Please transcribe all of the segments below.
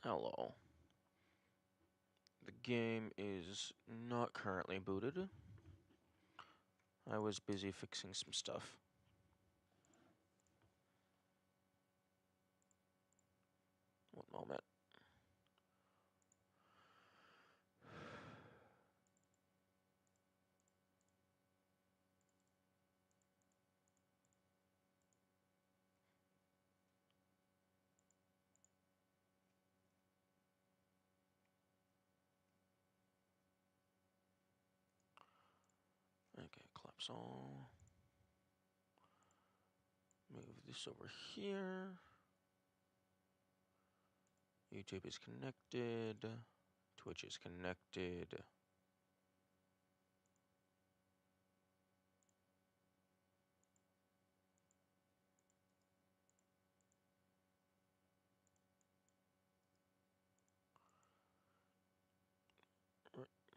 Hello. The game is not currently booted. I was busy fixing some stuff. One moment. Okay, collapse all. Move this over here. YouTube is connected. Twitch is connected.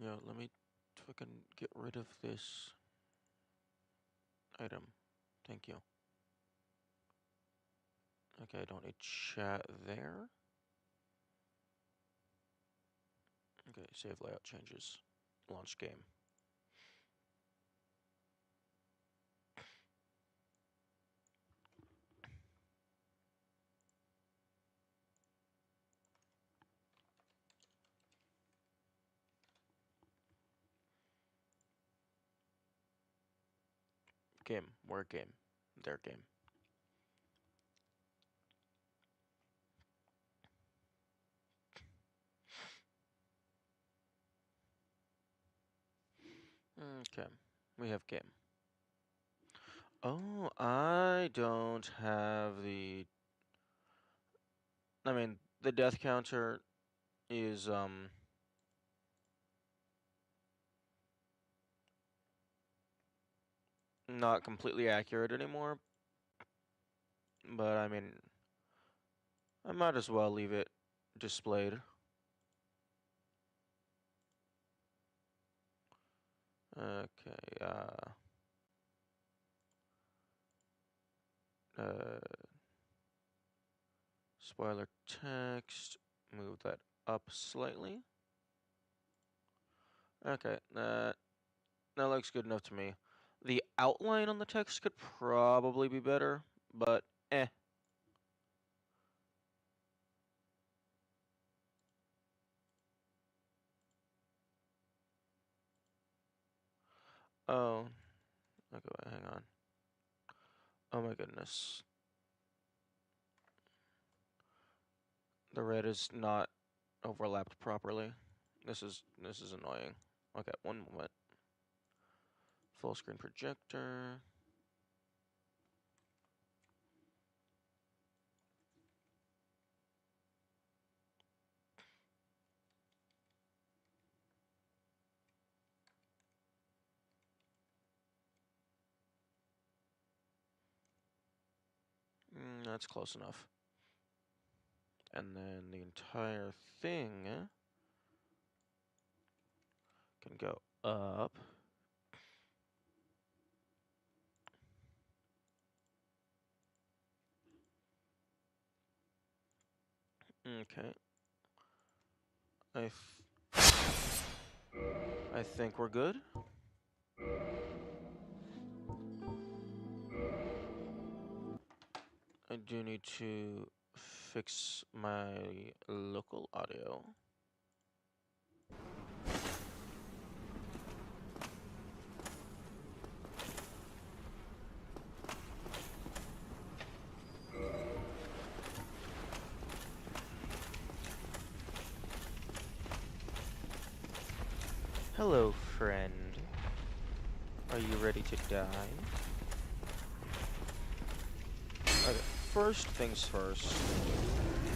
Yeah, let me fucking get rid of this item. Thank you. Okay, I don't need chat there. Okay, save layout changes. Launch game. Game. Where game? Their game. Okay. We have game. Oh, I don't have the... I mean, the death counter is, not completely accurate anymore. But, I mean, I might as well leave it displayed. Okay, spoiler text, move that up slightly. Okay, that looks good enough to me. The outline on the text could probably be better, but eh. Oh, okay, hang on. Oh my goodness. The red is not overlapped properly. This is annoying. Okay, one moment. Full screen projector. That's close enough. And then the entire thing can go up. Okay. I think we're good. I do need to fix my local audio. Hello, friend. Are you ready to die? Okay, first things first.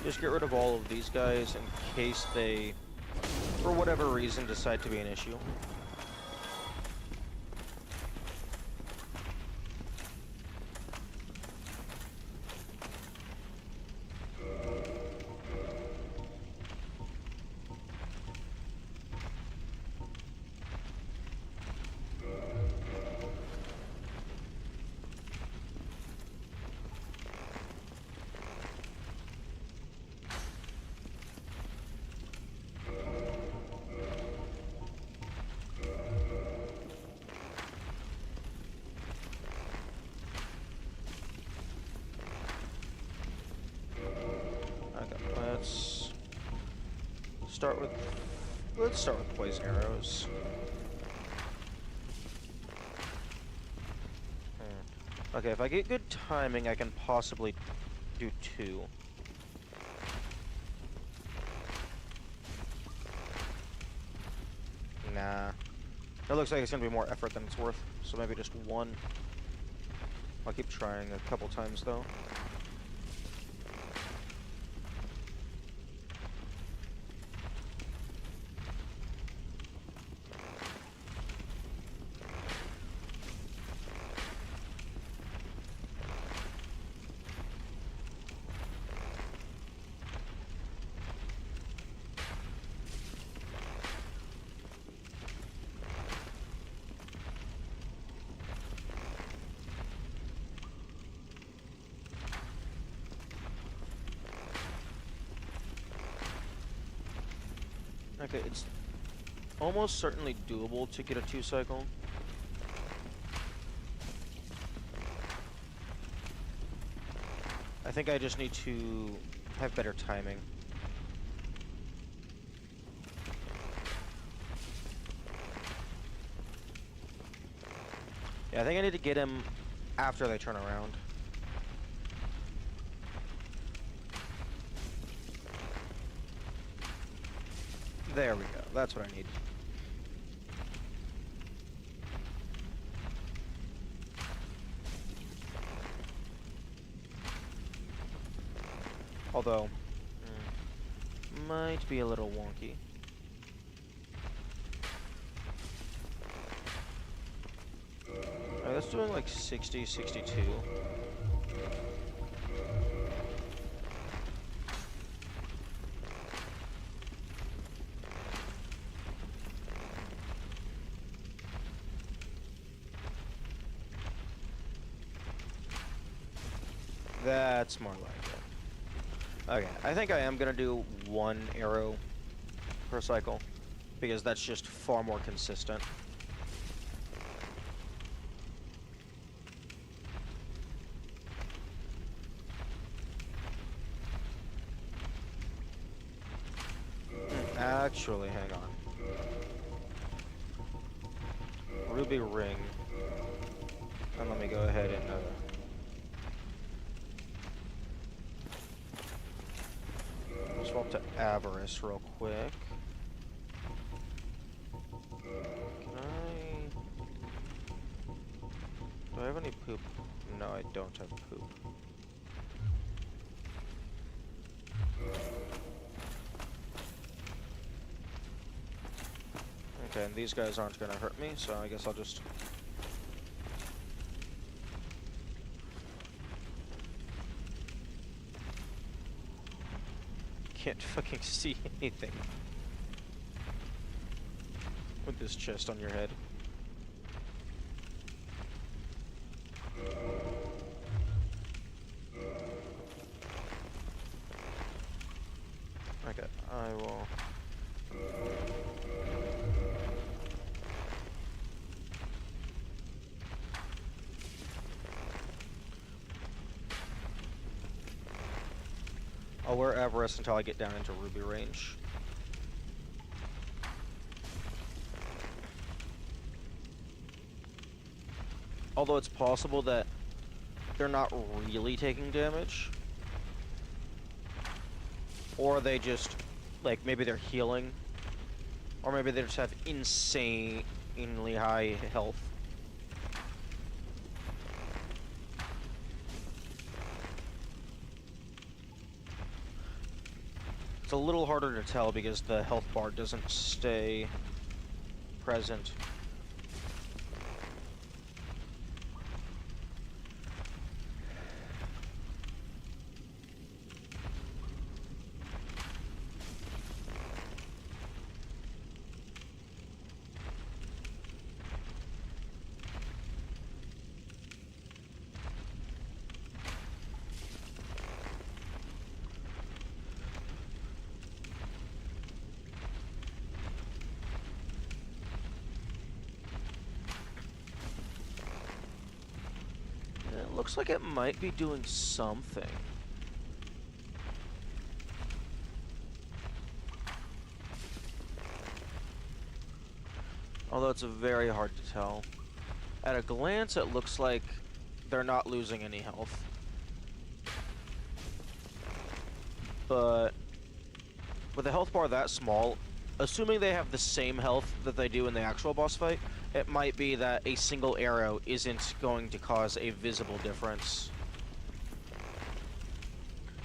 Just get rid of all of these guys in case they, for whatever reason, decide to be an issue. start with... Let's start with poison arrows. Okay, if I get good timing, I can possibly do 2. Nah. It looks like it's gonna be more effort than it's worth, so maybe just 1. I'll keep trying a couple times, though. Okay, it's almost certainly doable to get a 2 cycle. I think I just need to have better timing. Yeah, I think I need to get him after they turn around. There we go. That's what I need. Although, might be a little wonky. Alright, that's doing like 60, 62. That's more like it. Okay, I think I am gonna do 1 arrow per cycle, because that's just far more consistent. Actually, hang on. Ruby ring. And let me go ahead and swap to avarice real quick. Can I... Do I have any poop? No, I don't have poop. Okay, and these guys aren't gonna hurt me, so I guess I'll just... Can't fucking see anything with this chest on your head. Okay, I will... I'll wear avarice until I get down into ruby range. Although it's possible that they're not really taking damage. Or they just, like, maybe they're healing. Or maybe they just have insanely high health. It's a little harder to tell because the health bar doesn't stay present. Looks like it might be doing something. Although it's very hard to tell. At a glance, it looks like they're not losing any health. But with a health bar that small, assuming they have the same health that they do in the actual boss fight, it might be that a single arrow isn't going to cause a visible difference.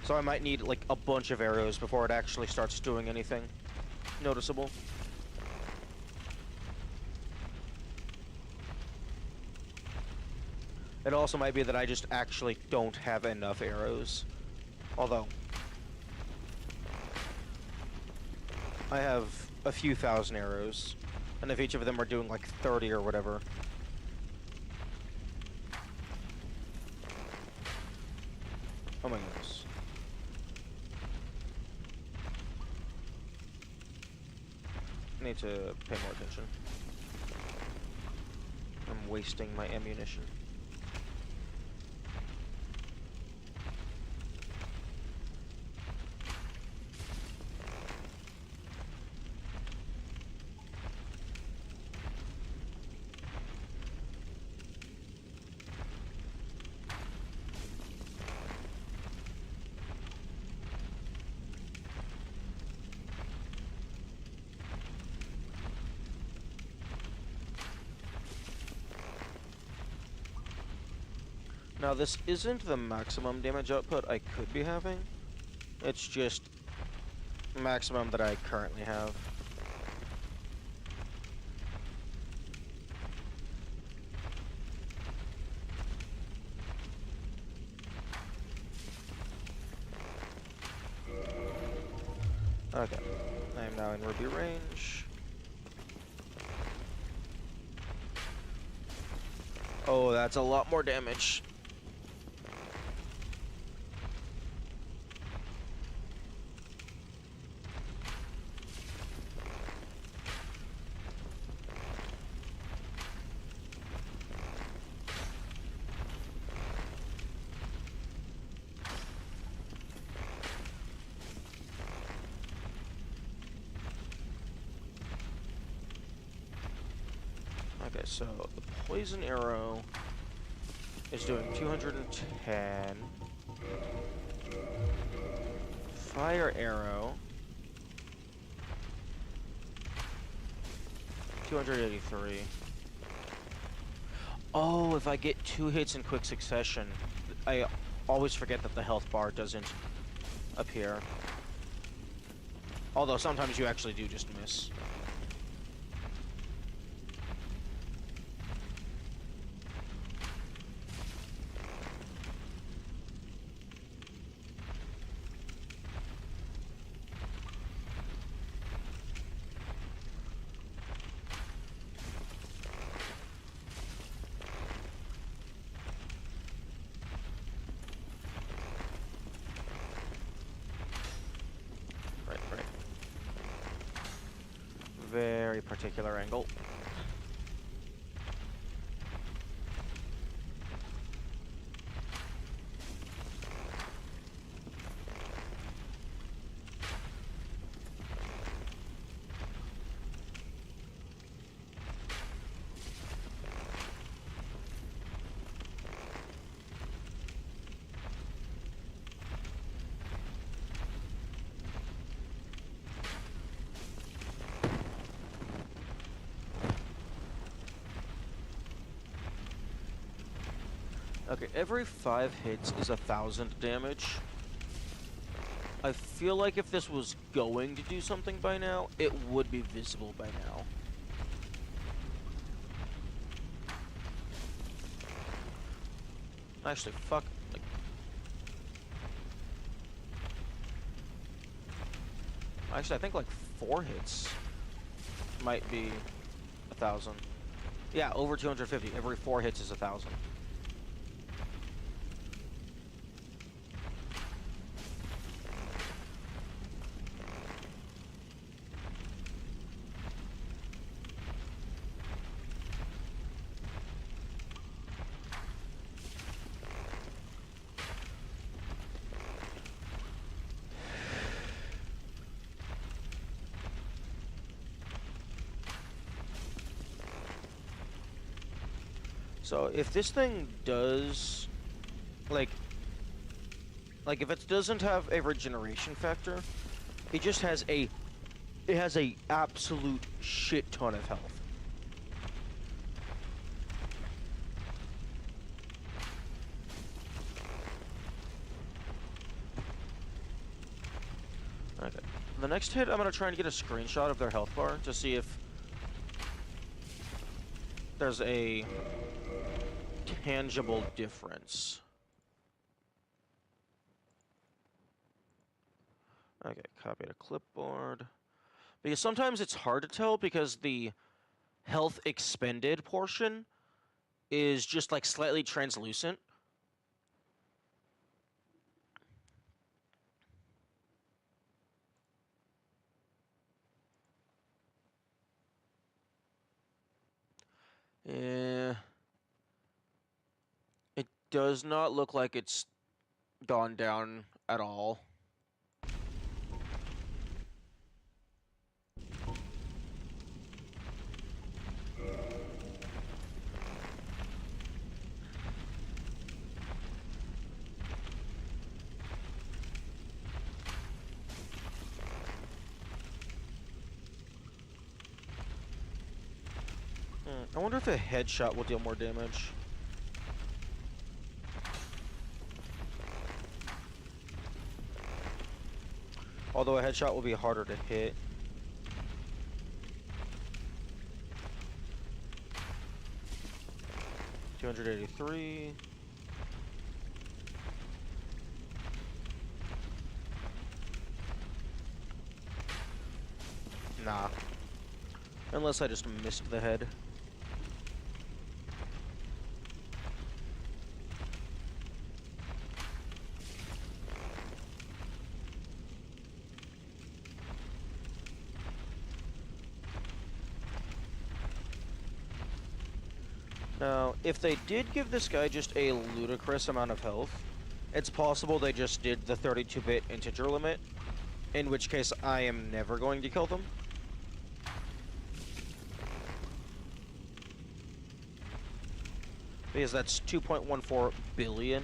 So I might need, like, a bunch of arrows before it actually starts doing anything noticeable. It also might be that I just actually don't have enough arrows. Although, I have a few thousand arrows, and if each of them are doing like 30 or whatever. Oh my goodness. I need to pay more attention. I'm wasting my ammunition. Now, this isn't the maximum damage output I could be having. It's just maximum that I currently have. Okay, I am now in Ruby range. Oh, that's a lot more damage. Okay, so the poison arrow is doing 210. Fire arrow, 283. Oh, if I get 2 hits in quick succession, I always forget that the health bar doesn't appear. Although sometimes you actually do just miss. Very particular angle. Okay, every 5 hits is 1,000 damage. I feel like if this was going to do something by now, it would be visible by now. Actually, fuck. Like, actually, I think like 4 hits might be 1,000. Yeah, over 250. Every 4 hits is 1,000. So if this thing does, like if it doesn't have a regeneration factor, it just has a absolute shit ton of health. Okay. The next hit, I'm gonna try and get a screenshot of their health bar to see if there's a tangible difference. Okay, copy to clipboard. Because sometimes it's hard to tell because the health expended portion is just like slightly translucent. It does not look like it's gone down at all. I wonder if a headshot will deal more damage. Although a headshot will be harder to hit. $283. Nah. Unless I just missed the head. Now, if they did give this guy just a ludicrous amount of health, it's possible they just did the 32-bit integer limit, in which case I am never going to kill them. Because that's 2.14 billion.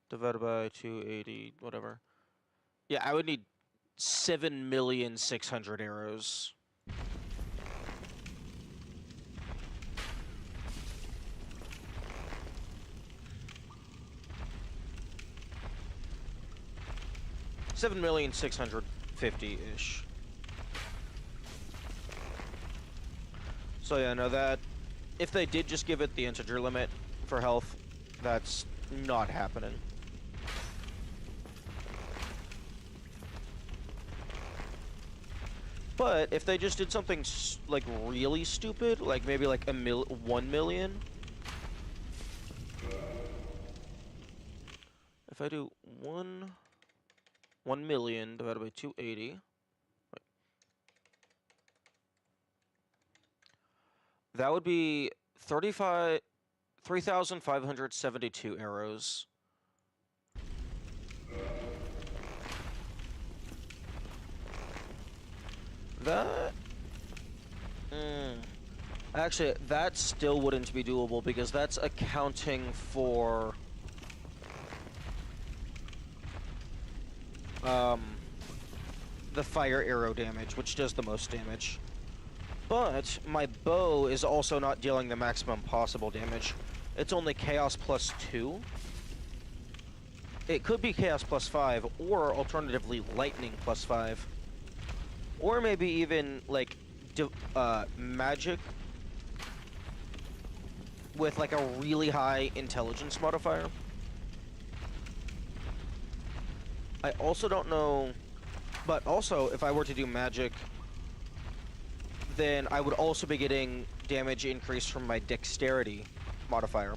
Divided by 280, whatever. Yeah, I would need 7,600,000 arrows. $7,650,000-ish. So yeah, no, that if they did just give it the integer limit for health, that's not happening. But if they just did something like really stupid, like maybe like 1 million. If I do 1 million divided by 280. Wait. That would be 3,572 arrows. That... Actually, that still wouldn't be doable because that's accounting for... the fire arrow damage, which does the most damage. But my bow is also not dealing the maximum possible damage. It's only Chaos plus 2. It could be Chaos plus 5, or alternatively Lightning plus 5. Or maybe even, like, Magic with, like, a really high Intelligence modifier. I also don't know... But also, if I were to do Magic, then I would also be getting damage increase from my Dexterity modifier.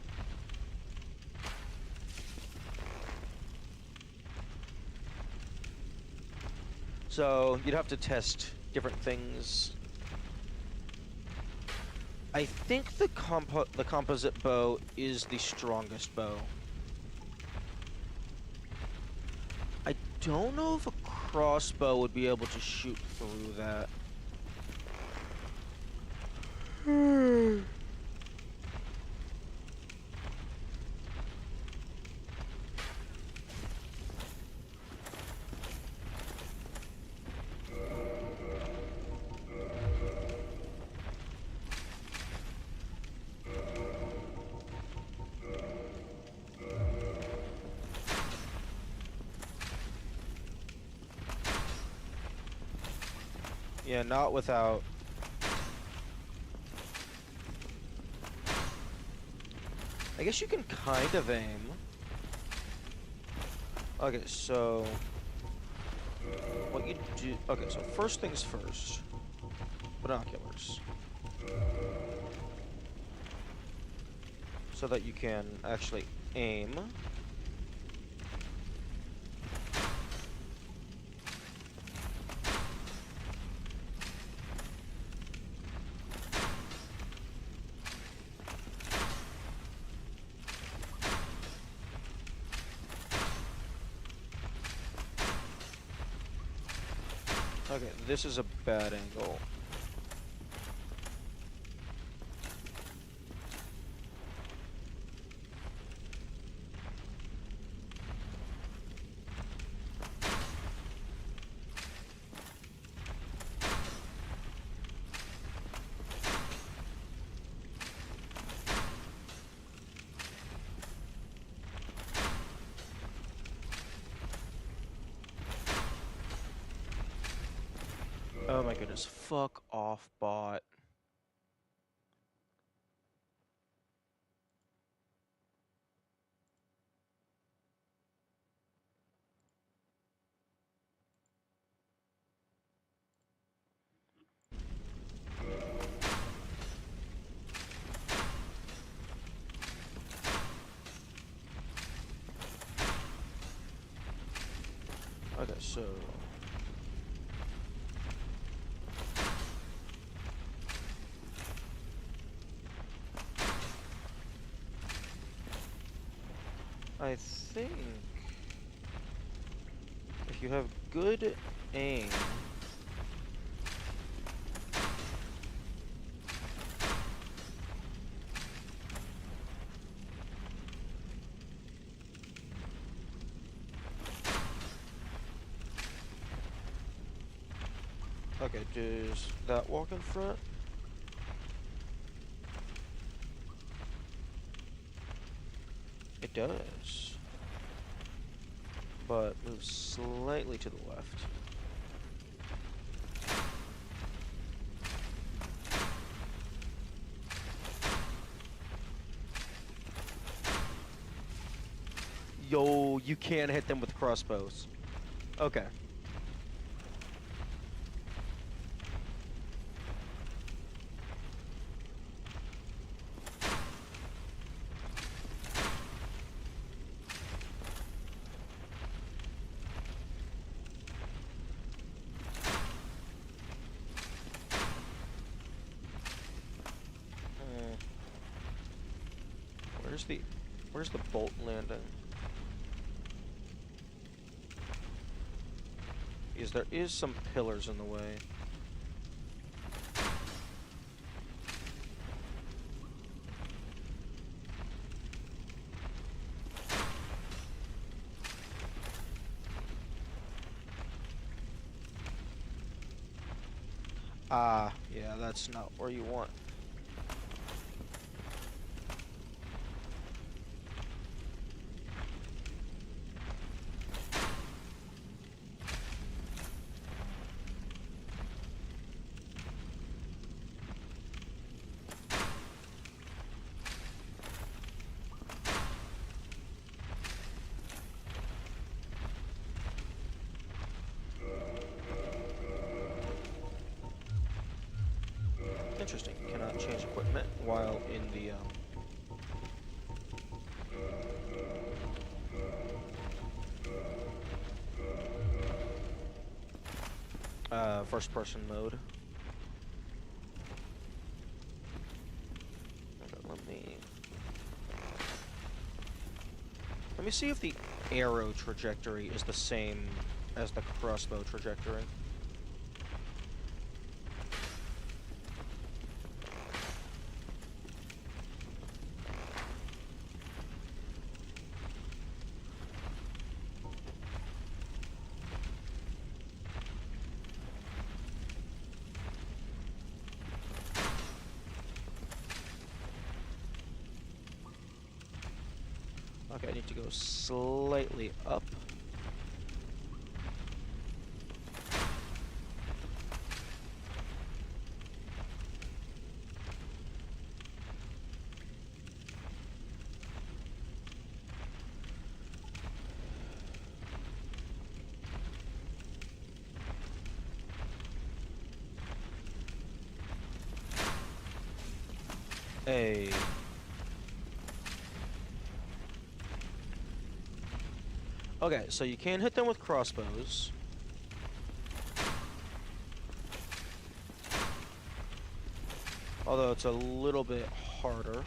So, you'd have to test different things. I think the composite bow is the strongest bow. I don't know if a crossbow would be able to shoot through that. Yeah, not without. I guess you can kind of aim. Okay, so what you do? Okay, so first things first. Binoculars. So that you can actually aim. Okay, this is a bad angle. Oh my goodness, fuck off, bot. Okay, so I think if you have good aim, okay, does that walk in front? It does. But move slightly to the left. Yo, you can't hit them with crossbows. Okay. Where's the bolt landing? Because there is some pillars in the way. Ah, yeah, that's not where you want. Interesting. Cannot change equipment while in the first person mode. Okay, let me see if the arrow trajectory is the same as the crossbow trajectory. Okay, I need to go slightly up. Hey. Okay, so you can hit them with crossbows. Although it's a little bit harder.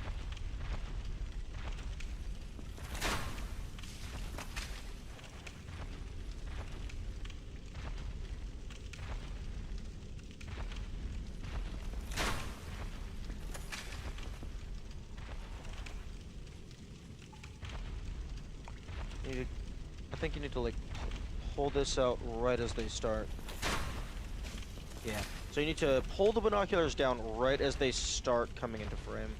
I think you need to like pull this out right as they start. Yeah. So you need to pull the binoculars down right as they start coming into frame.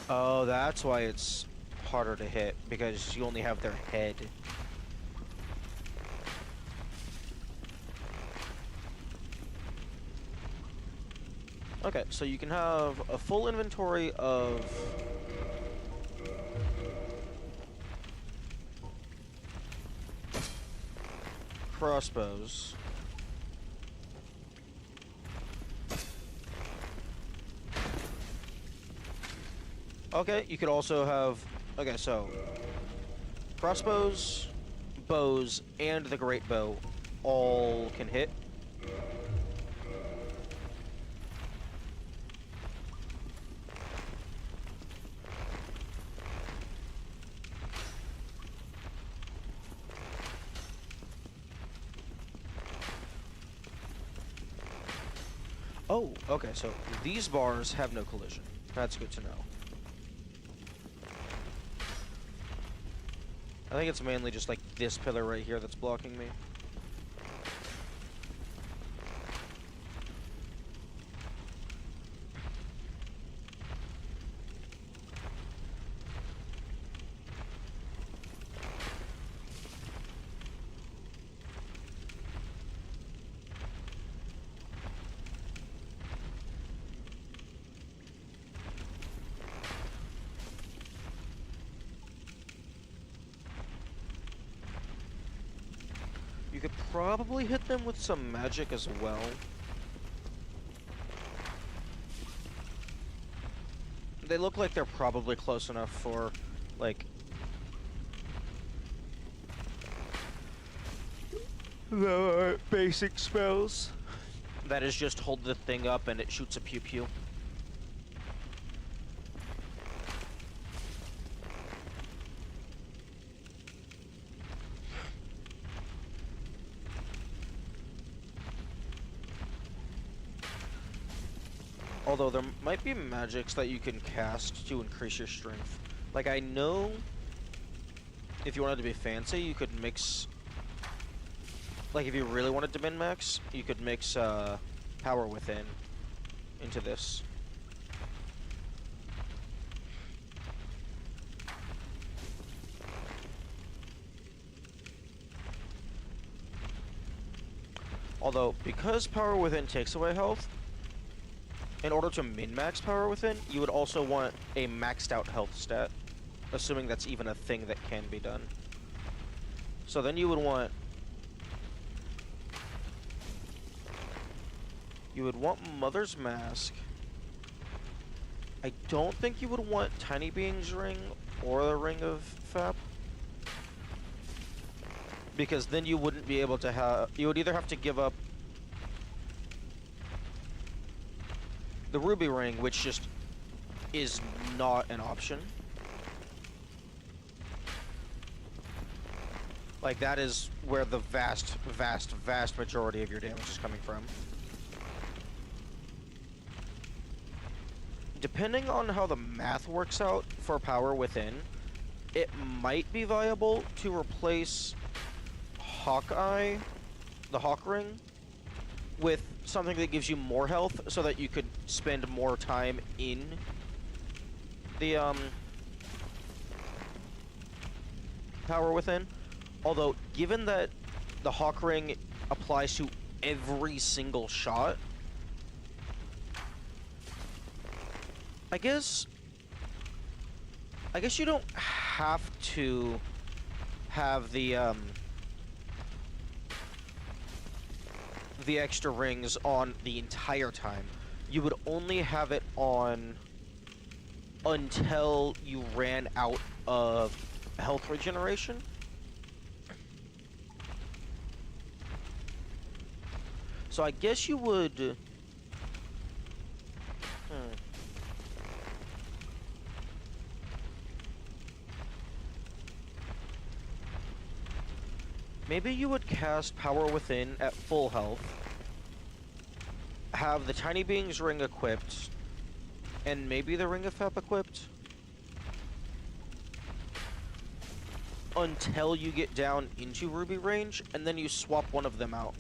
Oh, that's why it's harder to hit, because you only have their head. Okay, so you can have a full inventory of crossbows. Okay, you could also have... Okay, so... crossbows, bows, and the great bow all can hit. Oh, okay, so these bars have no collision. That's good to know. I think it's mainly just like this pillar right here that's blocking me. You could probably hit them with some magic as well. They look like they're probably close enough for, like, the basic spells. That is just hold the thing up and it shoots a pew-pew. Although there might be magics that you can cast to increase your strength. Like, I know if you wanted to be fancy, you could mix... Like, if you really wanted to min-max, you could mix Power Within into this. Although, because Power Within takes away health, in order to min-max Power Within, you would also want a maxed out health stat, assuming that's even a thing that can be done. So then you would want... You would want Mother's Mask. I don't think you would want Tiny Being's Ring or the Ring of Fap. Because then you wouldn't be able to have... You would either have to give up the Ruby Ring, which just is not an option. Like, that is where the vast, vast, vast majority of your damage is coming from. Depending on how the math works out for Power Within, it might be viable to replace Hawkeye, the Hawk Ring, with something that gives you more health so that you could spend more time in the Power Within. Although, given that the Hawk Ring applies to every single shot, I guess you don't have to have the extra rings on the entire time. You would only have it on until you ran out of health regeneration. So I guess you would... Maybe you would cast Power Within at full health, have the Tiny Beings Ring equipped, and maybe the Ring of Fep equipped, until you get down into Ruby range, and then you swap one of them out.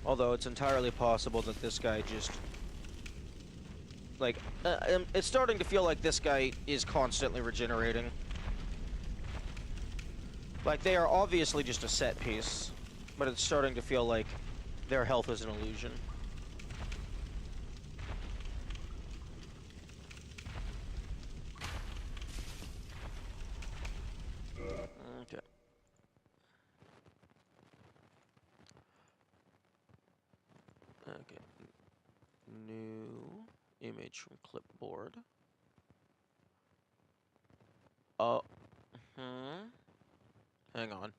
Although it's entirely possible that this guy just... Like, it's starting to feel like this guy is constantly regenerating. Like, they are obviously just a set piece, but it's starting to feel like their health is an illusion. Okay. Okay. New image from clipboard. Oh. Hang on.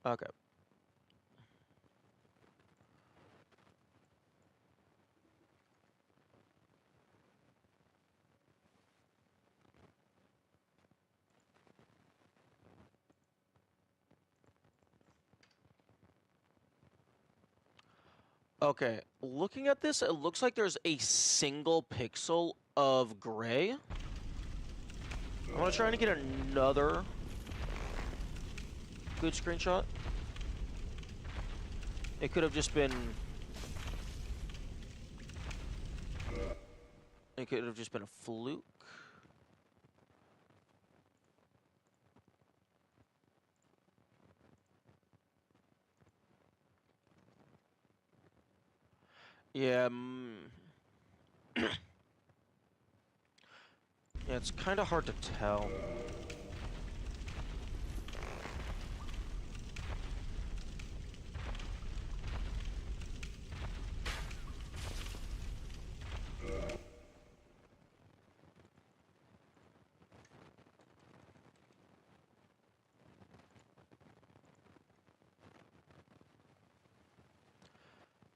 Okay. Okay, looking at this, it looks like there's a single pixel of gray. I'm gonna try to get another good screenshot. It could have just been... It could have just been a fluke. Yeah, yeah, it's kind of hard to tell.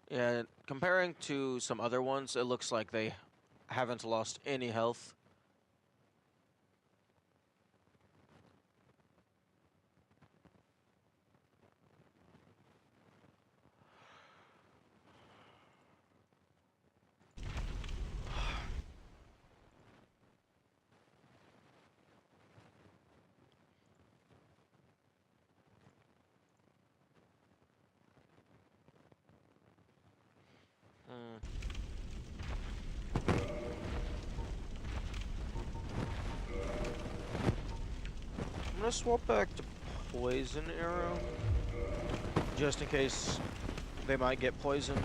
Yeah, comparing to some other ones, it looks like they haven't lost any health. gonna swap back to poison arrow, just in case they might get poisoned.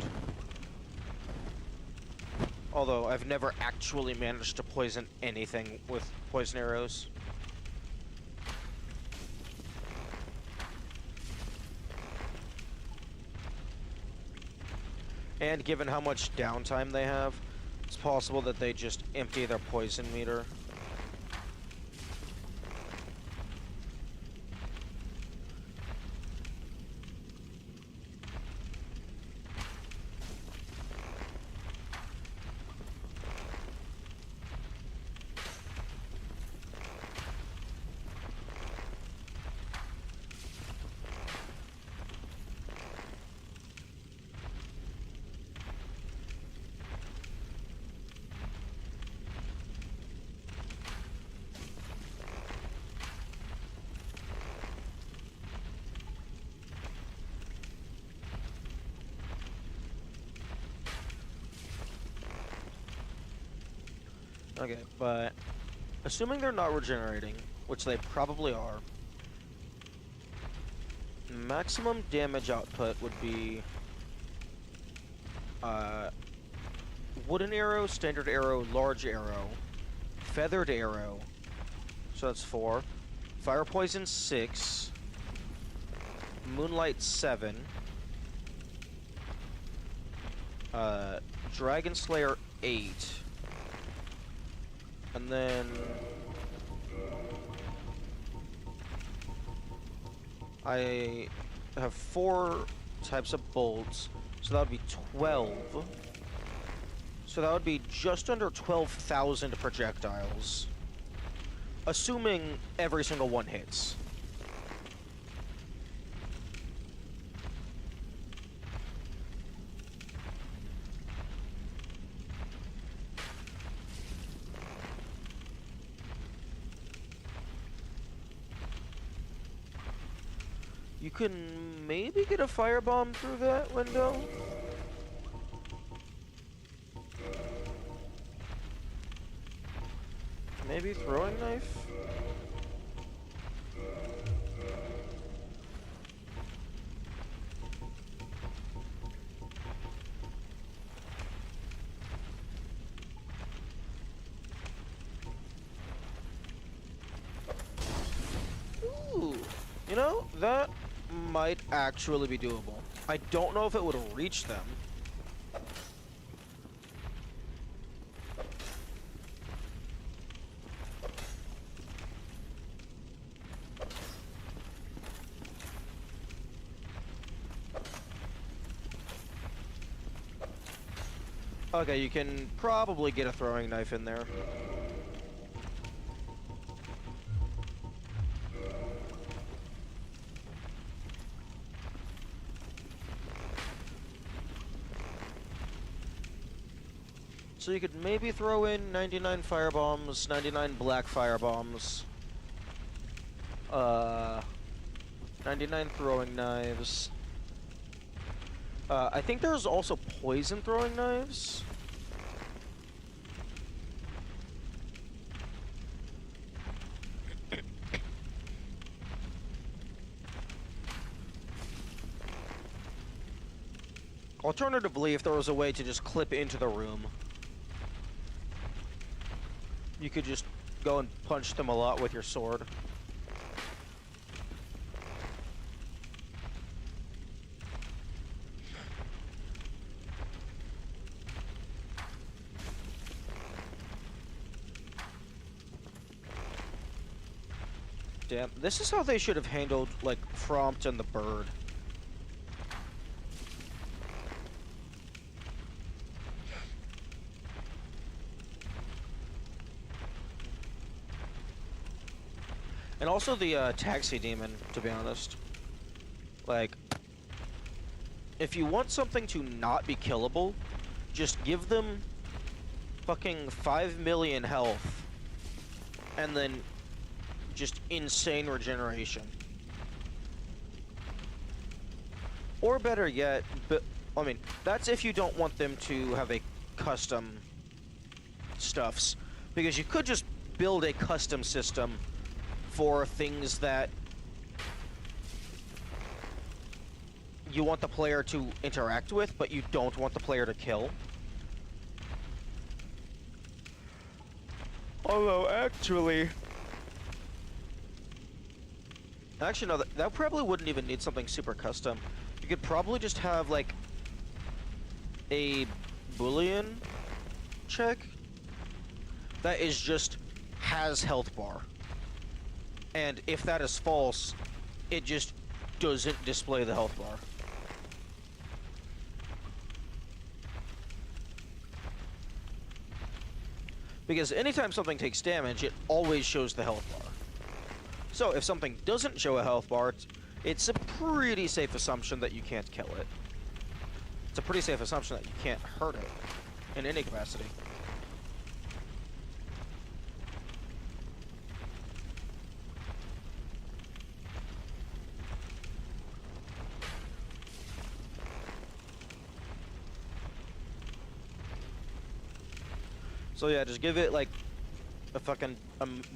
Although I've never actually managed to poison anything with poison arrows. And given how much downtime they have, it's possible that they just empty their poison meter. Okay, but assuming they're not regenerating, which they probably are, maximum damage output would be wooden arrow, standard arrow, large arrow, feathered arrow, so that's 4, fire poison 6, moonlight 7, dragon slayer 8, and then I have 4 types of bolts, so that would be 12. So that would be just under 12,000 projectiles, assuming every single one hits. You can maybe get a firebomb through that window. Maybe throwing knife? Ooh, you know, that might actually be doable. I don't know if it would reach them. Okay, you can probably get a throwing knife in there. So you could maybe throw in 99 firebombs, 99 black firebombs, 99 throwing knives. I think there's also poison throwing knives. Alternatively, if there was a way to just clip into the room, you could just go and punch them a lot with your sword. Damn, this is how they should have handled, like, Frompt and the bird. And also the taxi demon, to be honest. Like, if you want something to not be killable, just give them fucking 5 million health, and then just insane regeneration. Or better yet, but I mean, that's if you don't want them to have a custom stuffs, because you could just build a custom system for things that you want the player to interact with, but you don't want the player to kill. Although, actually, no, that probably wouldn't even need something super custom. You could probably just have, like, a Boolean check that is just has health bar. And if that is false, it just doesn't display the health bar. Because anytime something takes damage, it always shows the health bar. So if something doesn't show a health bar, it's a pretty safe assumption that you can't kill it. It's a pretty safe assumption that you can't hurt it in any capacity. So yeah, just give it like a fucking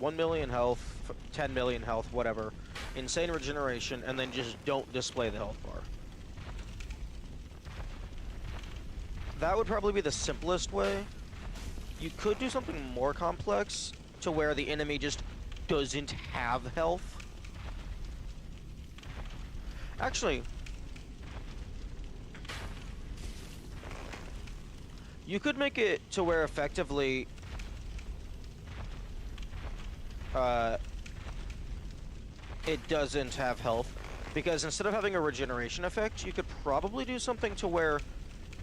1 million health, 10 million health, whatever, insane regeneration, and then just don't display the health bar. That would probably be the simplest way. You could do something more complex to where the enemy just doesn't have health. Actually, you could make it to where effectively it doesn't have health, because instead of having a regeneration effect, you could probably do something to where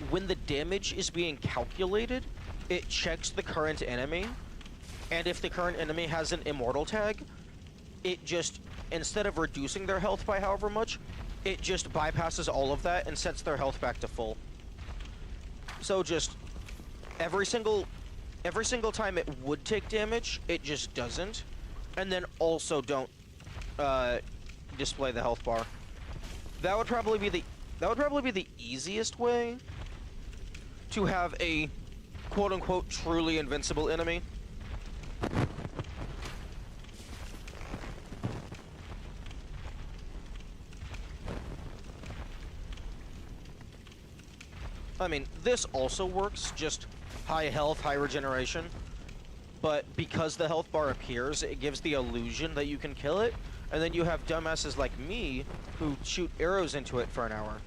when the damage is being calculated, it checks the current enemy, and if the current enemy has an immortal tag, it just, instead of reducing their health by however much, it just bypasses all of that and sets their health back to full. So just every single time it would take damage, it just doesn't, and then also don't display the health bar. That would probably be the easiest way to have a quote-unquote truly invincible enemy. I mean, this also works, just high health, high regeneration, but because the health bar appears, it gives the illusion that you can kill it, and then you have dumbasses like me who shoot arrows into it for an hour.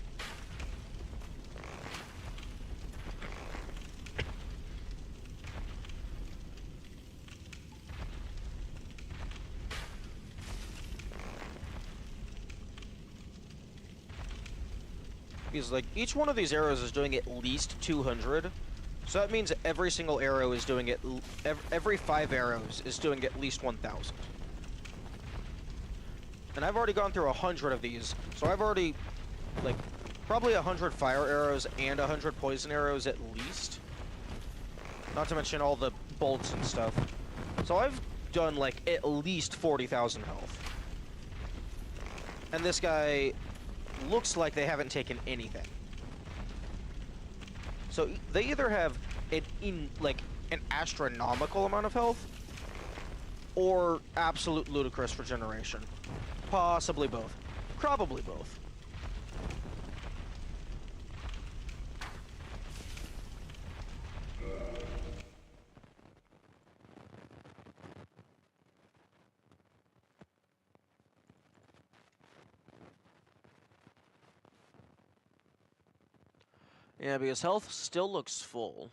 Because, like, each one of these arrows is doing at least 200. So that means every single arrow is doing it, every 5 arrows is doing at least 1,000. And I've already gone through 100 of these, so I've already, like, probably 100 fire arrows and 100 poison arrows at least. Not to mention all the bolts and stuff. So I've done, like, at least 40,000 health. And this guy looks like they haven't taken anything. So they either have an astronomical amount of health, or absolute ludicrous regeneration. Possibly both. Probably both. Yeah, because health still looks full.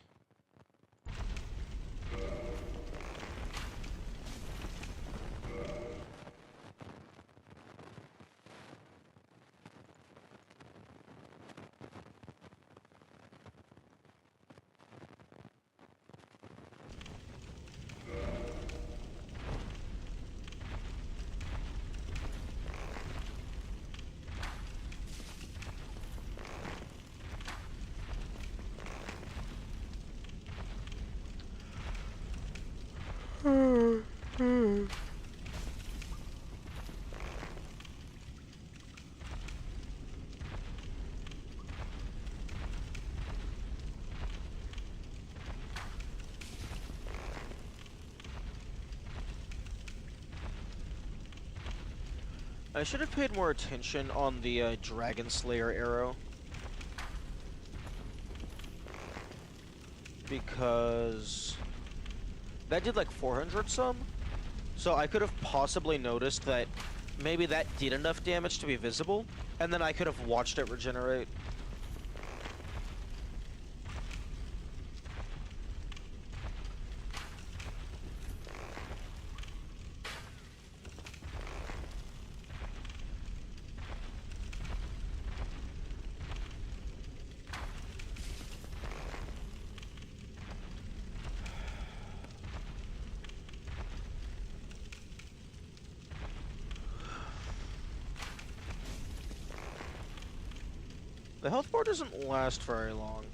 I should have paid more attention on the Dragon Slayer arrow. Because that did like 400 some. So I could have possibly noticed that maybe that did enough damage to be visible, and then I could have watched it regenerate. The health bar doesn't last very long.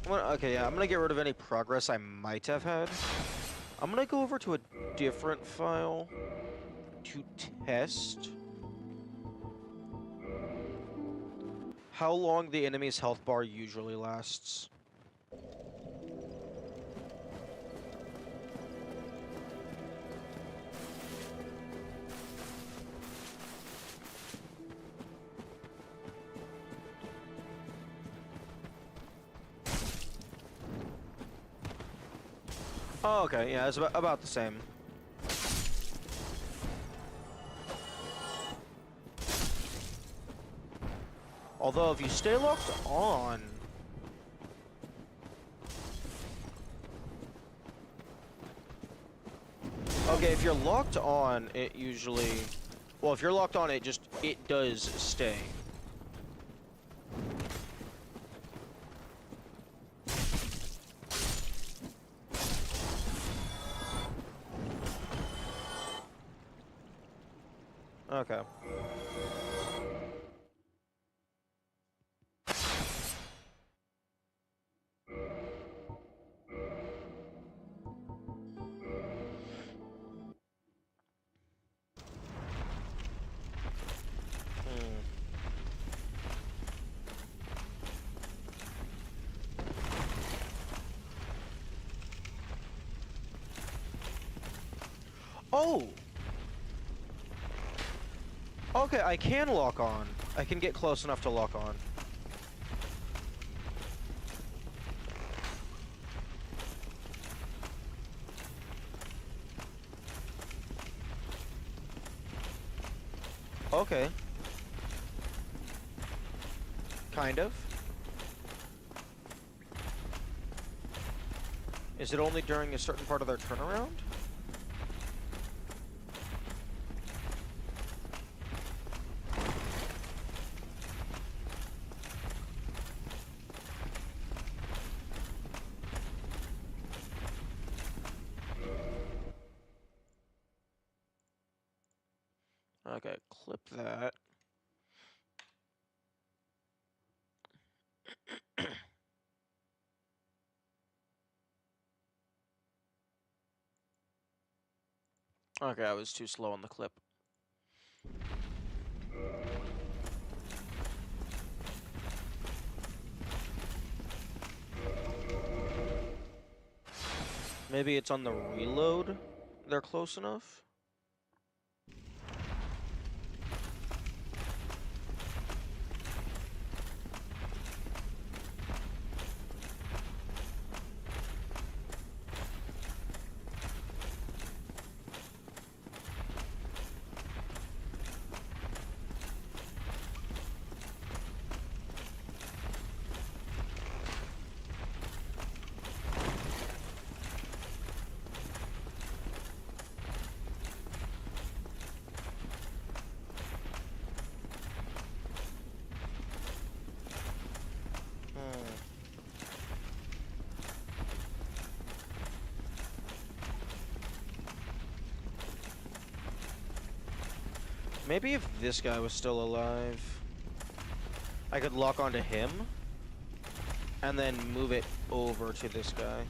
Okay, yeah, I'm gonna get rid of any progress I might have had. I'm gonna go over to a different file to test how long the enemy's health bar usually lasts. Oh, okay, yeah, it's about the same. Although, if you stay locked on... Okay, if you're locked on, it usually... Well, if you're locked on, it does stay. Okay. Oh! Okay, I can lock on. I can get close enough to lock on. Okay. Kind of. Is it only during a certain part of their turnaround? Okay, clip that. Okay, I was too slow on the clip. Maybe it's on the reload? They're close enough? Maybe if this guy was still alive, I could lock onto him and then move it over to this guy.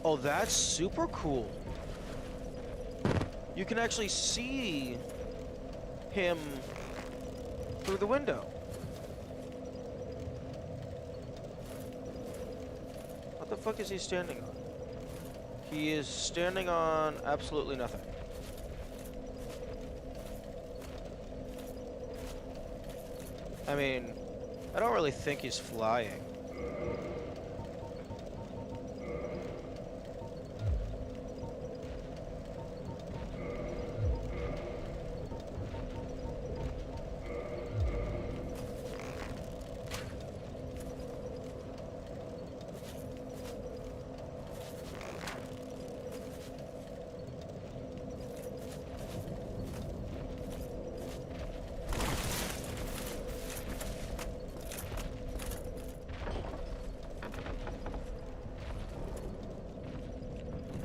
Oh, that's super cool. You can actually see him through the window. What the fuck is he standing on? He is standing on absolutely nothing. I mean, I don't really think he's flying.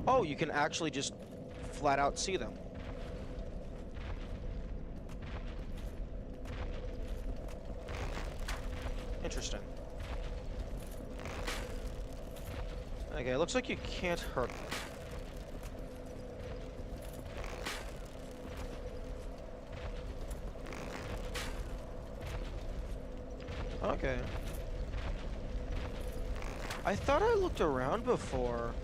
Oh, you can actually just flat out see them. Interesting. Okay, it looks like you can't hurt them. Okay. I thought I looked around before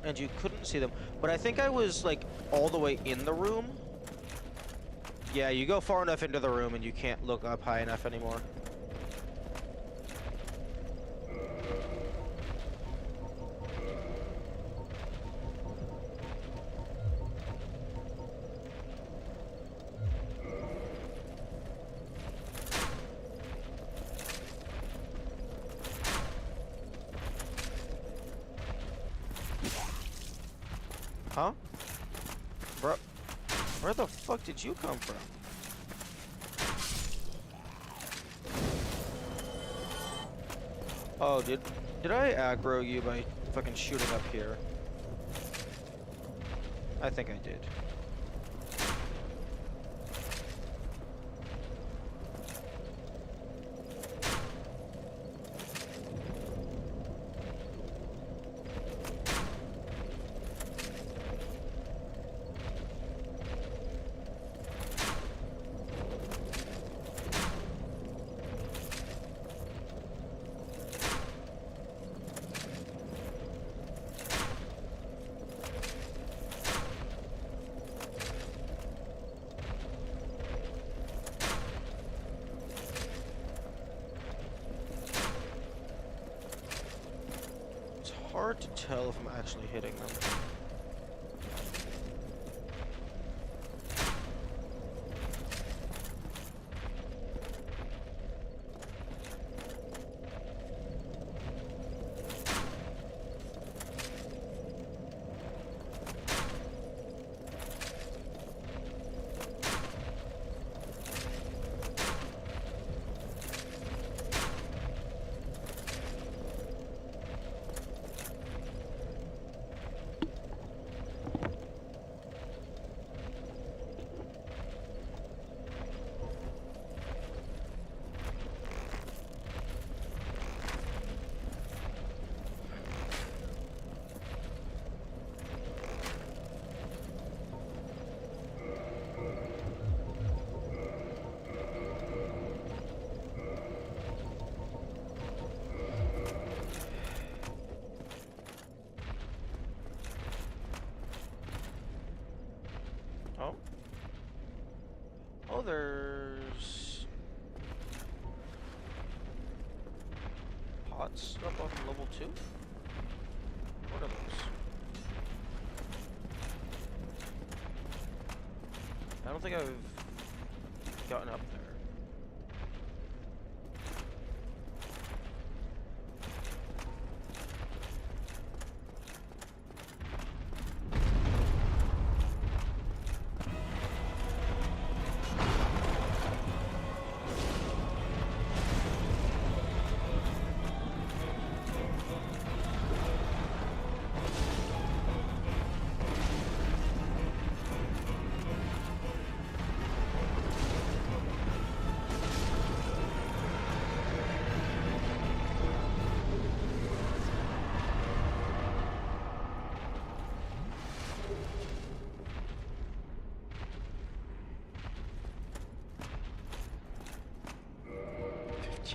and you couldn't see them, but I think I was like all the way in the room. Yeah, you go far enough into the room and you can't look up high enough anymore. Huh? Bro, where the fuck did you come from? Oh, did I aggro you by fucking shooting up here? I think I did. Hard to tell if I'm actually hitting them. Oh. Oh, there's pots up on level 2? What are those? I don't think I've gotten up there.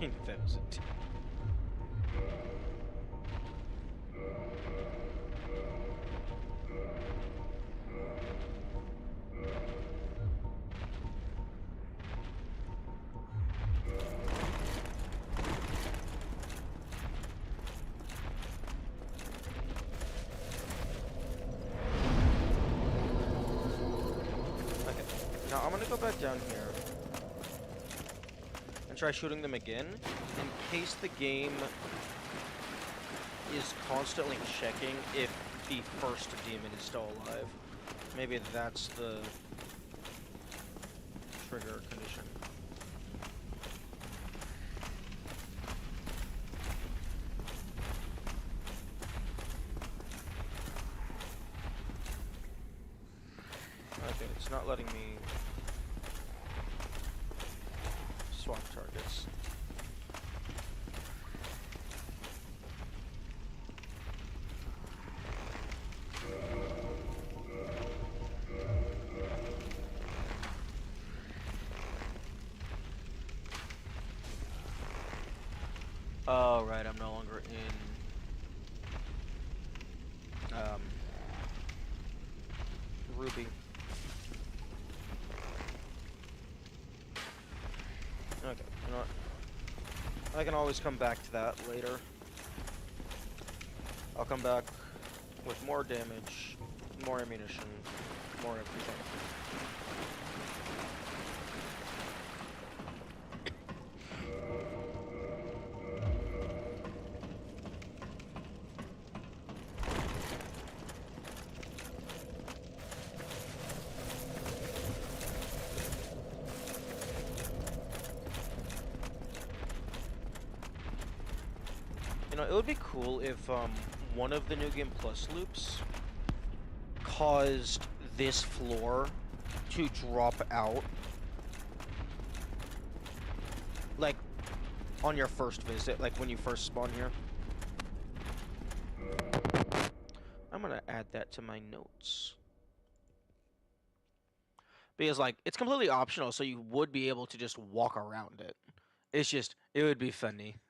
13,000. Okay, now I'm gonna go back down here and try shooting them again, in case the game is constantly checking if the first demon is still alive. Maybe that's the trigger condition. Okay, it's not letting me swap targets. Oh, right, I'm no longer in Ruby. Okay, you know what? I can always come back to that later. I'll come back with more damage, more ammunition, more everything. You know, it would be cool if one of the New Game Plus loops caused this floor to drop out, like on your first visit, like when you first spawn here. I'm gonna add that to my notes. Because, like, it's completely optional, so you would be able to just walk around it. It's just, it would be funny.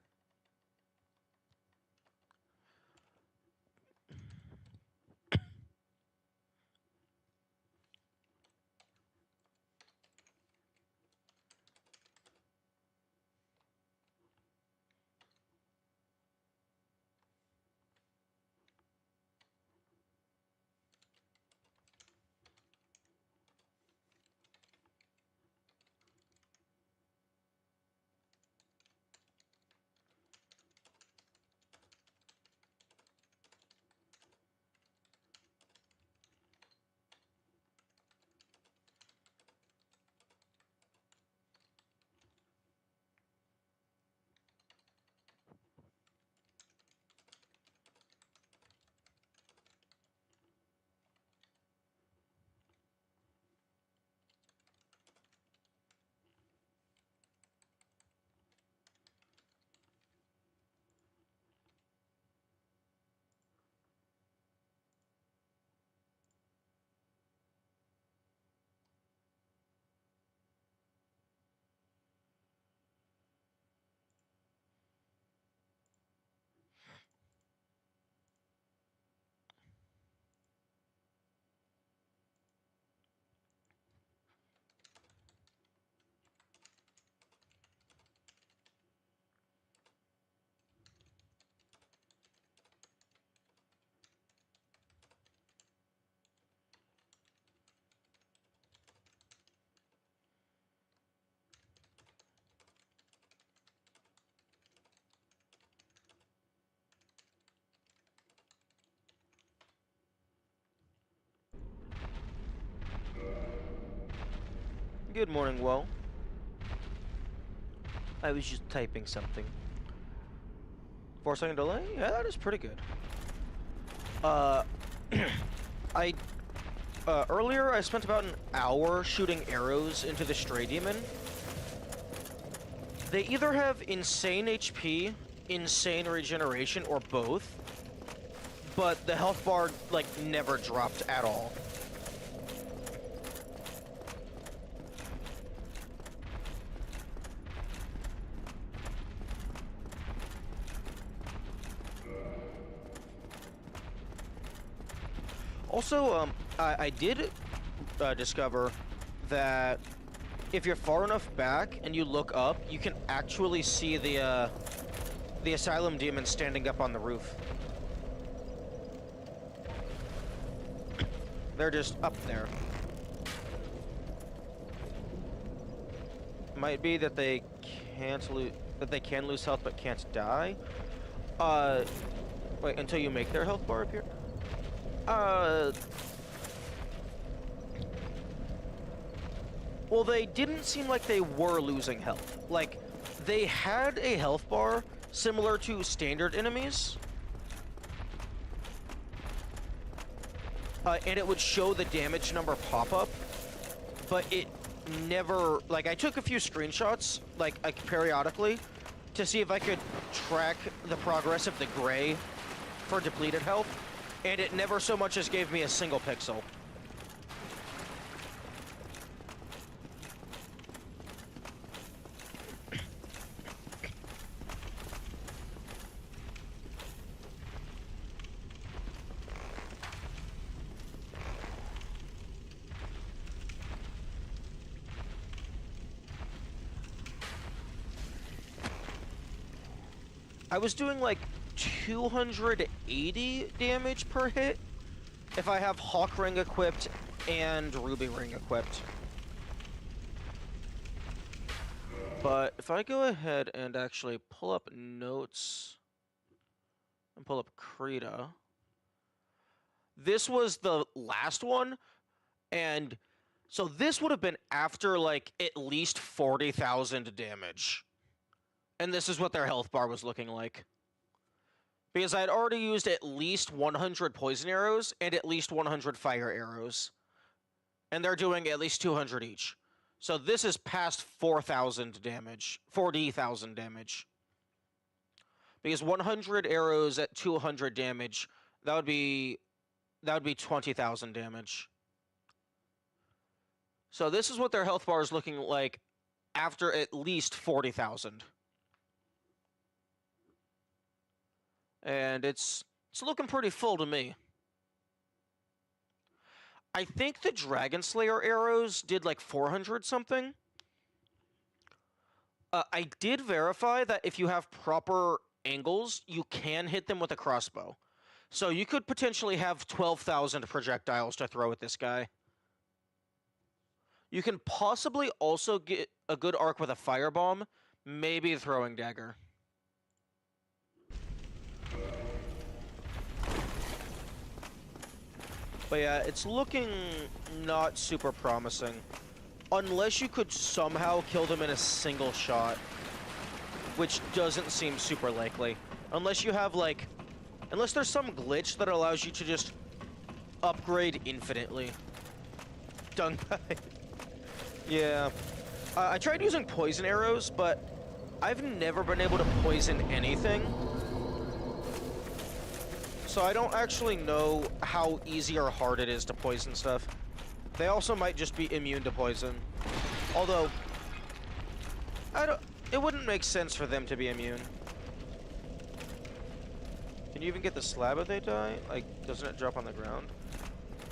Good morning, Woe. I was just typing something. 4-second delay? Yeah, that is pretty good. I earlier I spent about an hour shooting arrows into the stray demon. They either have insane HP, insane regeneration, or both, but the health bar, like, never dropped at all. Also, I did discover that if you're far enough back and you look up, you can actually see the Asylum Demon standing up on the roof. They're just up there. Might be that they can't lose, that they can lose health but can't die. Wait, until you make their health bar appear? Well, they didn't seem like they were losing health. Like, they had a health bar similar to standard enemies. And it would show the damage number pop up, but it never, like, I took a few screenshots, like periodically, to see if I could track the progress of the gray for depleted health, and it never so much as gave me a single pixel. I was doing like 280 damage per hit if I have Hawk Ring equipped and Ruby Ring equipped. But if I go ahead and actually pull up notes and pull up Krita, this was the last one, and so this would have been after like at least 40,000 damage. And this is what their health bar was looking like. Because I had already used at least 100 poison arrows and at least 100 fire arrows. And they're doing at least 200 each. So this is past 4,000 damage. 40,000 damage. Because 100 arrows at 200 damage, that would be 20,000 damage. So this is what their health bar is looking like after at least 40,000. And it's looking pretty full to me. I think the Dragon Slayer arrows did like 400 something. I did verify that if you have proper angles, you can hit them with a crossbow. So you could potentially have 12,000 projectiles to throw at this guy. You can possibly also get a good arc with a firebomb, maybe a throwing dagger. But yeah, it's looking not super promising. Unless you could somehow kill them in a single shot. Which doesn't seem super likely. Unless you have, like... Unless there's some glitch that allows you to just upgrade infinitely. Dung guy. Yeah. I tried using poison arrows, but I've never been able to poison anything. So I don't actually know how easy or hard it is to poison stuff. They also might just be immune to poison. Although, it wouldn't make sense for them to be immune. Can you even get the slab if they die? Like, doesn't it drop on the ground?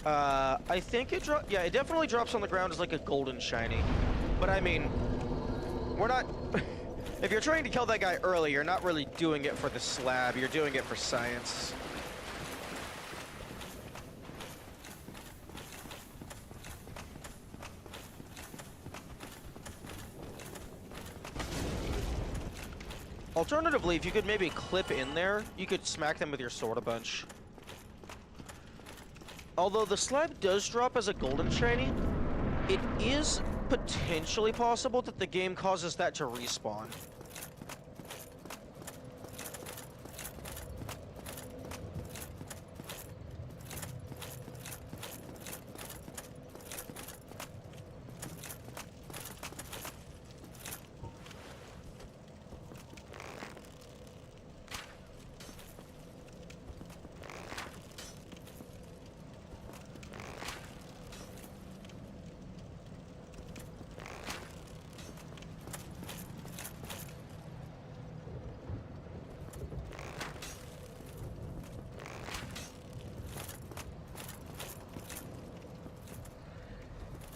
I think it yeah, it definitely drops on the ground as like a golden shiny. But I mean, we're not... If you're trying to kill that guy early, you're not really doing it for the slab, you're doing it for science. Alternatively, if you could maybe clip in there, you could smack them with your sword a bunch. Although the slab does drop as a golden shiny, it is potentially possible that the game causes that to respawn.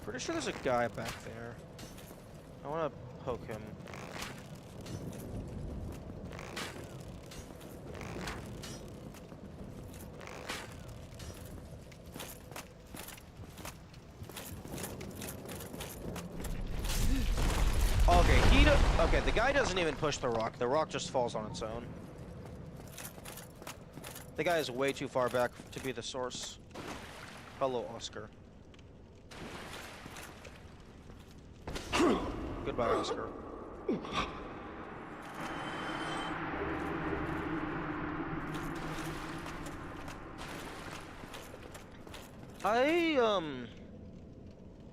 Pretty sure there's a guy back there. I want to poke him. Okay, the guy doesn't even push the rock. The rock just falls on its own. The guy is way too far back to be the source. Hello, Oscar. Goodbye, Oscar.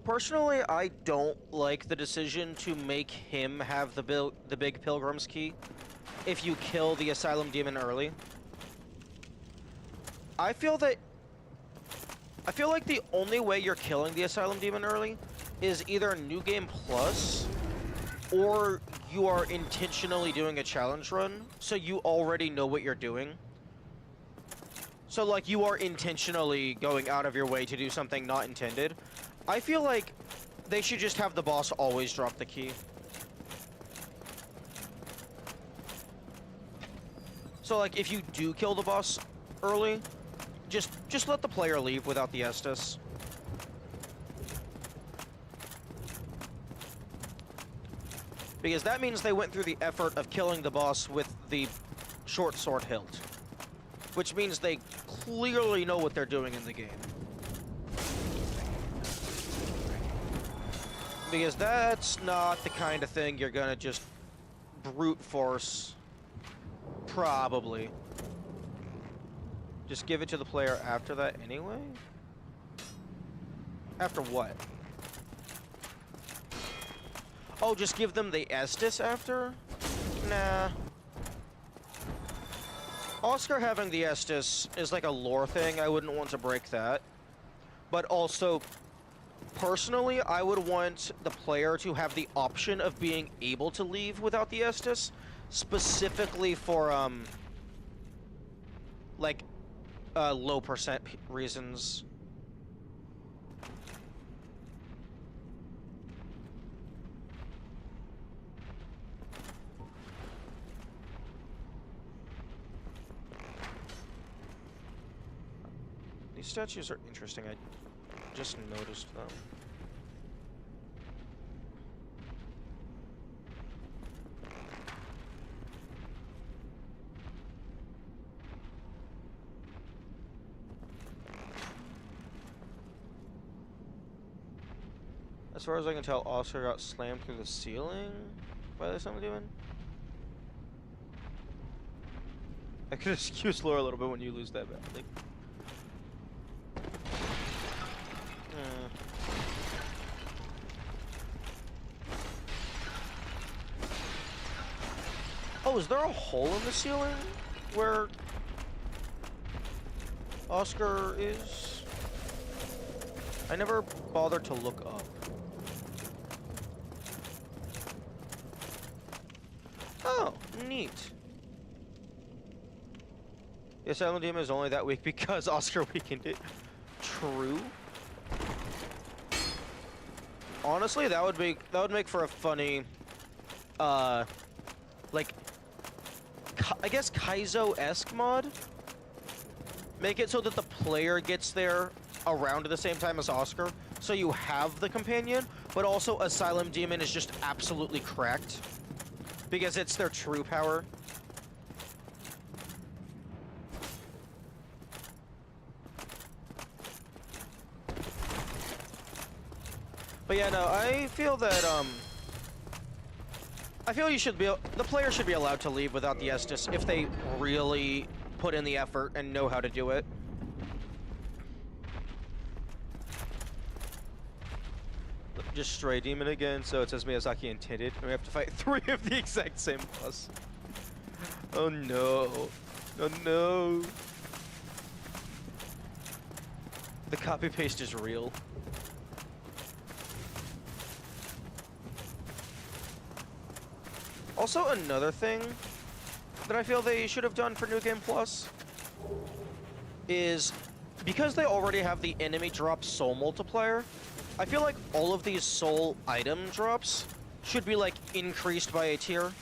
Personally, I don't like the decision to make him have the big Pilgrim's Key if you kill the Asylum Demon early. I feel like the only way you're killing the Asylum Demon early is either New Game Plus, or you are intentionally doing a challenge run, so you already know what you're doing. So, like, you are intentionally going out of your way to do something not intended. I feel like they should just have the boss always drop the key. So, like, if you do kill the boss early, just let the player leave without the Estus. Because that means they went through the effort of killing the boss with the short sword hilt. Which means they clearly know what they're doing in the game. Because that's not the kind of thing you're gonna just brute force. Probably. Just give it to the player after that anyway? After what? Oh, just give them the Estus after? Nah. Oscar having the Estus is like a lore thing. I wouldn't want to break that. But also, personally, I would want the player to have the option of being able to leave without the Estus, specifically for, like, low percent reasons. These statues are interesting. I just noticed them. As far as I can tell, Oscar got slammed through the ceiling by the Asylum Demon. I could excuse lore a little bit when you lose that badly. Oh, is there a hole in the ceiling where Oscar is? I never bothered to look up. Oh, neat. The Asylum Demon is only that weak because Oscar weakened it. True. Honestly, that would make for a funny, like, I guess Kaizo-esque mod. Make it so that the player gets there around at the same time as Oscar, so you have the companion, but also Asylum Demon is just absolutely cracked because it's their true power. But yeah, no, I feel that, I feel the player should be allowed to leave without the Estus if they really put in the effort and know how to do it. Just Stray Demon again, so it says Miyazaki intended, and we have to fight 3 of the exact same boss. Oh no. Oh no. The copy paste is real. Also, another thing that I feel they should have done for New Game Plus is, because they already have the enemy drop soul multiplier, I feel like all of these soul item drops should be like increased by a tier.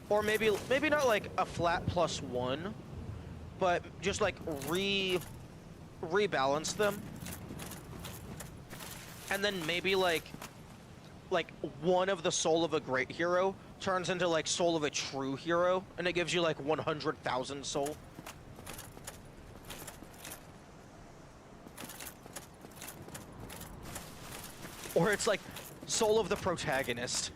Or maybe not like a flat +1, but just like rebalance them. And then maybe like one of the soul of a great hero turns into like soul of a true hero, and it gives you like 100,000 soul. Or it's like soul of the protagonist.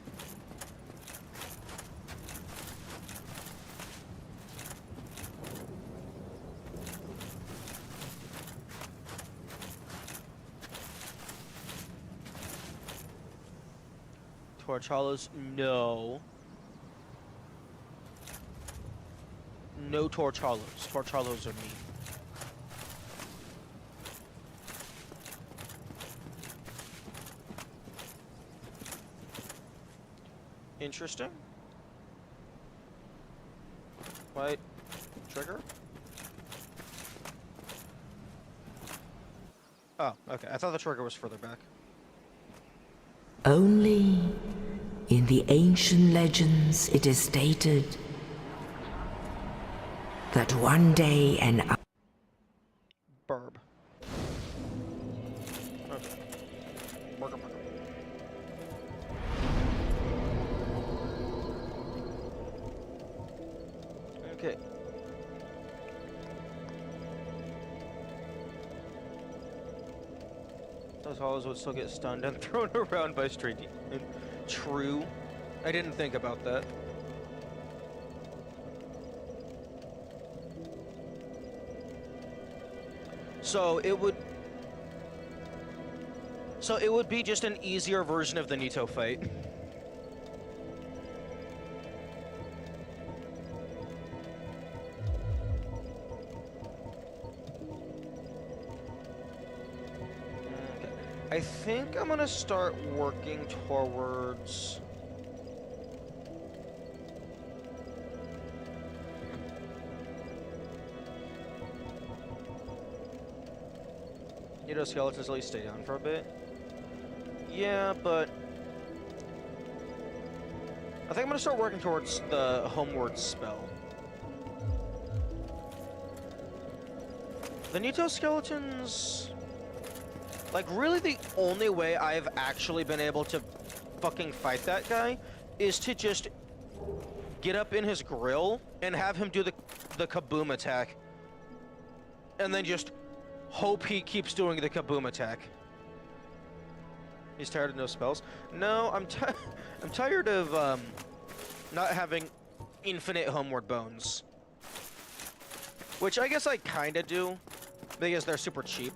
Torch Hollows? No. No Torch Hollows. Torch Hollows are me. Interesting. Wait. Trigger? Oh, okay. I thought the trigger was further back. Only in the ancient legends it is stated that one day an Burb. Okay. Burger. Okay. Those hollows would still get stunned and thrown around by stray demon. True. I didn't think about that. So it would be just an easier version of the Nito fight. I think I'm gonna start working towards... skeletons at least stay down for a bit. Yeah, but... I think I'm gonna start working towards the homeward spell. The Nito skeletons... Like, really the only way I've actually been able to fucking fight that guy is to just get up in his grill and have him do the kaboom attack. And then just hope he keeps doing the kaboom attack. He's tired of no spells? No, I'm tired of, not having infinite homeward bones. Which I guess I kinda do, because they're super cheap.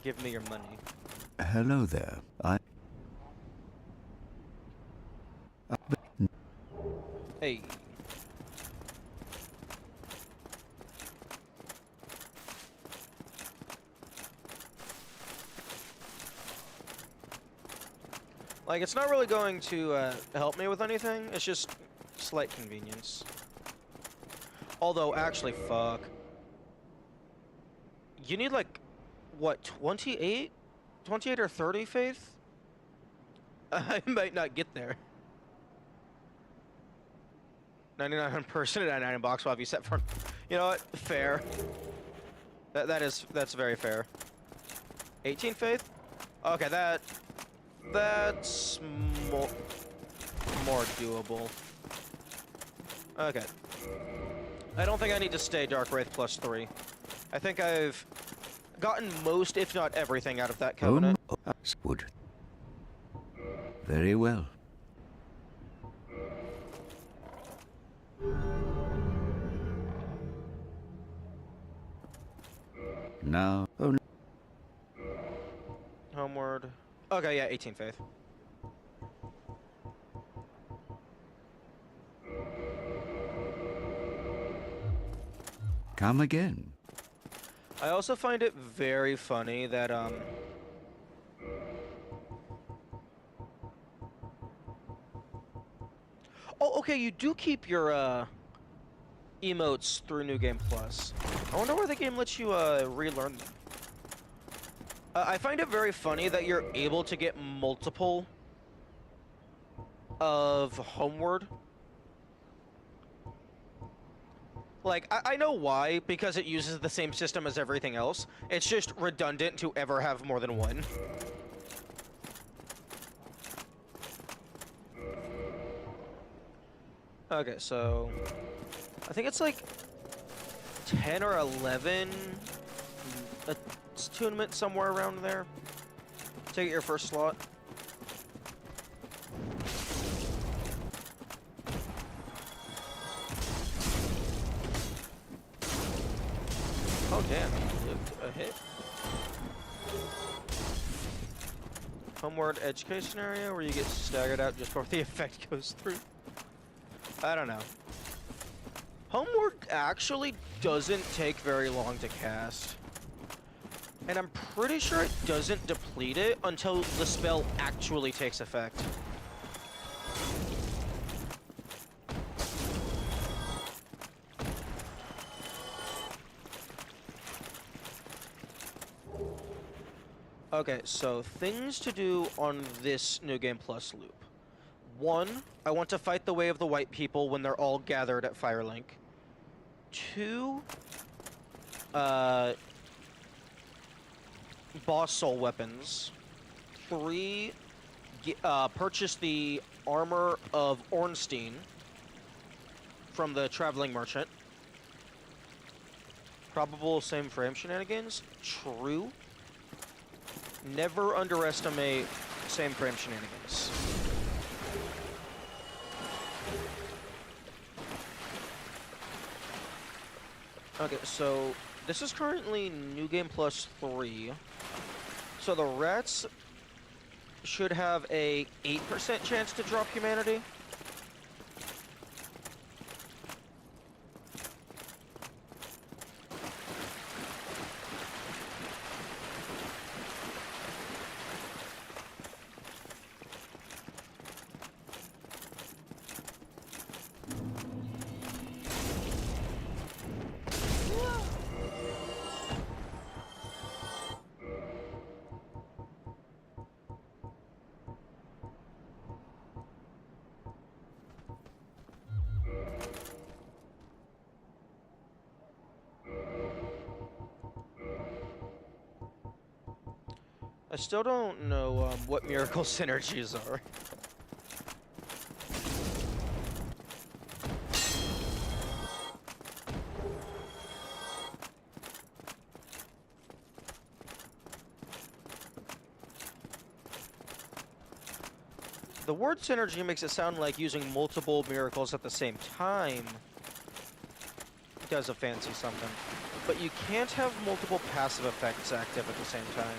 Give me your money. Hello there. Hey. Like, it's not really going to help me with anything. It's just slight convenience. Although, actually, fuck. You need, like, what, 28? 28 or 30 faith? I might not get there. 99 in person and 99 in box will have you set for... You know what? Fair. That's very fair. 18 faith? Okay, that's more doable. Okay. I don't think I need to stay Dark Wraith +3. I think I've gotten most, if not everything, out of that covenant. Oh, good. Very well. Now, oh, Homeward. Okay, yeah, 18 faith. come again. I also find it very funny that, Oh, okay, you do keep your emotes through New Game Plus. I wonder why the game lets you relearn them. I find it very funny that you're able to get multiple of Homeward. Like, I know why, because it uses the same system as everything else. It's just redundant to ever have more than one. Okay, so I think it's like 10 or 11 attunement somewhere around there to get your first slot. Oh damn, he lived a hit. Homeward edge case scenario where you get staggered out just before the effect goes through. I don't know. Homeward actually doesn't take very long to cast. And I'm pretty sure it doesn't deplete it until the spell actually takes effect. Okay, so things to do on this New Game Plus loop. 1, I want to fight the way of the white people when they're all gathered at Firelink. 2, boss soul weapons. 3, purchase the armor of Ornstein from the traveling merchant. Probable same frame shenanigans. True. Never underestimate same frame shenanigans. Okay, so this is currently New Game Plus 3. So the rats should have a 8% chance to drop humanity. I still don't know what miracle synergies are. The word synergy makes it sound like using multiple miracles at the same time does a fancy something. But you can't have multiple passive effects active at the same time.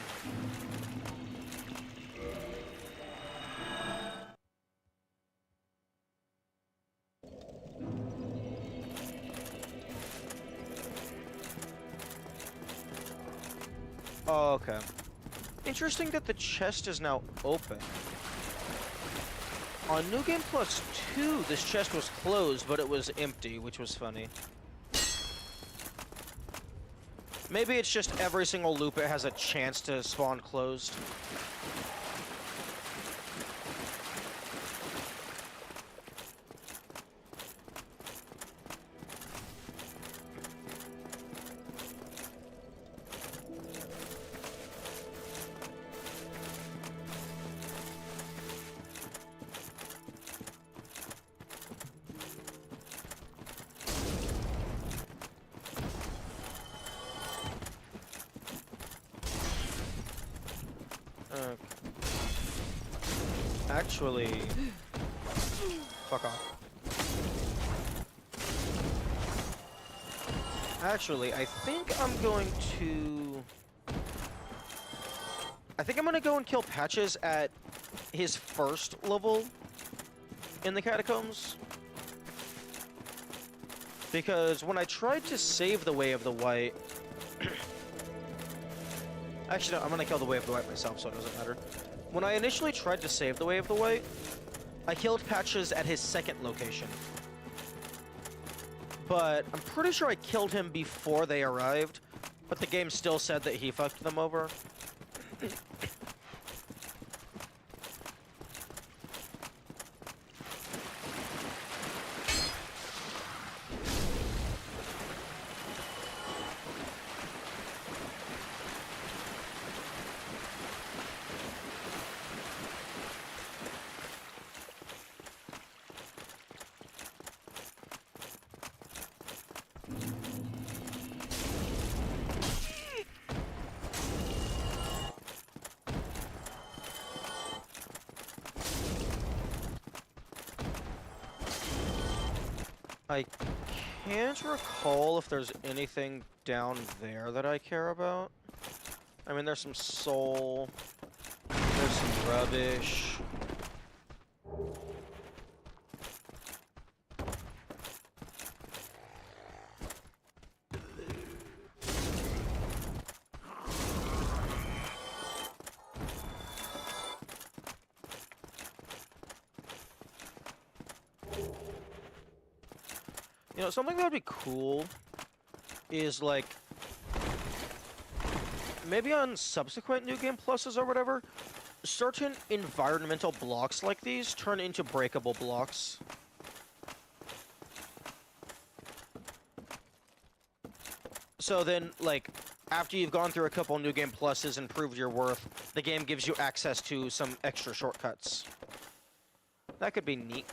Oh, okay. Interesting that the chest is now open. On New Game Plus 2, this chest was closed, but it was empty, which was funny. Maybe it's just every single loop it has a chance to spawn closed. Actually, fuck off. Actually, I think I'm going to go and kill Patches at his first level in the catacombs. Because when I tried to save the Way of the White... Actually, no, I'm gonna kill the Way of the White myself, so it doesn't matter. When I initially tried to save the Way of the White, I killed Patches at his second location. but I'm pretty sure I killed him before they arrived, but the game still said that he fucked them over. I can't recall if there's anything down there that I care about. I mean, there's some soul, there's some rubbish. You know, something that would be cool is, like, maybe on subsequent New Game Pluses or whatever, certain environmental blocks like these turn into breakable blocks. So then, like, after you've gone through a couple New Game Pluses and proved your worth, the game gives you access to some extra shortcuts. That could be neat.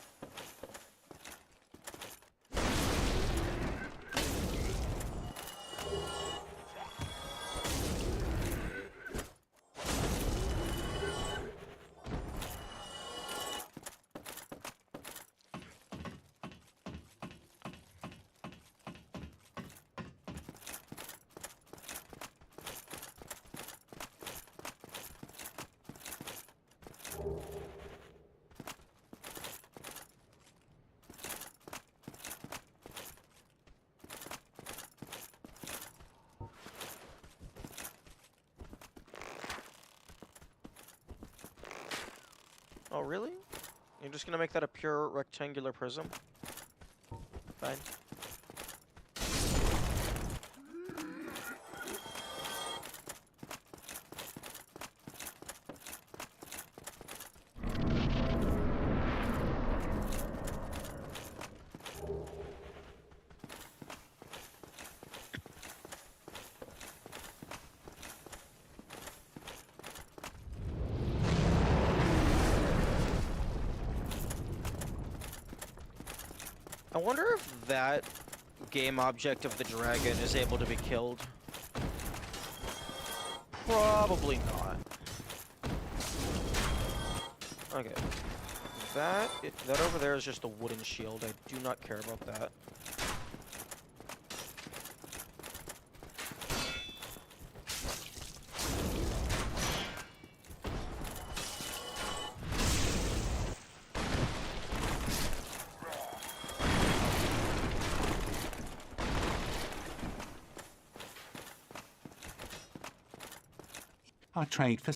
Oh, really? You're just gonna make that a pure rectangular prism? Fine. I wonder if that game object of the dragon is able to be killed. Probably not. Okay. That over there is just a wooden shield. I do not care about that. I trade for...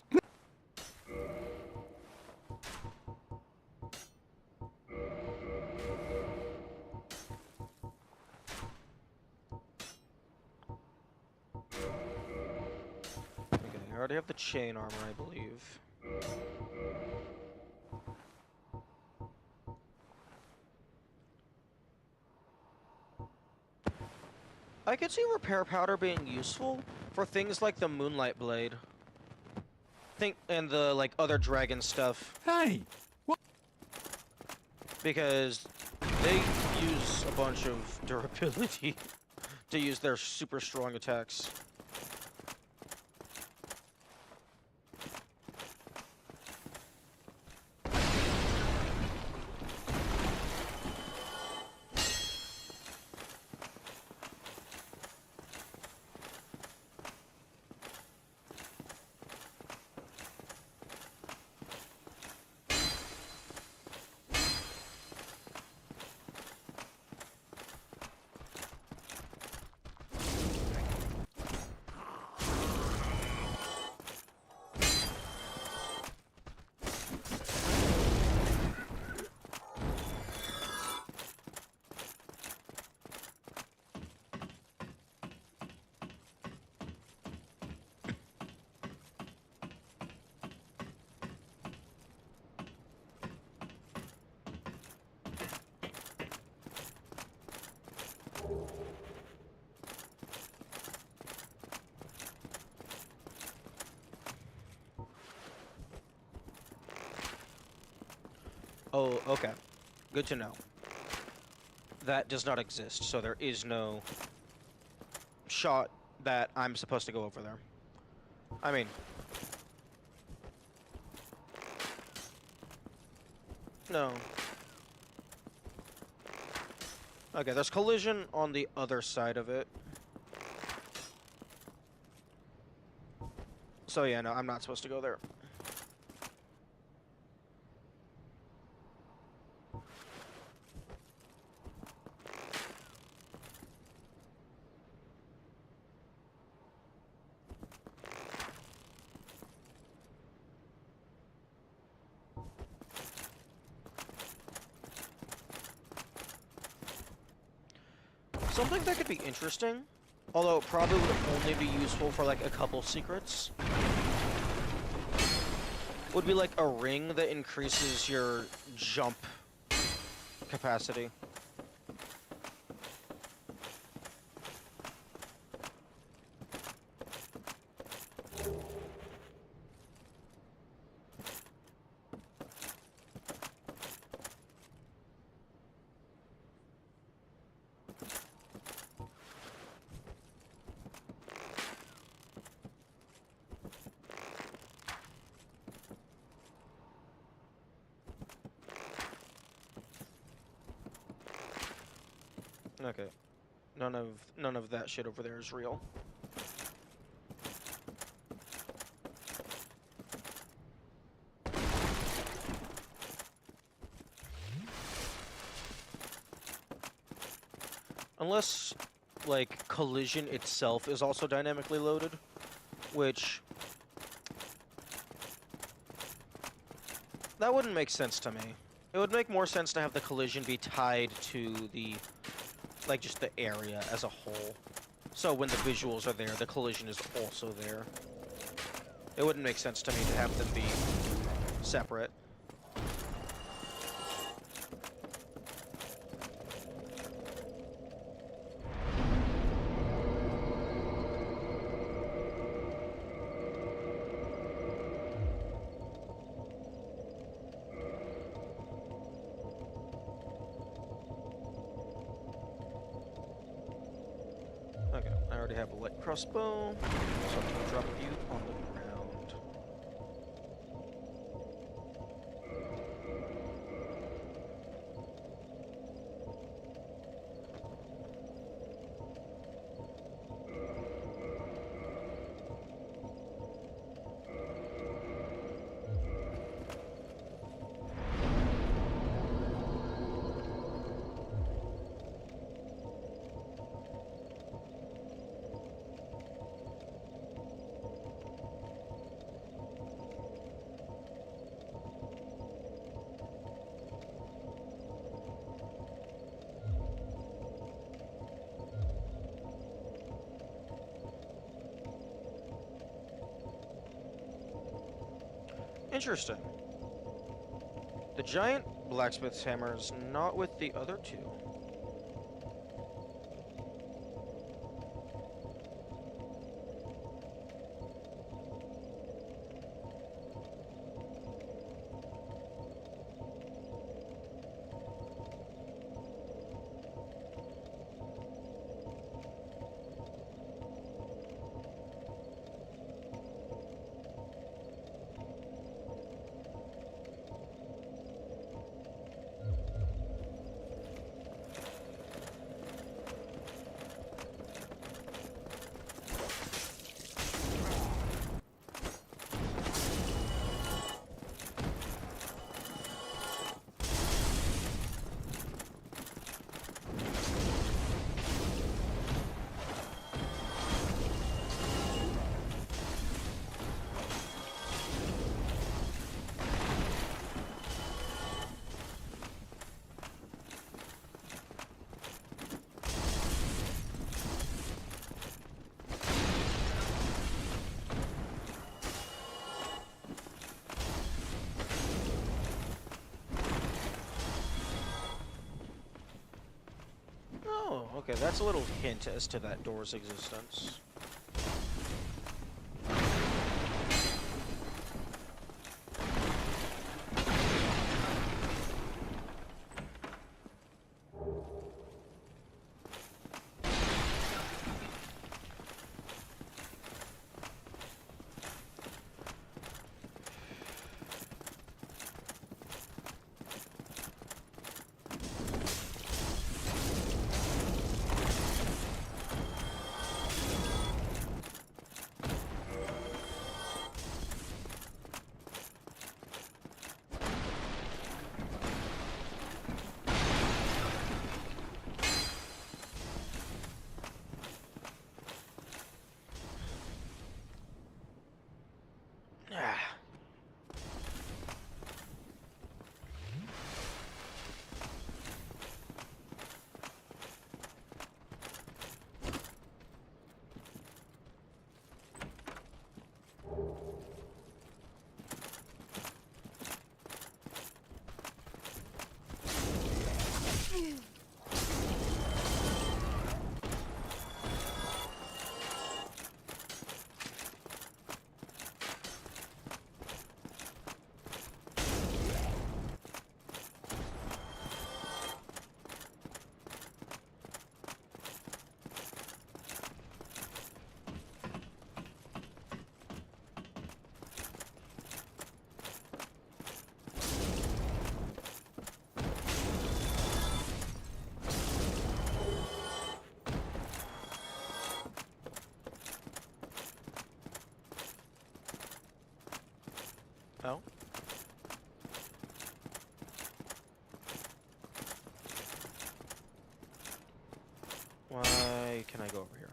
Okay, I already have the chain armor, I believe. I could see repair powder being useful for things like the Moonlight Blade. And the, like, other dragon stuff. Hey! What? Because they use a bunch of durability to use their super strong attacks. Oh, okay. Good to know. That does not exist, so there is no shot that I'm supposed to go over there. I mean... No. Okay, there's collision on the other side of it. So yeah, no, I'm not supposed to go there. Something that could be interesting, although it probably would only be useful for like a couple secrets, would be like a ring that increases your jump capacity. Okay. None of that shit over there is real. Unless, like, collision itself is also dynamically loaded, which... that wouldn't make sense to me. It would make more sense to have the collision be tied to the, like, just the area as a whole. So when the visuals are there, the collision is also there. It wouldn't make sense to me to have them be separate. Okay, I already have a light crossbow, so I'm gonna drop you on the ground. Interesting. The giant blacksmith's hammer is not with the other two. Oh, okay, that's a little hint as to that door's existence. Oh. Why can I go over here?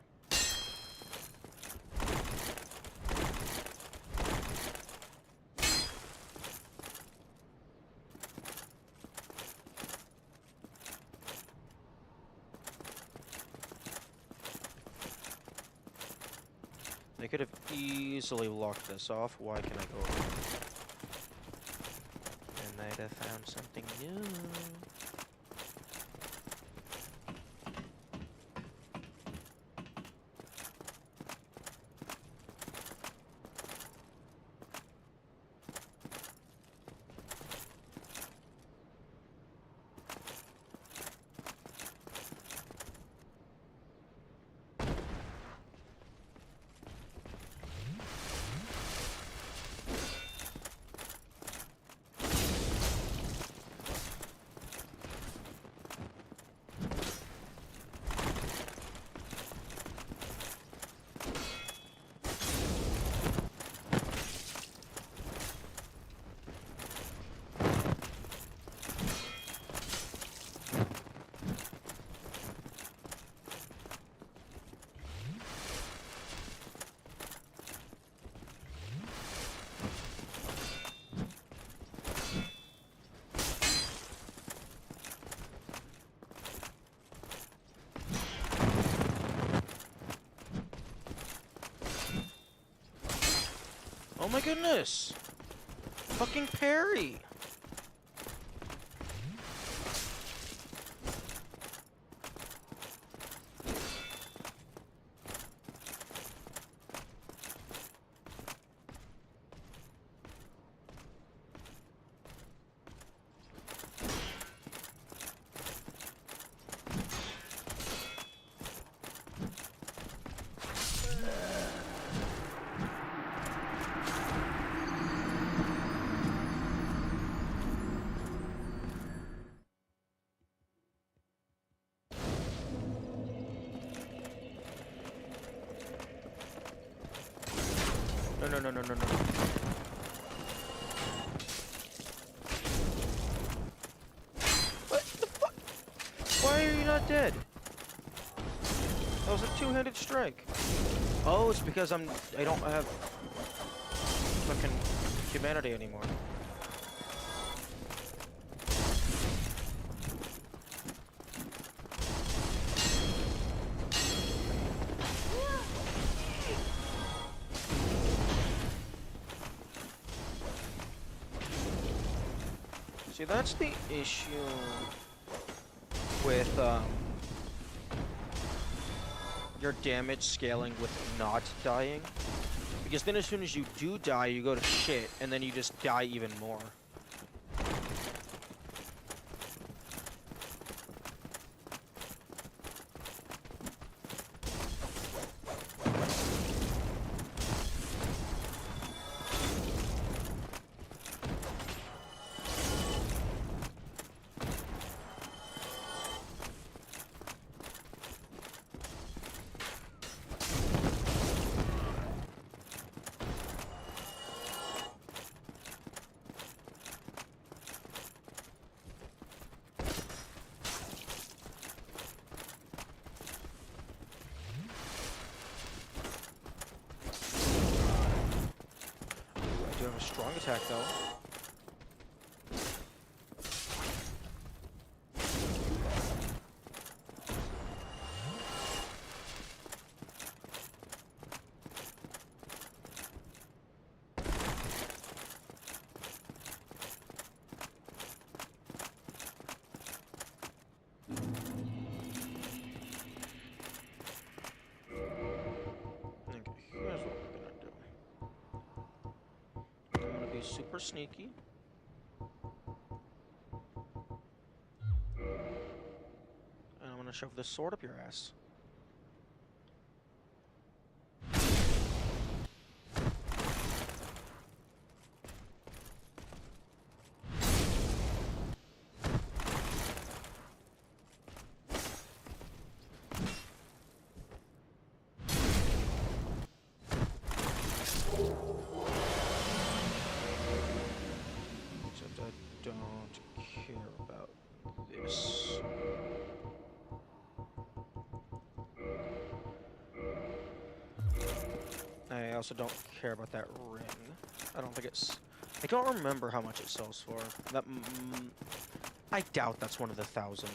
They could have easily locked this off. Why can I go over here? I might have found something new. Oh my goodness! Fucking parry! No. What the fuck? Why are you not dead? That was a two-handed strike. Oh, it's because I don't have fucking humanity anymore. See, that's the issue with your damage scaling with not dying. Because then as soon as you do die, you go to shit, and then you just die even more. I do have a strong attack, though. Okay, here's what we're gonna do. I'm gonna be super sneaky. And I'm gonna shove this sword up your ass. I also don't care about that ring. I don't think it's... I don't remember how much it sells for. That... I doubt that's one of the 1,000.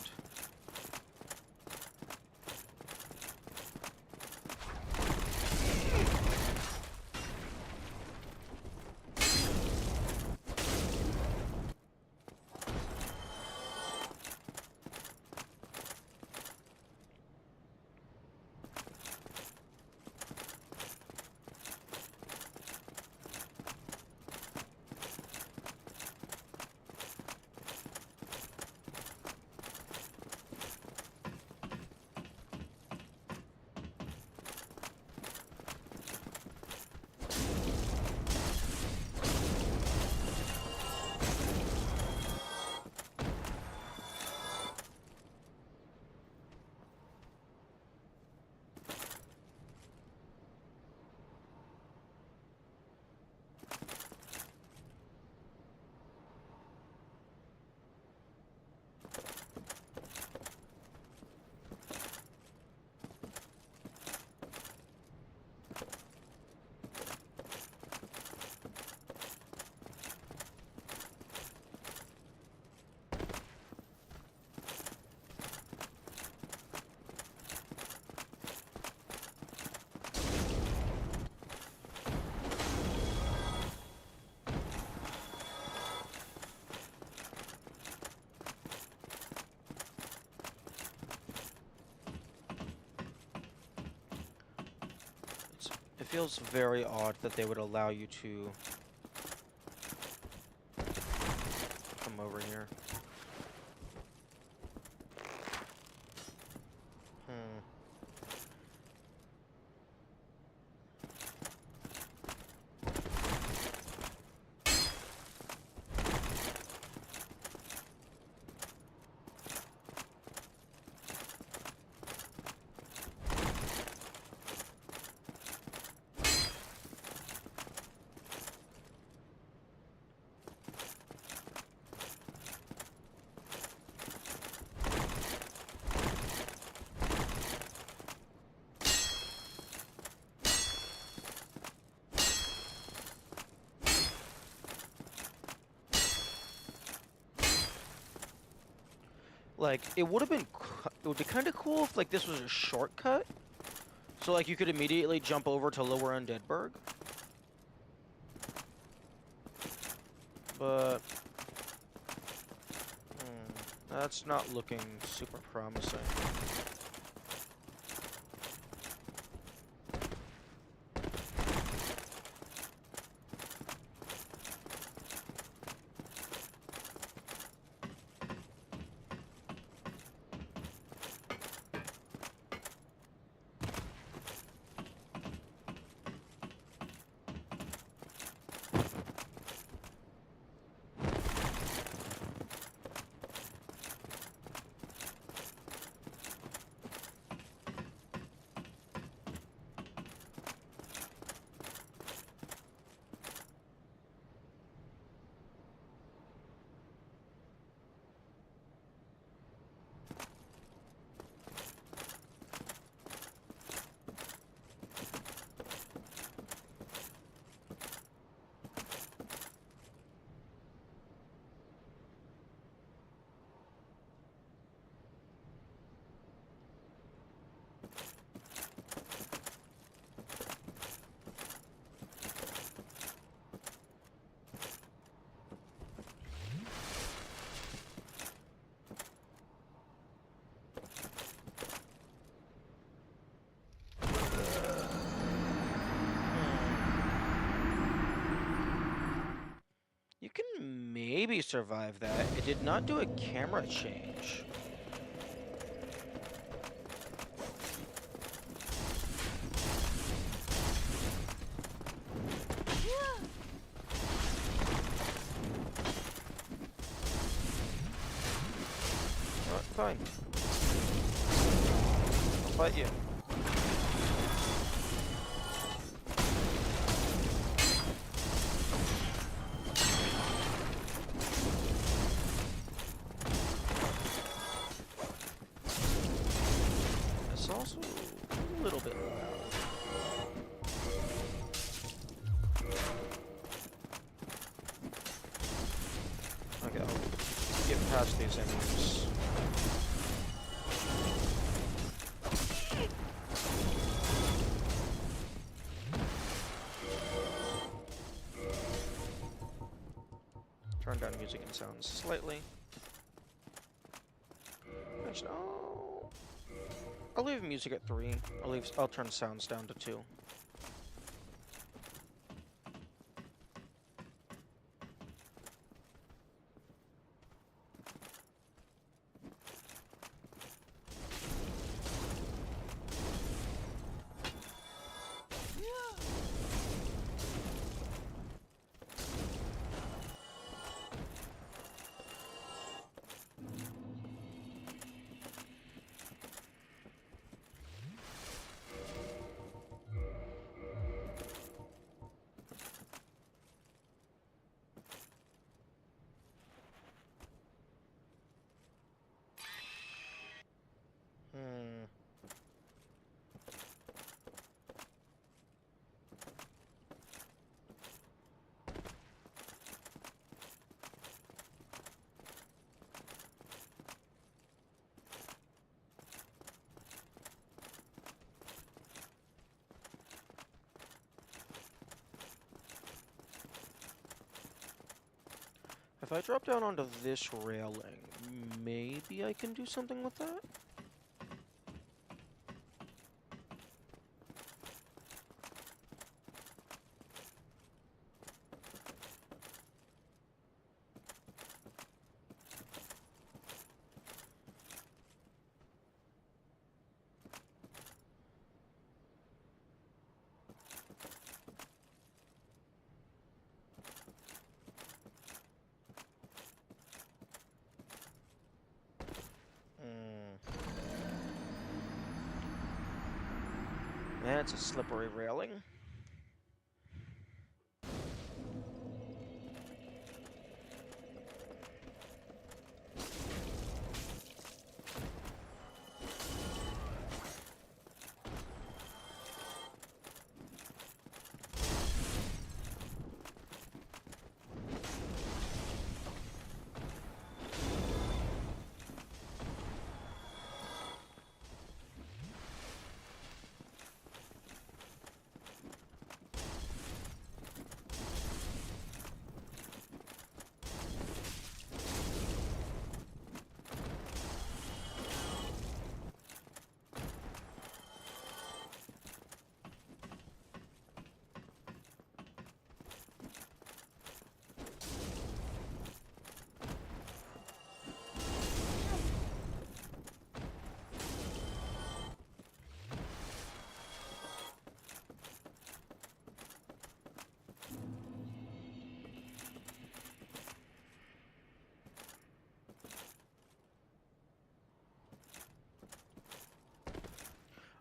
It feels very odd that they would allow you to come over here. Like, it would be kind of cool if, like, this was a shortcut. So, like, you could immediately jump over to Lower Undeadburg. But... that's not looking super promising. You can maybe survive that. It did not do a camera change. Fine. I'll fight you. It's also a little bit loud. past these enemies. Turn down music and sounds slightly. Actually, no. I'll leave music at 3. I'll turn sounds down to 2. If I drop down onto this railing, maybe I can do something with that? That's a slippery railing.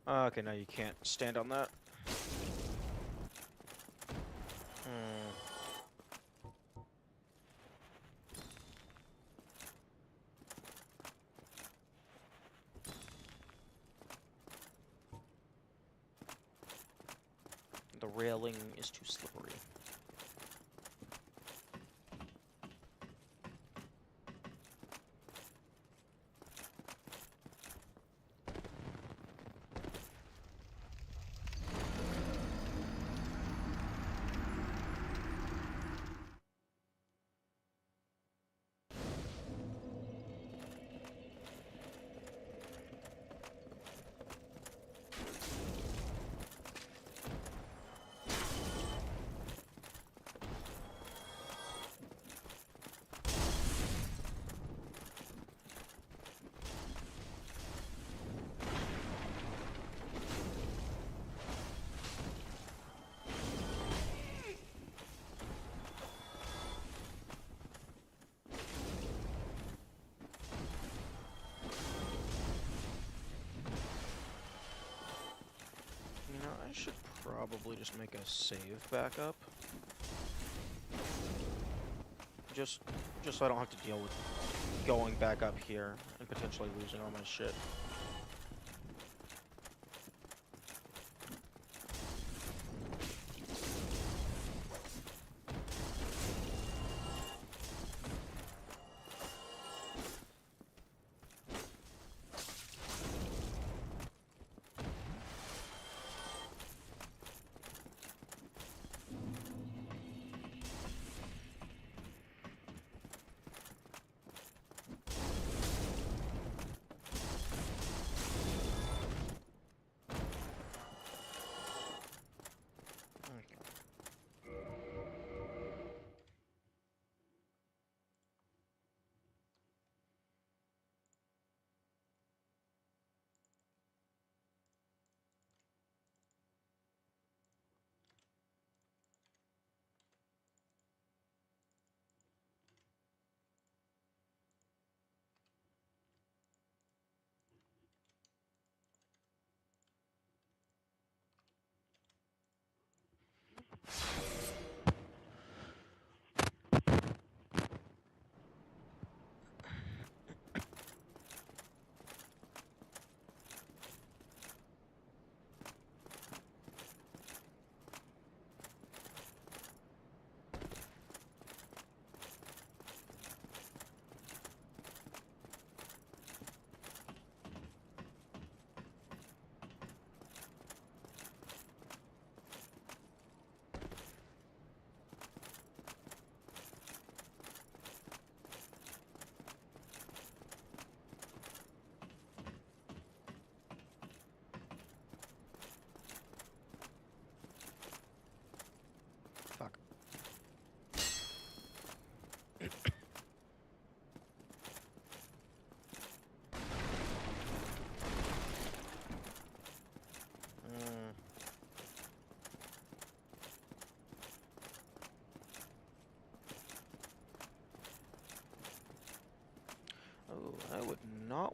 Okay, now you can't stand on that. The railing is too slippery. I should probably just make a save backup. Just so I don't have to deal with going back up here and potentially losing all my shit.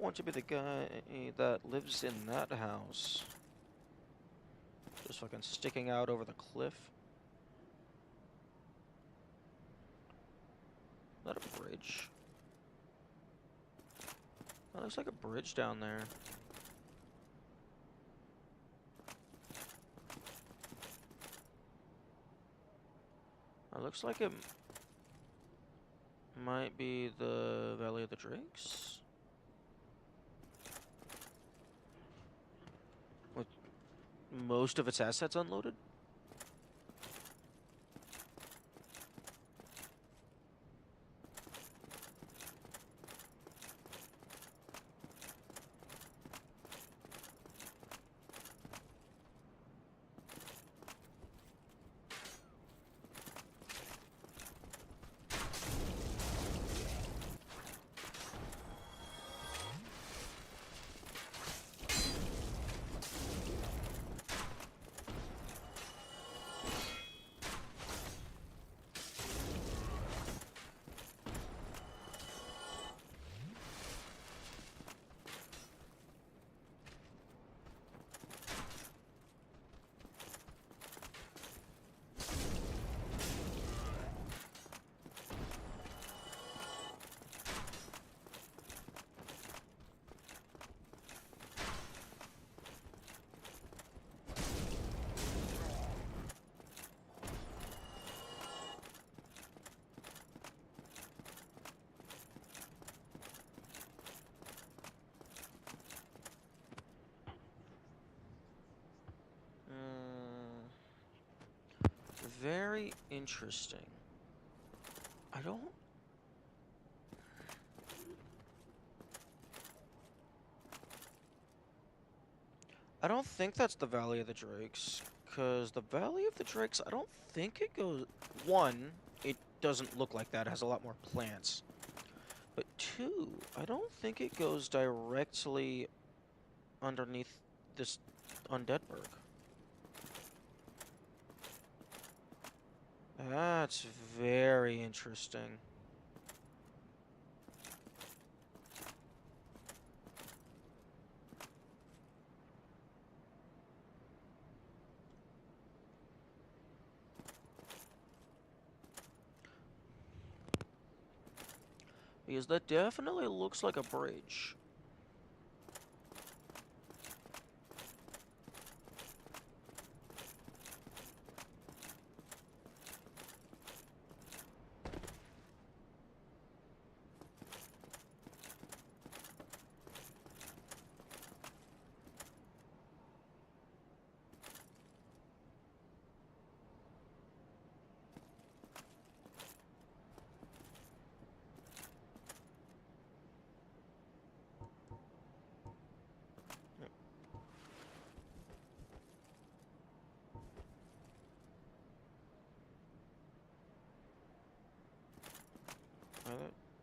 want to be the guy that lives in that house. Just fucking sticking out over the cliff. Is that a bridge? That looks like a bridge down there. It looks like it might be the Valley of the Drakes. With most of its assets unloaded. Very interesting. I don't think that's the Valley of the Drakes, because the Valley of the Drakes, I don't think it goes... One, it doesn't look like that. It has a lot more plants. But two, I don't think it goes directly underneath this Undeadburg. That's very interesting. Because that definitely looks like a bridge.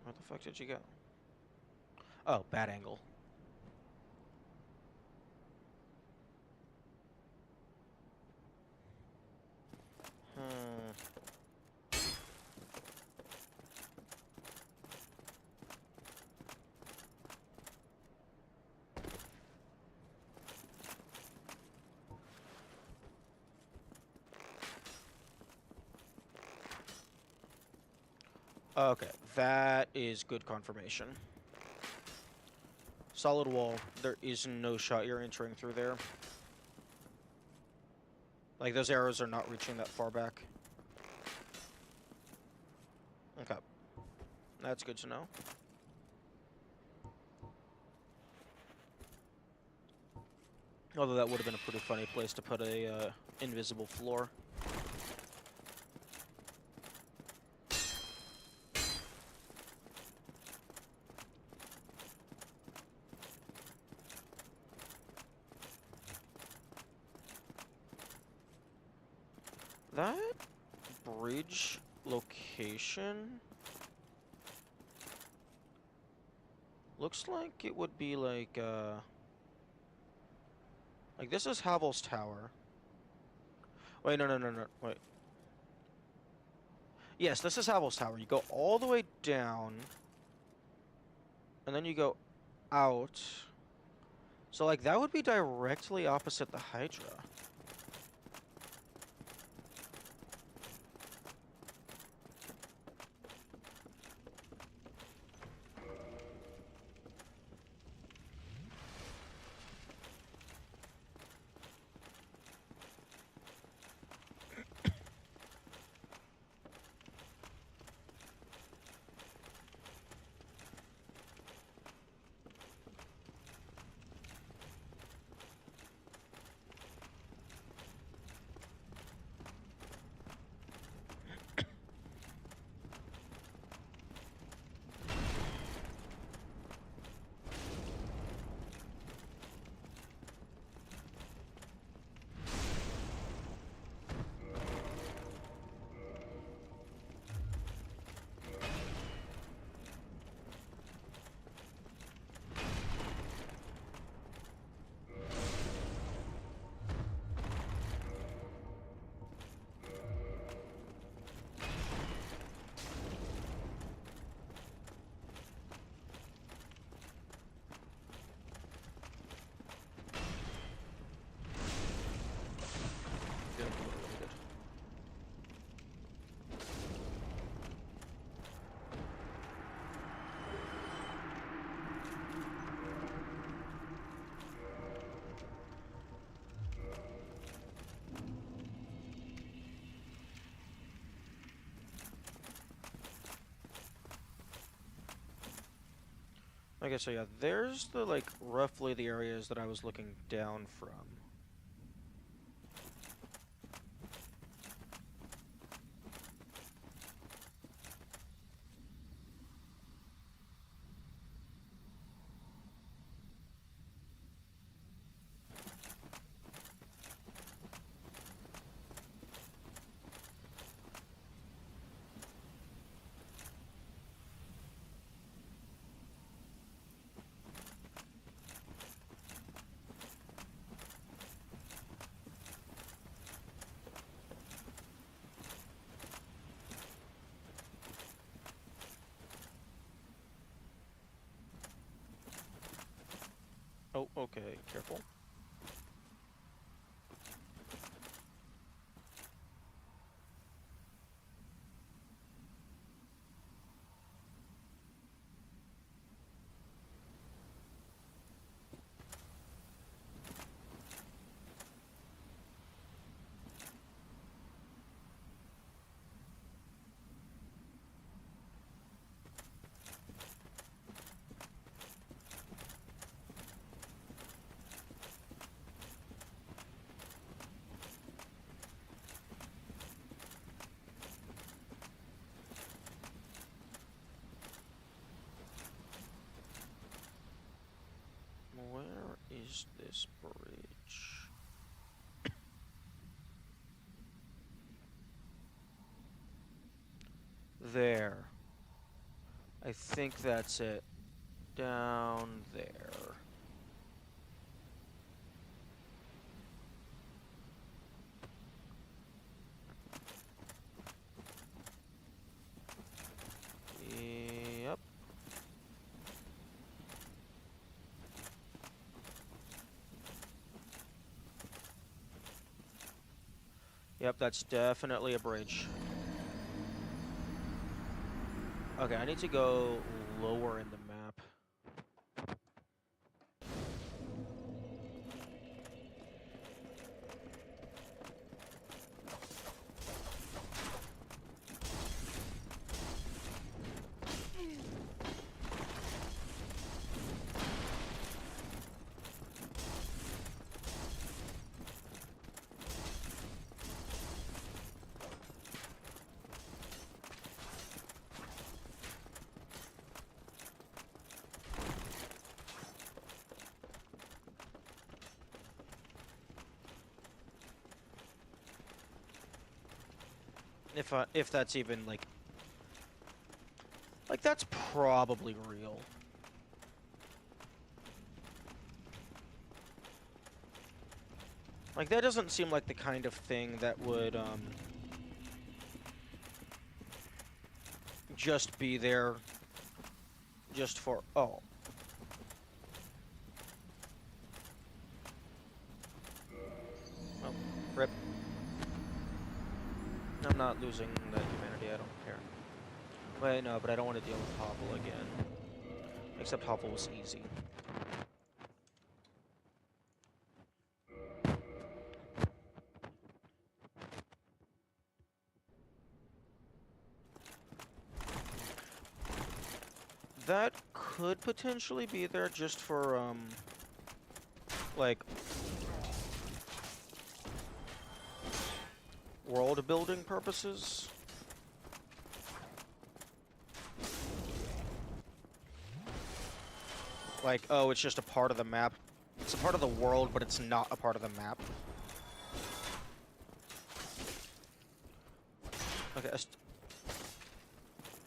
Where the fuck did you go? Oh, bad angle. Okay, that is good confirmation. Solid wall. There is no shot you're entering through there. Like, those arrows are not reaching that far back. Okay. That's good to know. Although that would have been a pretty funny place to put a invisible floor. That bridge location looks like it would be like this is Havel's Tower. Wait, no, wait. Yes, this is Havel's Tower. You go all the way down, and then you go out. So, like, that would be directly opposite the Hydra. Good, really good. Okay, so yeah, there's the, like, roughly the areas that I was looking down from. Oh, okay, careful. Where is this bridge? There. I think that's it. Down there. Yep. Yep, that's definitely a bridge. Okay, I need to go lower in the map. If that's even like that's probably real. Like that doesn't seem like the kind of thing that would just be there just for oh. Rip. I'm not losing that humanity, I don't care. Wait, no, but I don't want to deal with Hovel again. Except Hovel was easy. That could potentially be there just for, like, world building purposes. Like, oh, it's just a part of the map. It's a part of the world, but it's not a part of the map. Okay,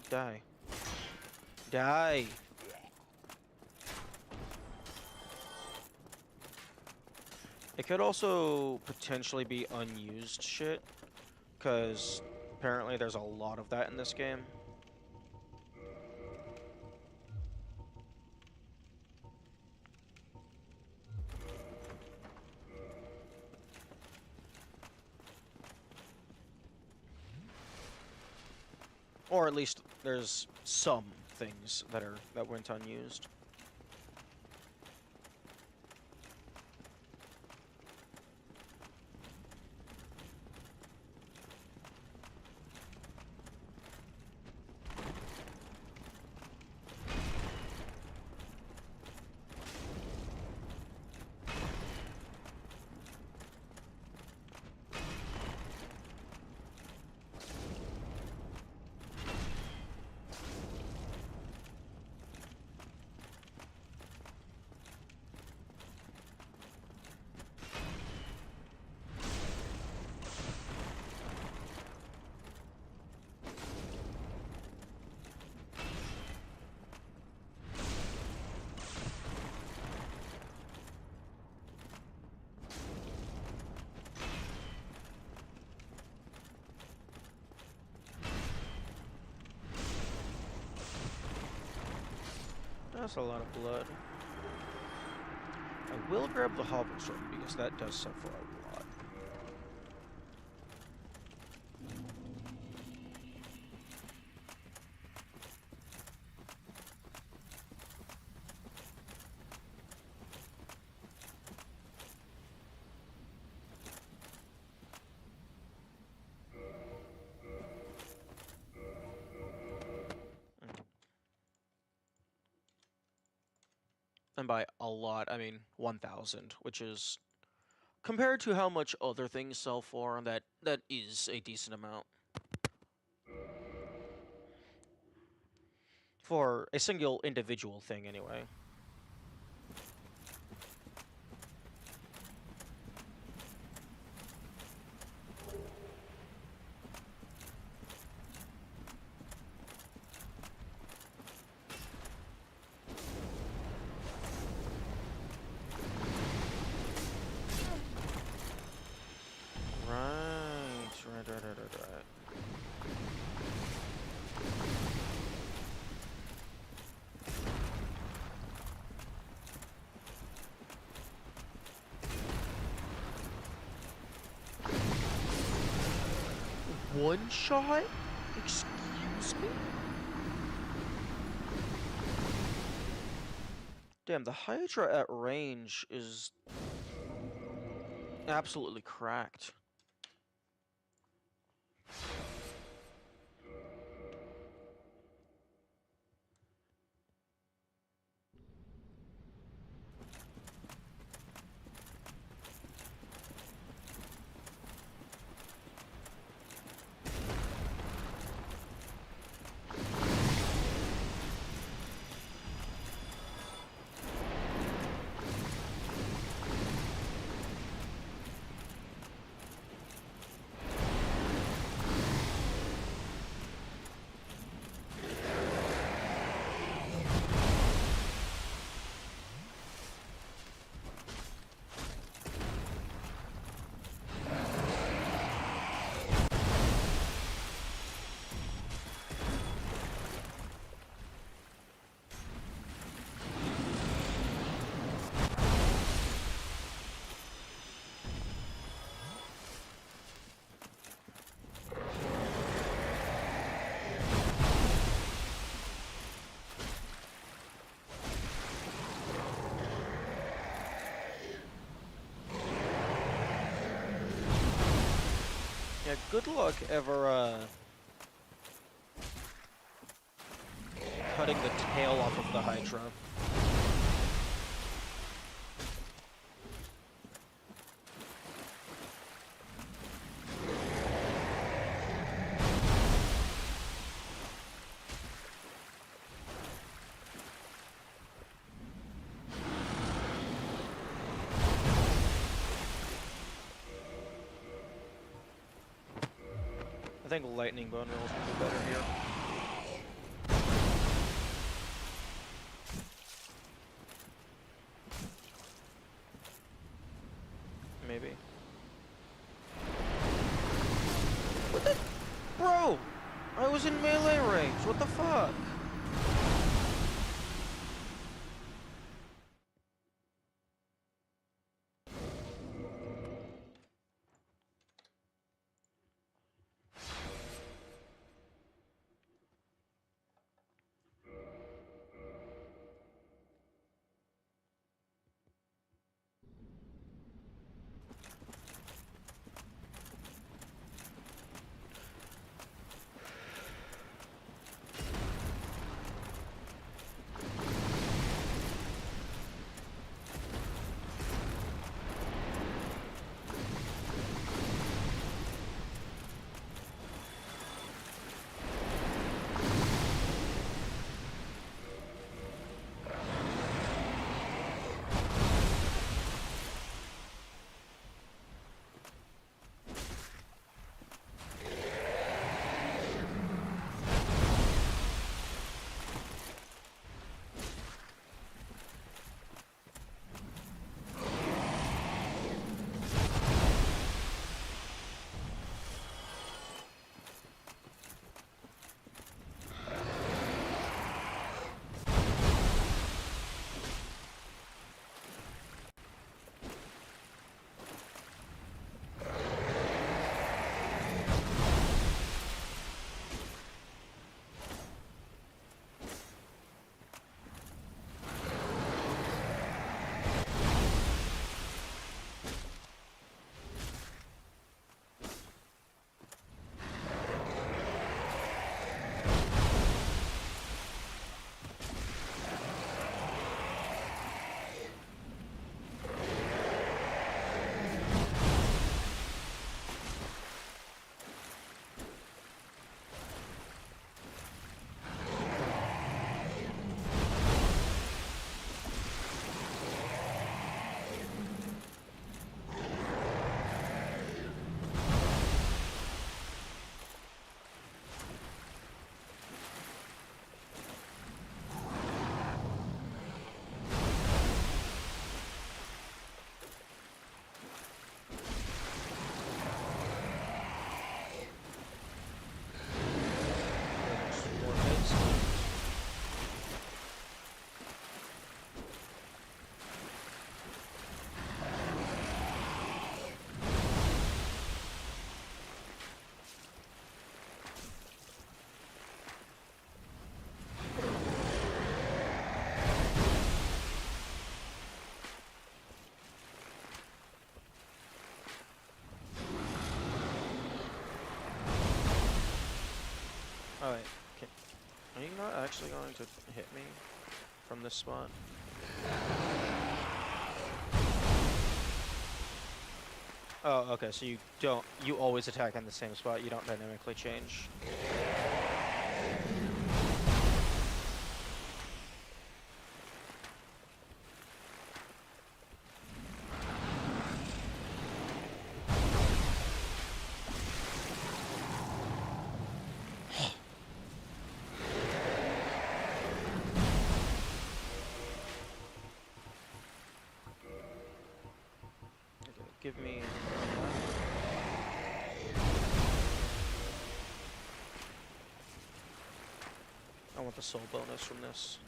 die. Die! It could also potentially be unused shit, because apparently there's a lot of that in this game. Or at least there's some things that went unused. That's a lot of blood. I will grab the Hovel Sword because that does suffer a lot. And by a lot, I mean 1,000, which is, compared to how much other things sell for, that is a decent amount. For a single individual thing, anyway. Right. One shot? Excuse me? Damn, the Hydra at range is absolutely cracked. Yeah, good luck ever, cutting the tail off of the Hydra. I think lightning bone rolls would be better here. Maybe. What the? Bro! I was in melee range, what the fuck? Alright, are you not actually going to hit me from this spot? Oh, okay, so you always attack in the same spot, you don't dynamically change. Give me... I want the soul bonus from this.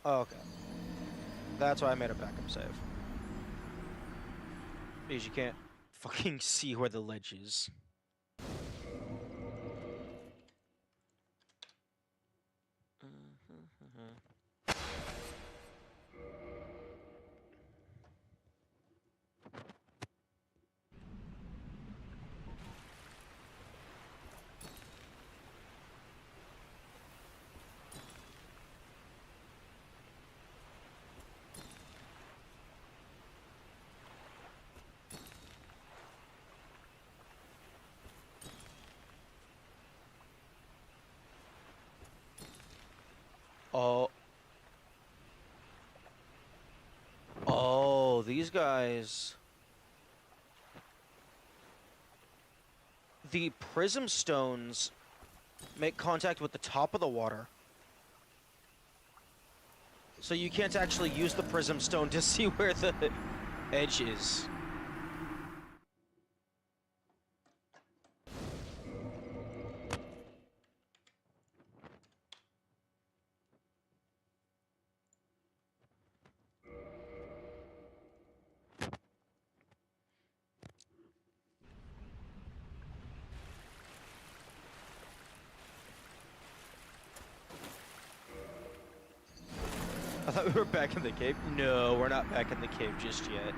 Oh, okay. That's why I made a backup save. Because you can't fucking see where the ledge is. Oh. Oh, these guys. The prism stones make contact with the top of the water. So you can't actually use the prism stone to see where the edge is. I thought we were back in the cave. No, we're not back in the cave just yet.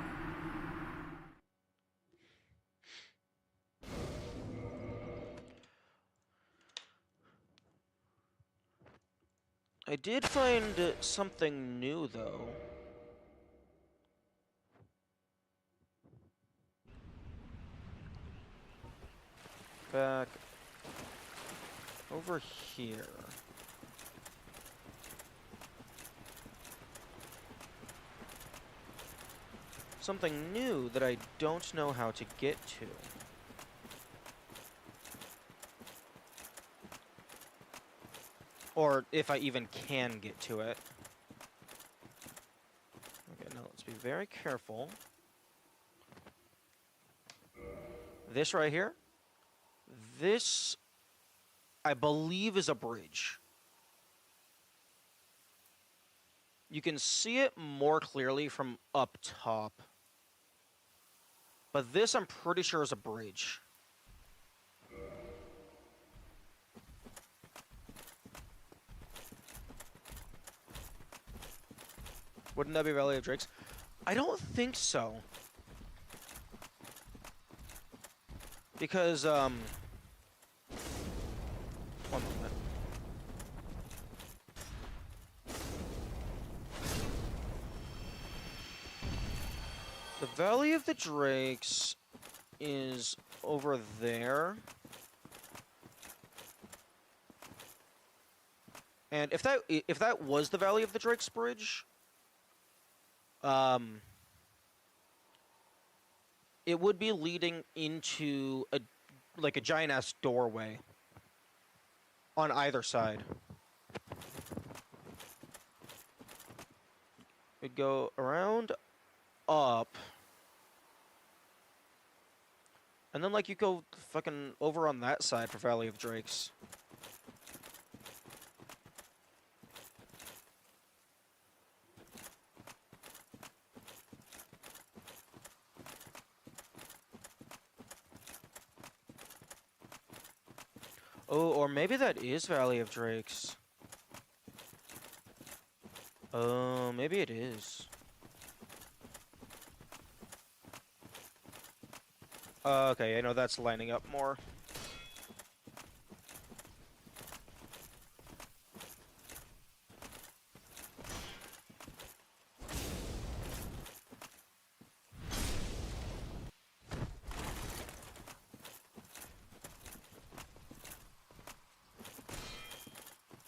I did find something new, though. Back over here. Something new that I don't know how to get to. Or if I even can get to it. Okay, now let's be very careful. This right here. This, I believe, is a bridge. You can see it more clearly from up top. But this, I'm pretty sure, is a bridge. Wouldn't that be Valley of Drakes? I don't think so. Because, one moment. The Valley of the Drakes is over there. And if that was the Valley of the Drakes bridge, it would be leading into a giant ass doorway on either side. It'd go around, up, and then you go fucking over on that side for Valley of Drakes. Oh, or maybe that is Valley of Drakes. Oh, maybe it is. Okay, I know that's lining up more.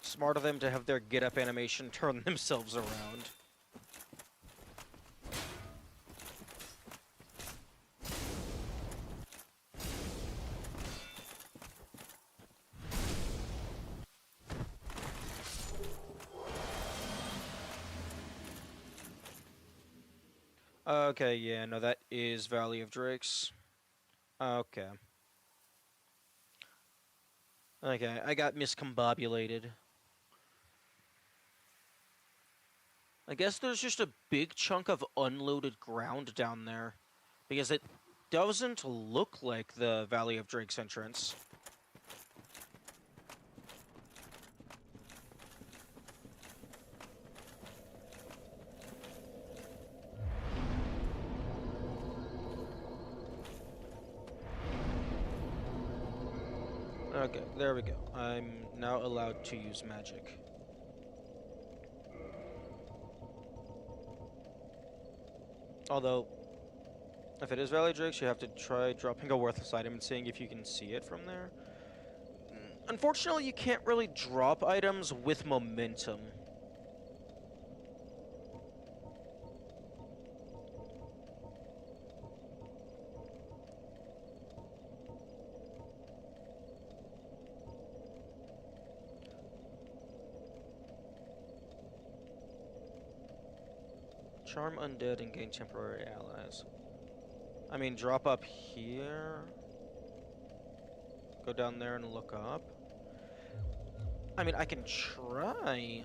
Smart of them to have their get up animation turn themselves around. Okay, yeah, no, that is Valley of Drakes. Okay. Okay, I got miscombobulated. I guess there's just a big chunk of unloaded ground down there. Because it doesn't look like the Valley of Drakes entrance. Okay, there we go. I'm now allowed to use magic. Although, if it is Valley Drakes, you have to try dropping a worthless item and seeing if you can see it from there. Unfortunately, you can't really drop items with momentum. Charm undead and gain temporary allies. I mean, drop up here. Go down there and look up. I mean, I can try.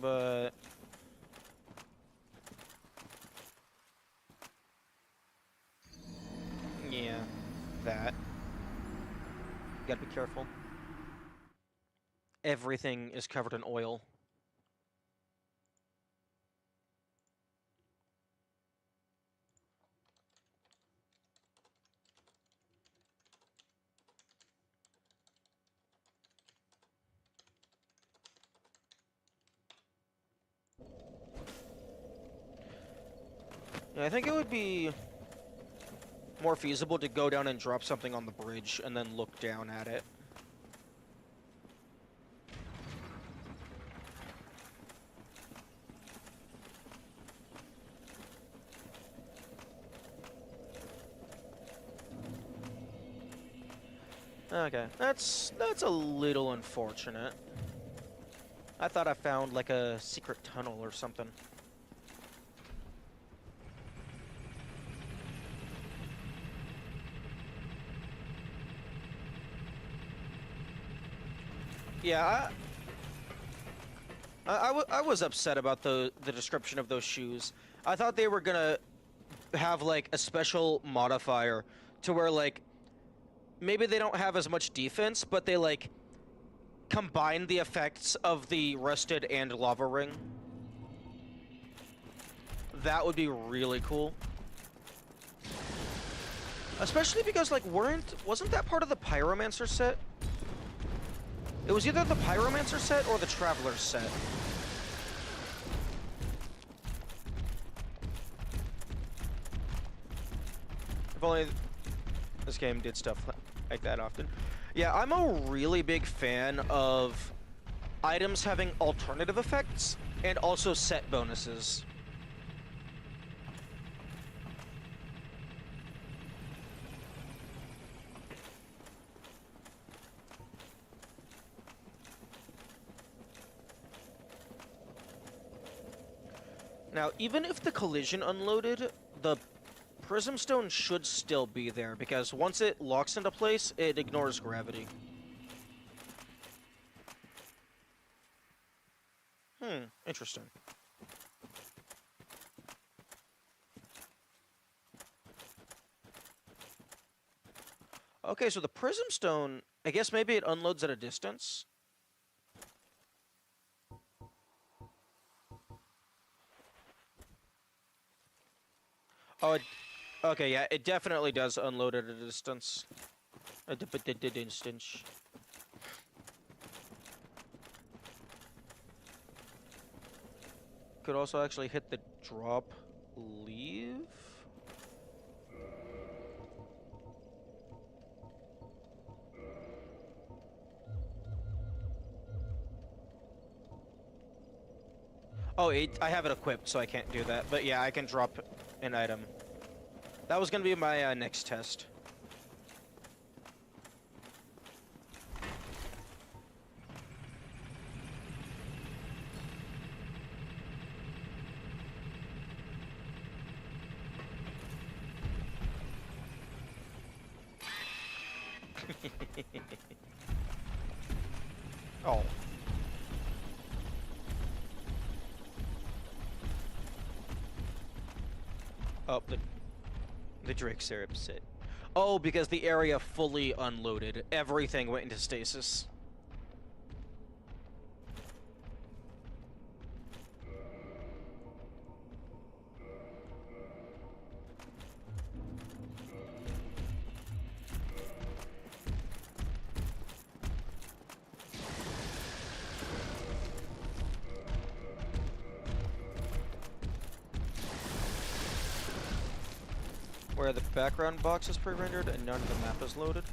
But... yeah, that. Gotta be careful. Everything is covered in oil. Yeah, I think it would be more feasible to go down and drop something on the bridge and then look down at it. Okay, that's a little unfortunate. I thought I found like a secret tunnel or something. Yeah, I was upset about the description of those shoes. I thought they were gonna have like a special modifier to where like maybe they don't have as much defense, but they like combine the effects of the Rusted and Lava Ring. That would be really cool. Especially because like wasn't that part of the Pyromancer set? It was either the Pyromancer set or the Traveler set. If only this game did stuff like that often. Yeah, I'm a really big fan of items having alternative effects and also set bonuses. Now, even if the collision unloaded, the Prism Stone should still be there, because once it locks into place, it ignores gravity. Interesting. Okay, so the Prism Stone, I guess maybe it unloads at a distance? Oh, okay, yeah, it definitely does unload at a distance. A distance. Could also actually hit the drop leave. Oh, I have it equipped, so I can't do that. But yeah, I can drop an item. That was going to be my next test. Oh. Oh, the Drakes are upset. Oh, because the area fully unloaded. Everything went into stasis. Where the background box is pre-rendered and none of the map is loaded.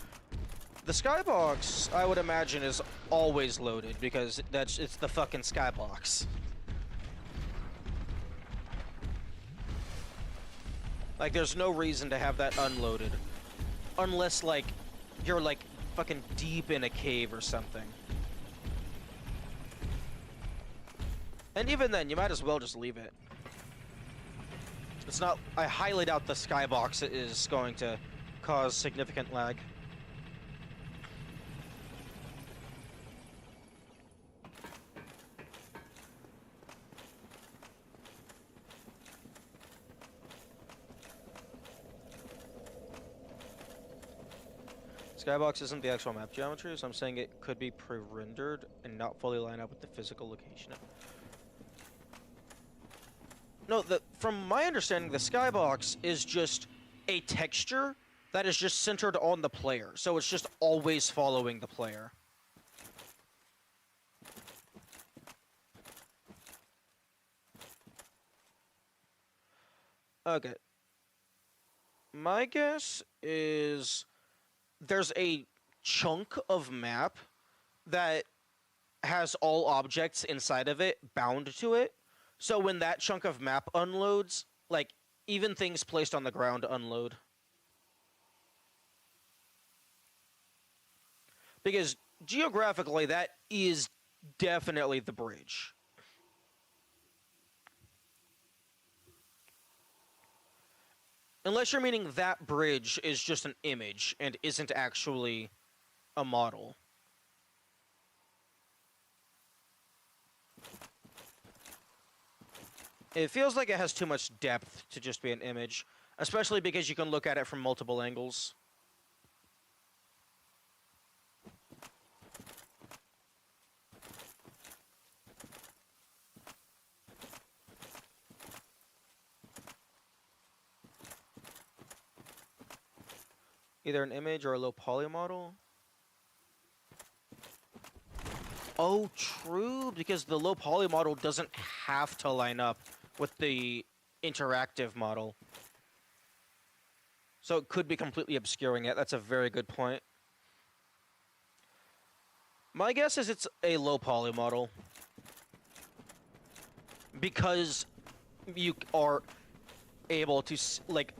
The skybox, I would imagine, is always loaded because it's the fucking skybox. Like, there's no reason to have that unloaded. Unless, like, you're, like, fucking deep in a cave or something. And even then, you might as well just leave it. It's not... I highly doubt the skybox is going to cause significant lag. Skybox isn't the actual map geometry, so I'm saying it could be pre-rendered and not fully line up with the physical location. No, from my understanding, the skybox is just a texture that is just centered on the player, so it's just always following the player. Okay. My guess is there's a chunk of map that has all objects inside of it bound to it. So when that chunk of map unloads, like, even things placed on the ground unload. Because geographically, that is definitely the bridge. Unless you're meaning that bridge is just an image and isn't actually a model. It feels like it has too much depth to just be an image, especially because you can look at it from multiple angles. Either an image or a low poly model. Oh, true, because the low poly model doesn't have to line up with the interactive model. So it could be completely obscuring it. That's a very good point. My guess is it's a low poly model. Because you are able to, like,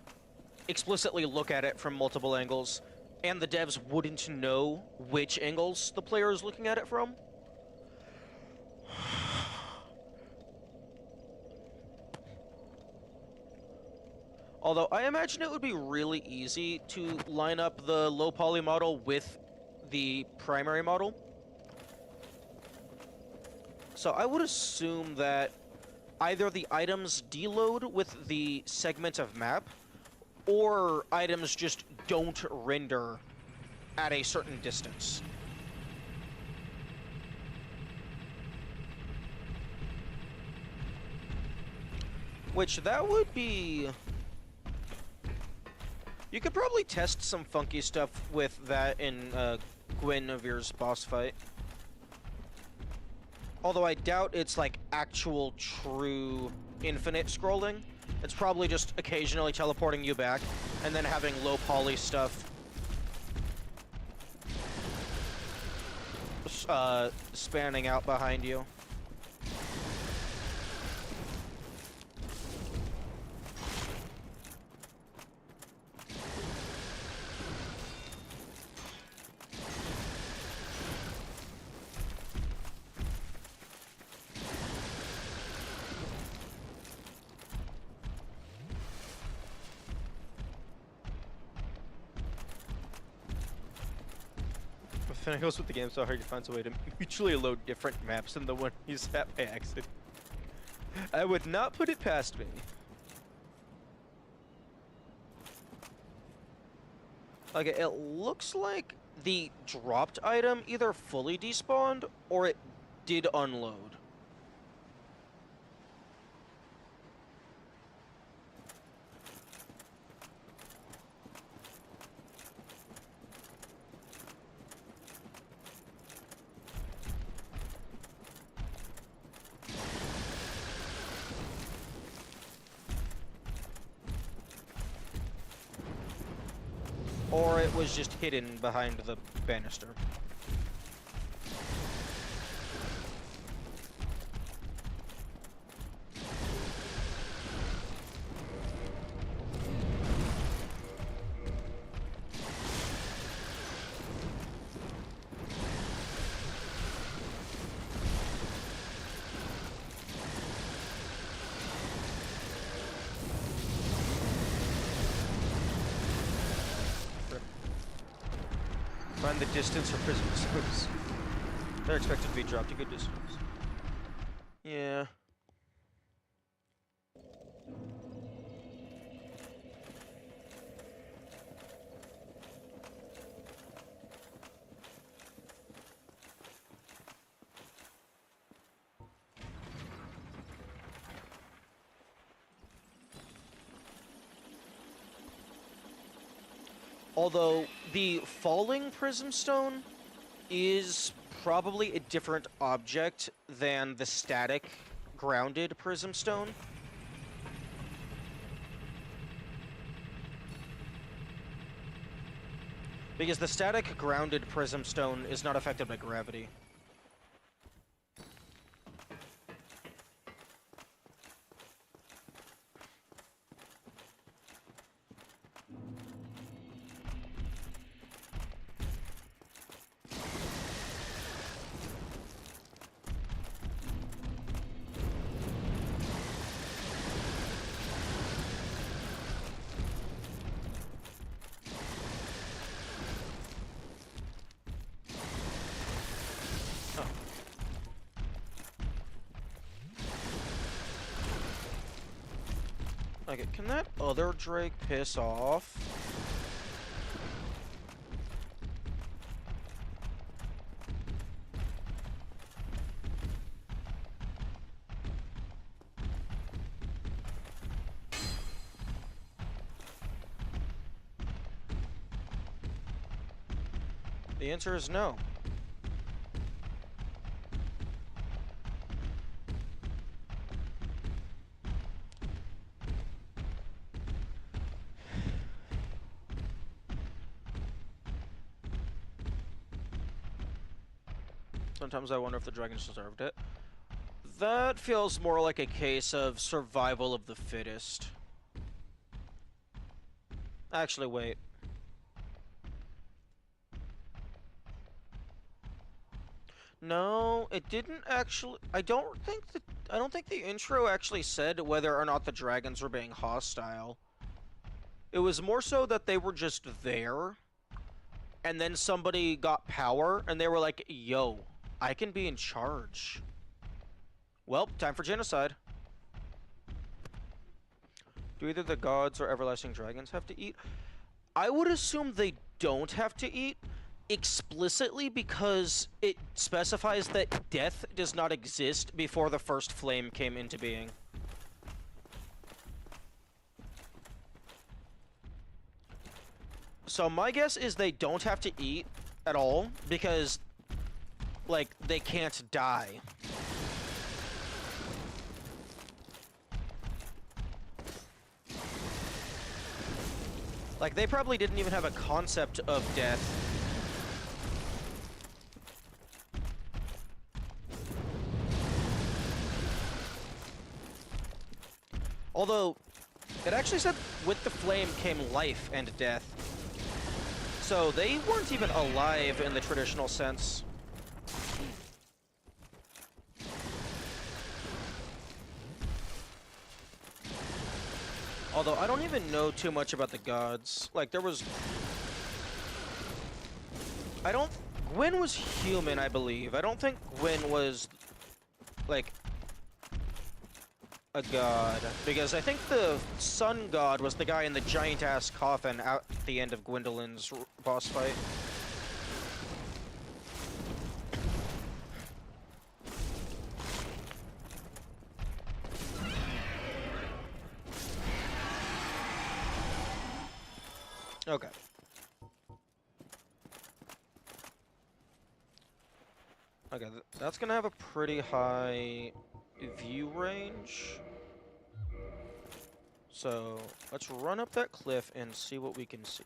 explicitly look at it from multiple angles, and the devs wouldn't know which angles the player is looking at it from. Although, I imagine it would be really easy to line up the low poly model with the primary model. So I would assume that either the items deload with the segment of map, or items just don't render at a certain distance. Which, that would be... You could probably test some funky stuff with that in Guinevere's boss fight. Although I doubt it's like actual true infinite scrolling. It's probably just occasionally teleporting you back and then having low poly stuff spanning out behind you. Nothing else with the game so hard, he finds a way to mutually load different maps than the one he's at by accident. I would not put it past me. Like, it looks like the dropped item either fully despawned or it did unload. Or it was just hidden behind the banister. Find the distance for prism stones. They're expected to be dropped a good distance. Yeah. Although the falling prism stone is probably a different object than the static grounded prism stone. Because the static grounded prism stone is not affected by gravity. Okay, can that other Drake piss off? The answer is no. Sometimes I wonder if the dragons deserved it. That feels more like a case of survival of the fittest. Actually, wait. No, it didn't actually. I don't think the intro actually said whether or not the dragons were being hostile. It was more so that they were just there, and then somebody got power, and they were like, yo, I can be in charge. Well, time for genocide. Do either the gods or everlasting dragons have to eat? I would assume they don't have to eat explicitly because it specifies that death does not exist before the first flame came into being. So my guess is they don't have to eat at all because, like, they can't die. Like, they probably didn't even have a concept of death. Although, it actually said with the flame came life and death. So they weren't even alive in the traditional sense. Although, I don't even know too much about the gods. Like, there was... Gwyn was human, I believe. I don't think Gwyn was, like, a god. Because I think the sun god was the guy in the giant-ass coffin out at the end of Gwendolyn's boss fight. Okay. Okay, that's gonna have a pretty high view range. So, let's run up that cliff and see what we can see.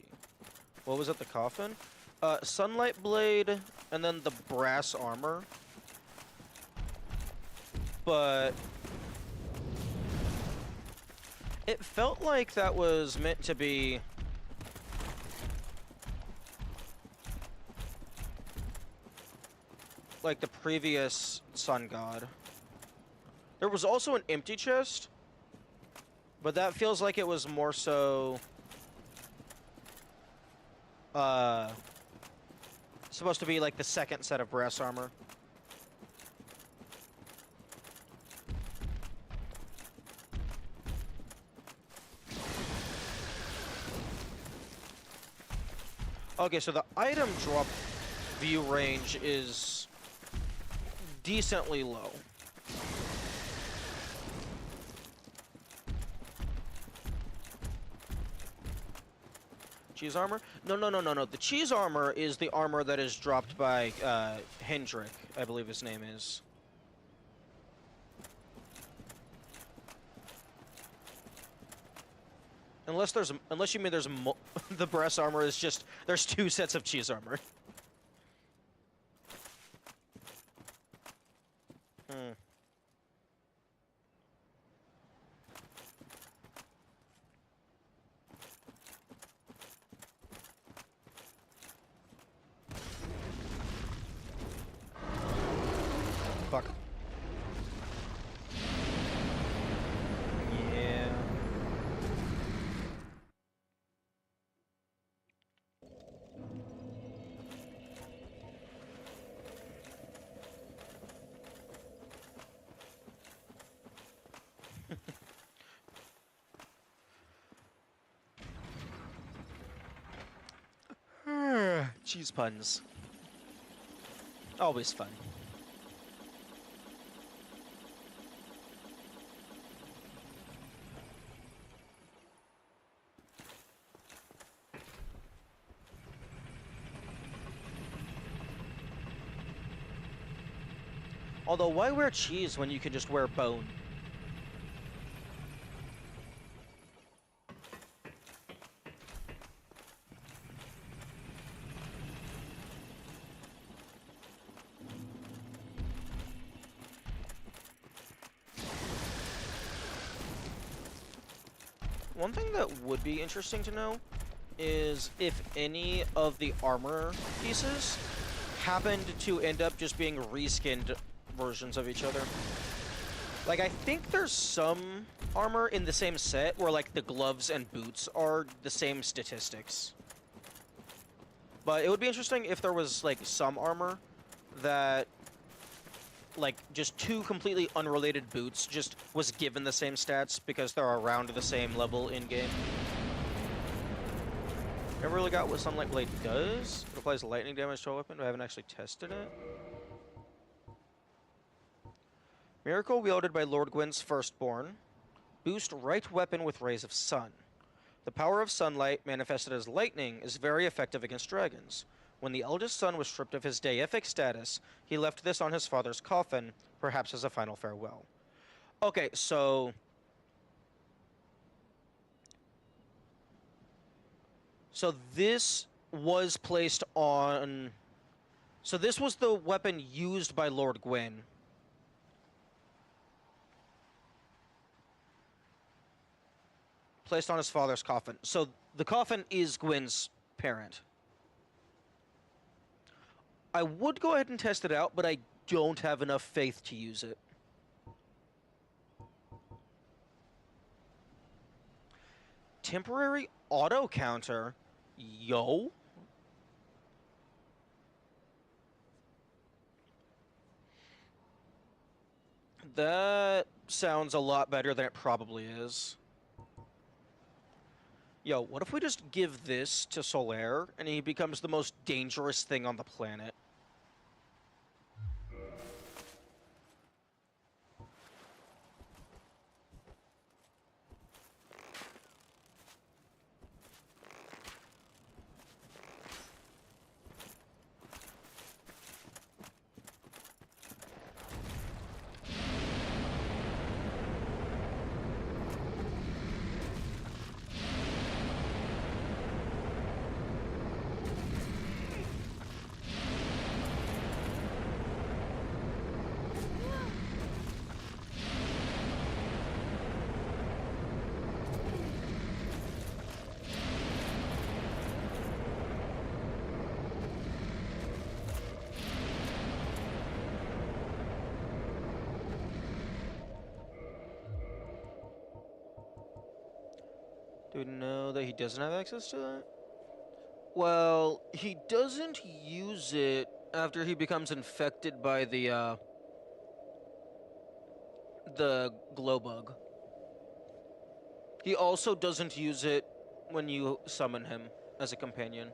What was at the coffin? Sunlight blade, and then the brass armor. But it felt like that was meant to be like the previous sun god. There was also an empty chest, but that feels like it was more so supposed to be like the second set of brass armor. Okay, so the item drop view range is decently low. Cheese armor? No. The cheese armor is the armor that is dropped by Hendrik, I believe his name is. Unless you mean there's the brass armor is just there's two sets of cheese armor. Fuck. Yeah. Cheese puns. Always fun. Although, why wear cheese when you can just wear bone? One thing that would be interesting to know is if any of the armor pieces happened to end up just being reskinned versions of each other. Like, I think there's some armor in the same set where, like, the gloves and boots are the same statistics. But it would be interesting if there was, like, some armor that, like, just two completely unrelated boots just was given the same stats because they're around the same level in-game. Never really got what Sunlight Blade does. It applies lightning damage to a weapon, but I haven't actually tested it. Miracle wielded by Lord Gwyn's firstborn. Boost right weapon with rays of sun. The power of sunlight, manifested as lightning, is very effective against dragons. When the eldest son was stripped of his deific status, he left this on his father's coffin, perhaps as a final farewell. Okay, so... So this was placed on... So this was the weapon used by Lord Gwyn. Placed on his father's coffin. So the coffin is Gwyn's parent. I would go ahead and test it out, but I don't have enough faith to use it. Temporary auto counter? Yo? That sounds a lot better than it probably is. Yo, what if we just give this to Solaire and he becomes the most dangerous thing on the planet? Do we know that he doesn't have access to it? Well, he doesn't use it after he becomes infected by the glow bug. He also doesn't use it when you summon him as a companion.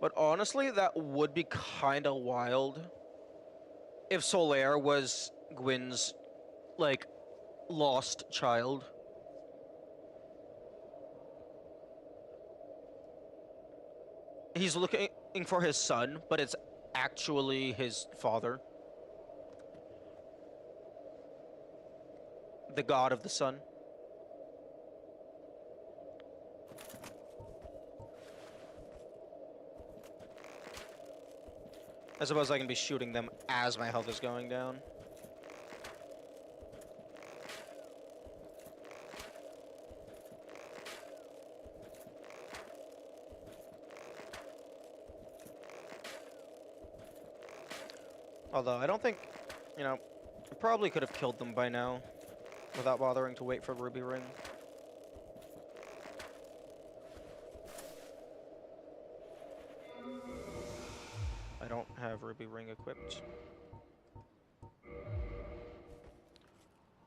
But honestly, that would be kinda wild if Solaire was Gwyn's, like, lost child. He's looking for his son, but it's actually his father. The god of the sun. I suppose I can be shooting them as my health is going down. Although, I don't think, you know, I probably could have killed them by now without bothering to wait for Ruby Ring. I don't have Ruby Ring equipped.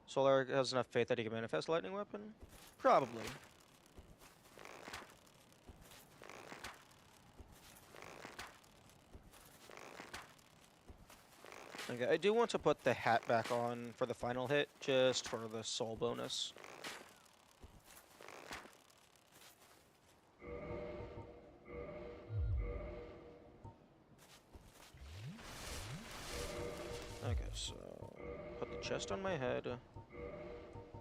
Solar has enough faith that he can manifest Lightning Weapon? Probably. Okay, I do want to put the hat back on for the final hit, just for the soul bonus. Okay, so put the chest on my head,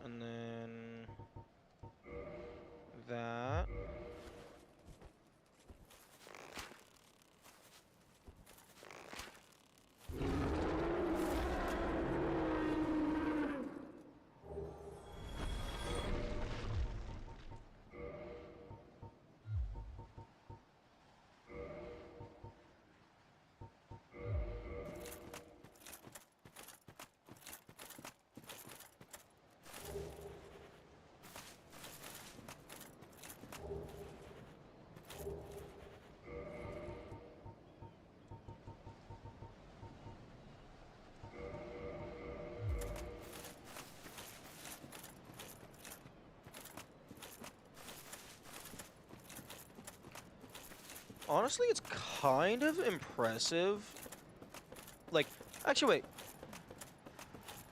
and then that. Honestly, it's kind of impressive. Like, actually, wait.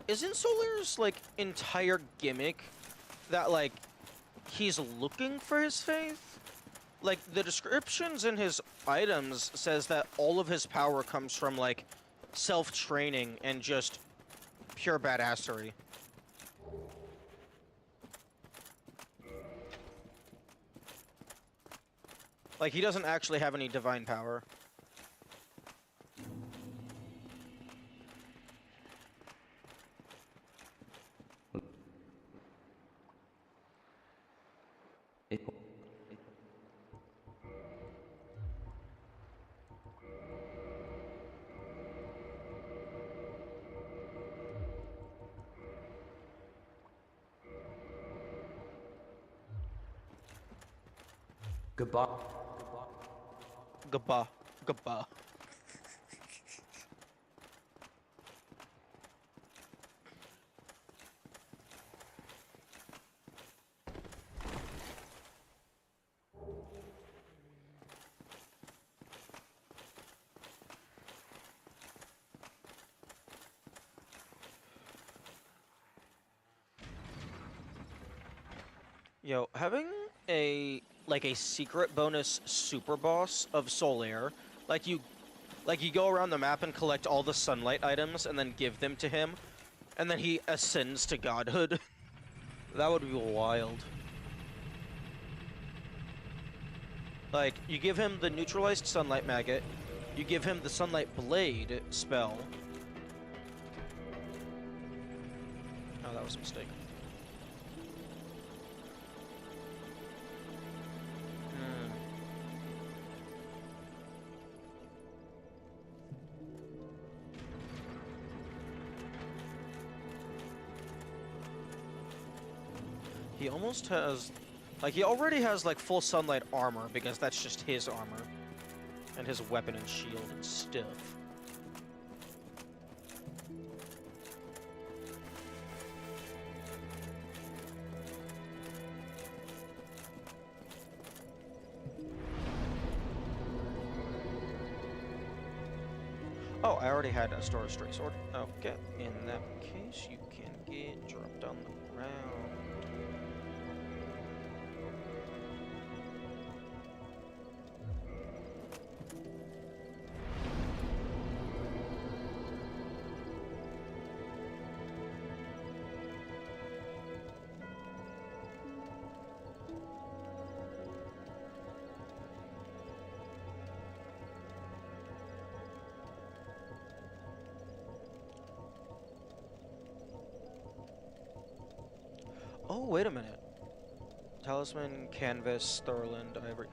Isn't Solar's, like, entire gimmick that, like, he's looking for his faith? Like, the descriptions in his items says that all of his power comes from, like, self-training and just pure badassery. Like, he doesn't actually have any divine power. Goodbye. Gaba. Gaba. Yo, having a secret bonus super boss of Solaire, like you go around the map and collect all the sunlight items and then give them to him, and then he ascends to godhood. That would be wild. Like, you give him the neutralized sunlight maggot, you give him the sunlight blade spell. Oh, that was a mistake. He almost has, like, he already has, like, full sunlight armor, because that's just his armor. And his weapon and shield and stuff. Oh, I already had a Star Stray Sword. Okay, in that case, you can get dropped on the ground. Oh, wait a minute. Talisman, Canvas, Thorland, Ivory.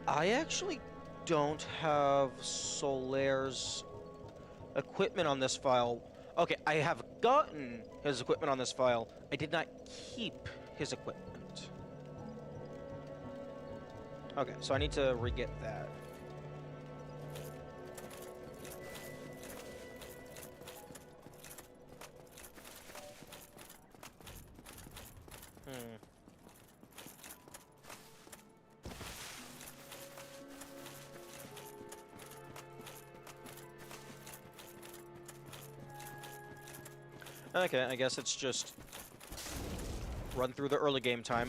I actually don't have Solaire's equipment on this file. Okay, I have gotten his equipment on this file. I did not keep his equipment. Okay, so I need to re-get that. Okay, I guess it's just run through the early game time.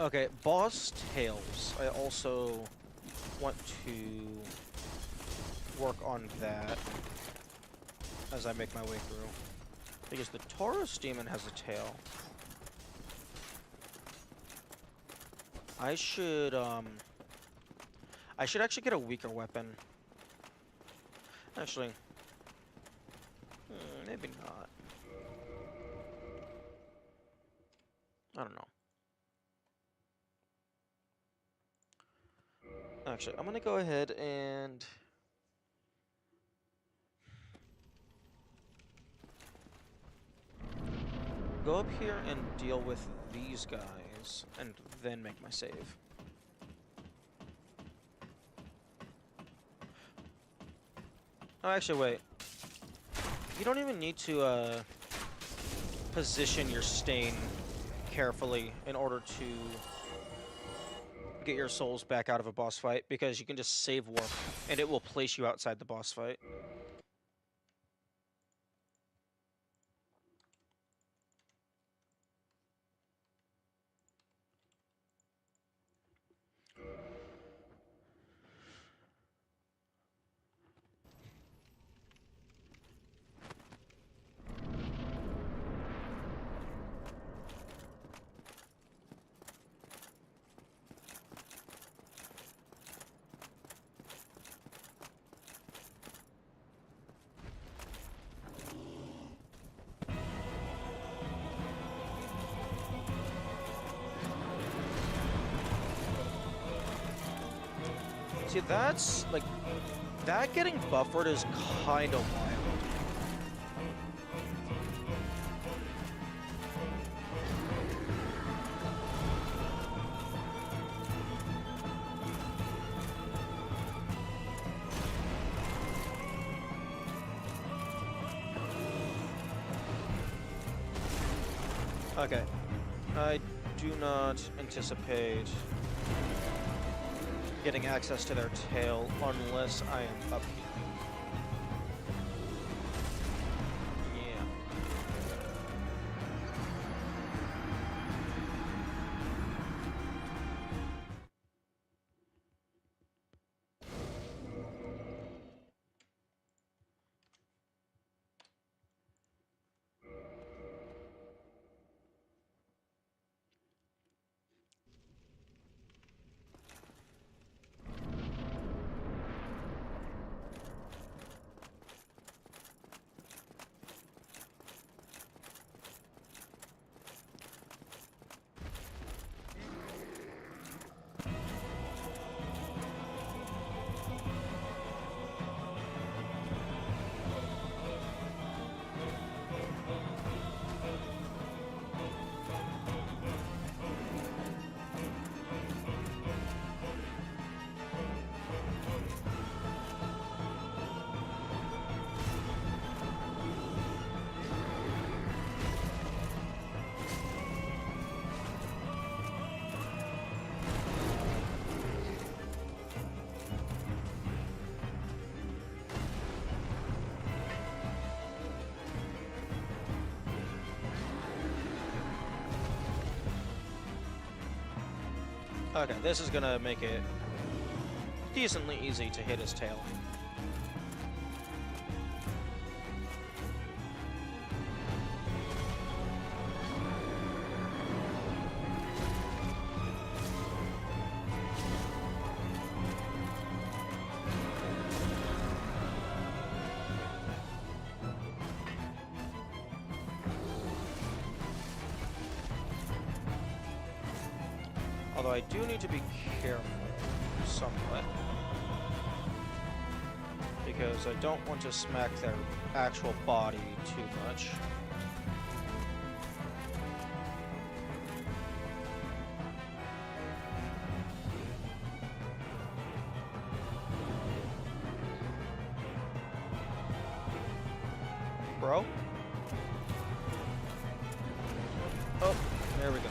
Okay, boss tails. I also want to work on that as I make my way through. Because the Taurus demon has a tail. I should actually get a weaker weapon. Actually, maybe not. I don't know. Actually, I'm gonna go ahead and go up here and deal with these guys, and then make my save. Oh, actually, wait. You don't even need to, position your stain carefully in order to get your souls back out of a boss fight, because you can just save warp, and it will place you outside the boss fight. See, that's, like, that getting buffered is kind of wild. Okay. I do not anticipate getting access to their tail unless I am up here. Yeah. Okay, this is gonna make it decently easy to hit his tail. Although I do need to be careful somewhat, because I don't want to smack their actual body too much. Bro? Oh, there we go.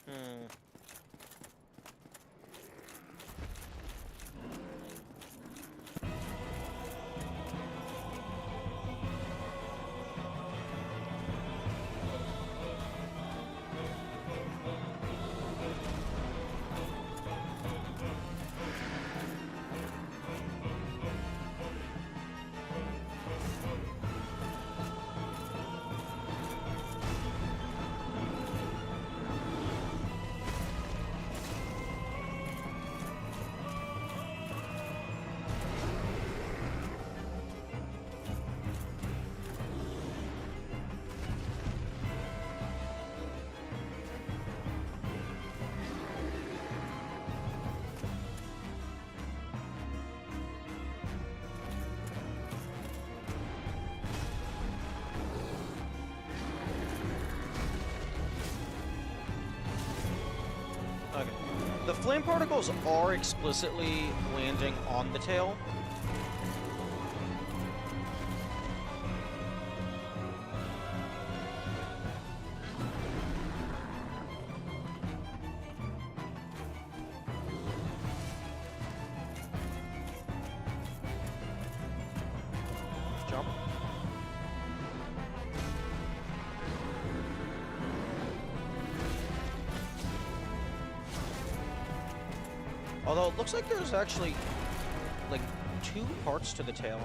Hmm. Okay. The flame particles are explicitly landing on the tail. Although it looks like there's actually like 2 parts to the tail.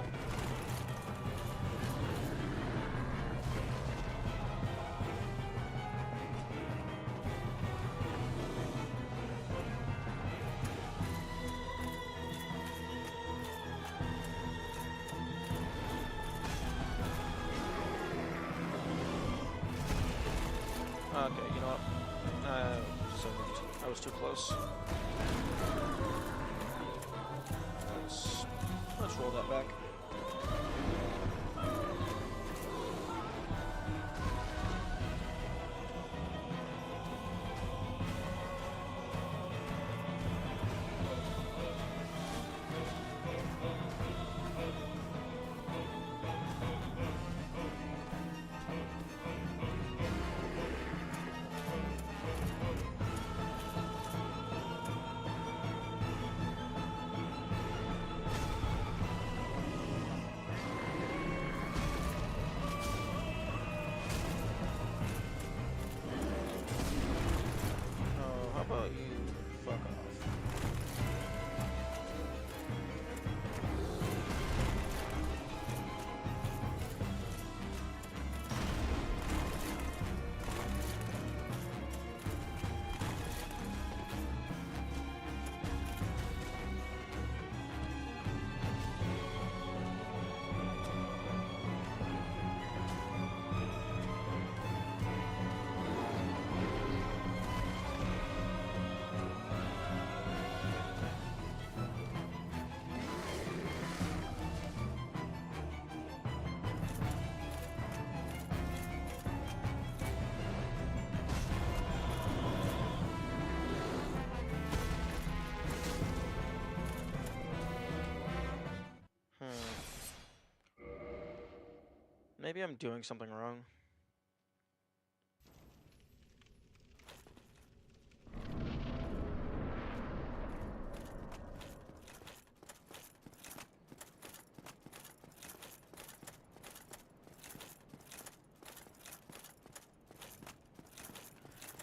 Okay, you know what? I was too close. Let's roll that back. Oh, how about you fuck off? Maybe I'm doing something wrong.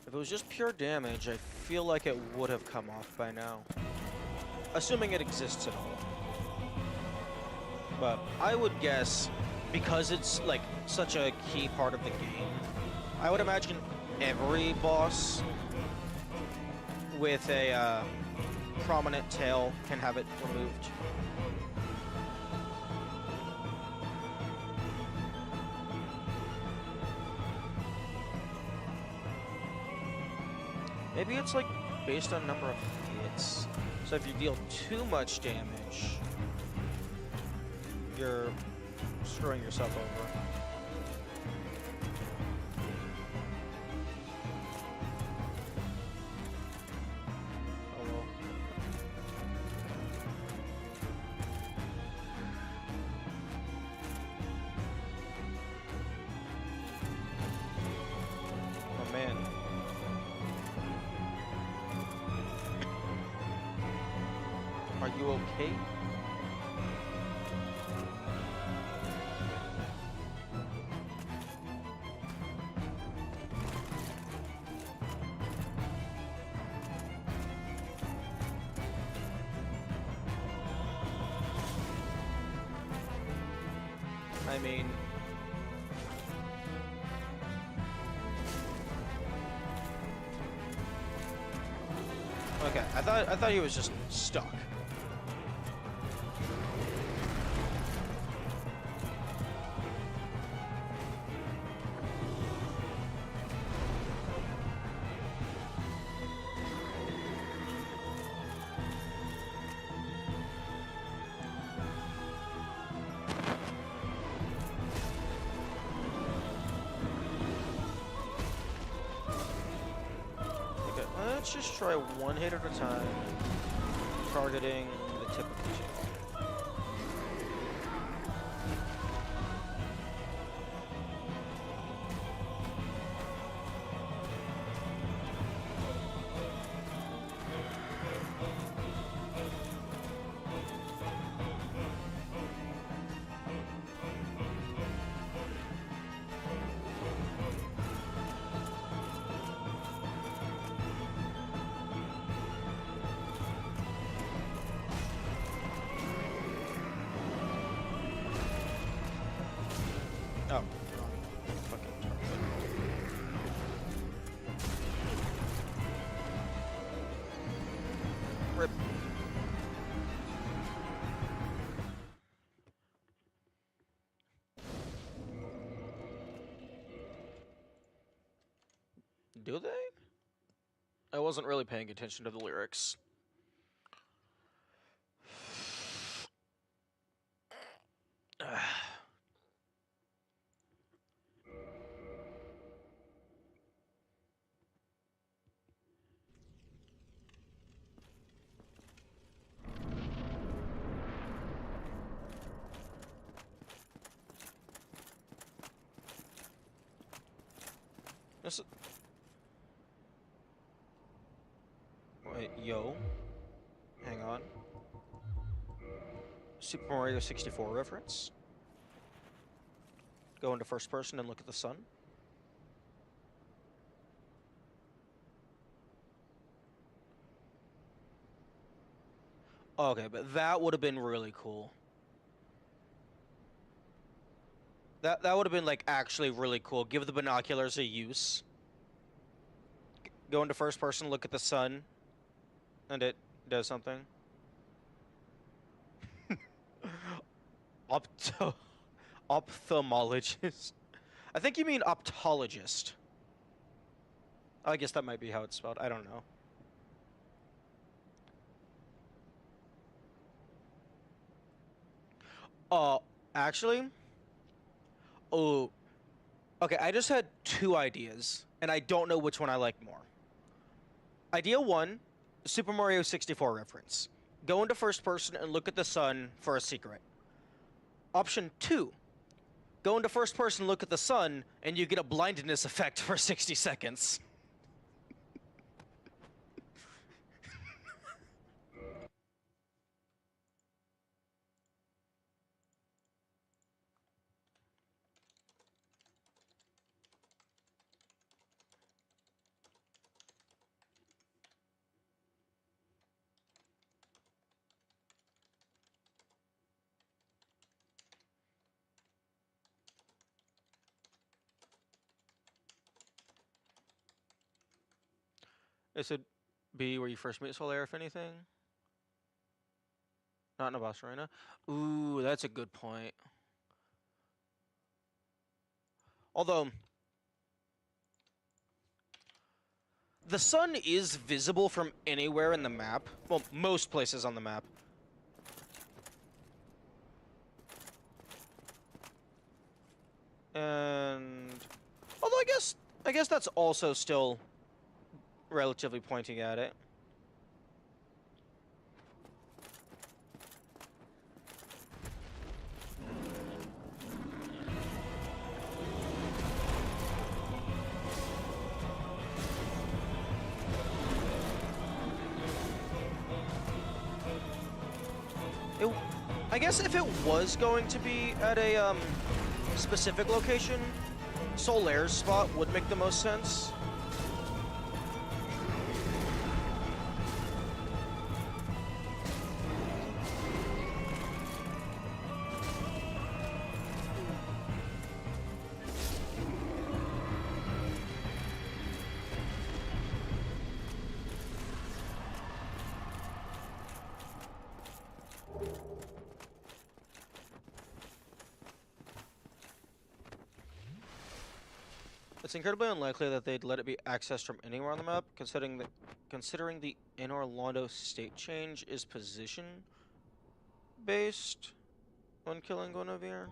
If it was just pure damage, I feel like it would have come off by now. Assuming it exists at all. But I would guess, because it's like such a key part of the game, I would imagine every boss with a prominent tail can have it removed. Maybe it's like based on number of hits. So if you deal too much damage, you're screwing yourself over. Hello. Oh man. Are you okay? I mean, okay. I thought he was just stuck. Let's just try one hit at a time, targeting the tip of the tail. Rip. Do they? I wasn't really paying attention to the lyrics. This. Wait, yo. Hang on. Super Mario 64 reference. Go into first person and look at the sun. Okay, but that would have been really cool. That would have been, like, actually really cool. Give the binoculars a use. Go into first person, look at the sun, and it does something. Ophthalmologist. I think you mean optologist. I guess that might be how it's spelled. I don't know. Actually? Oh, okay, I just had two ideas, and I don't know which one I like more. Idea one, Super Mario 64 reference. Go into first person and look at the sun for a secret. Option two, go into first person, look at the sun, and you get a blindness effect for 60 seconds. This would be where you first meet Solaire, if anything. Not in a boss arena. Ooh, that's a good point. Although, the sun is visible from anywhere in the map. Well, most places on the map. And although I guess that's also still relatively pointing at it. I guess if it was going to be at a specific location, Solaire's spot would make the most sense. It's incredibly unlikely that they'd let it be accessed from anywhere on the map, considering the in Orlando state change is position based when killing Guinevere.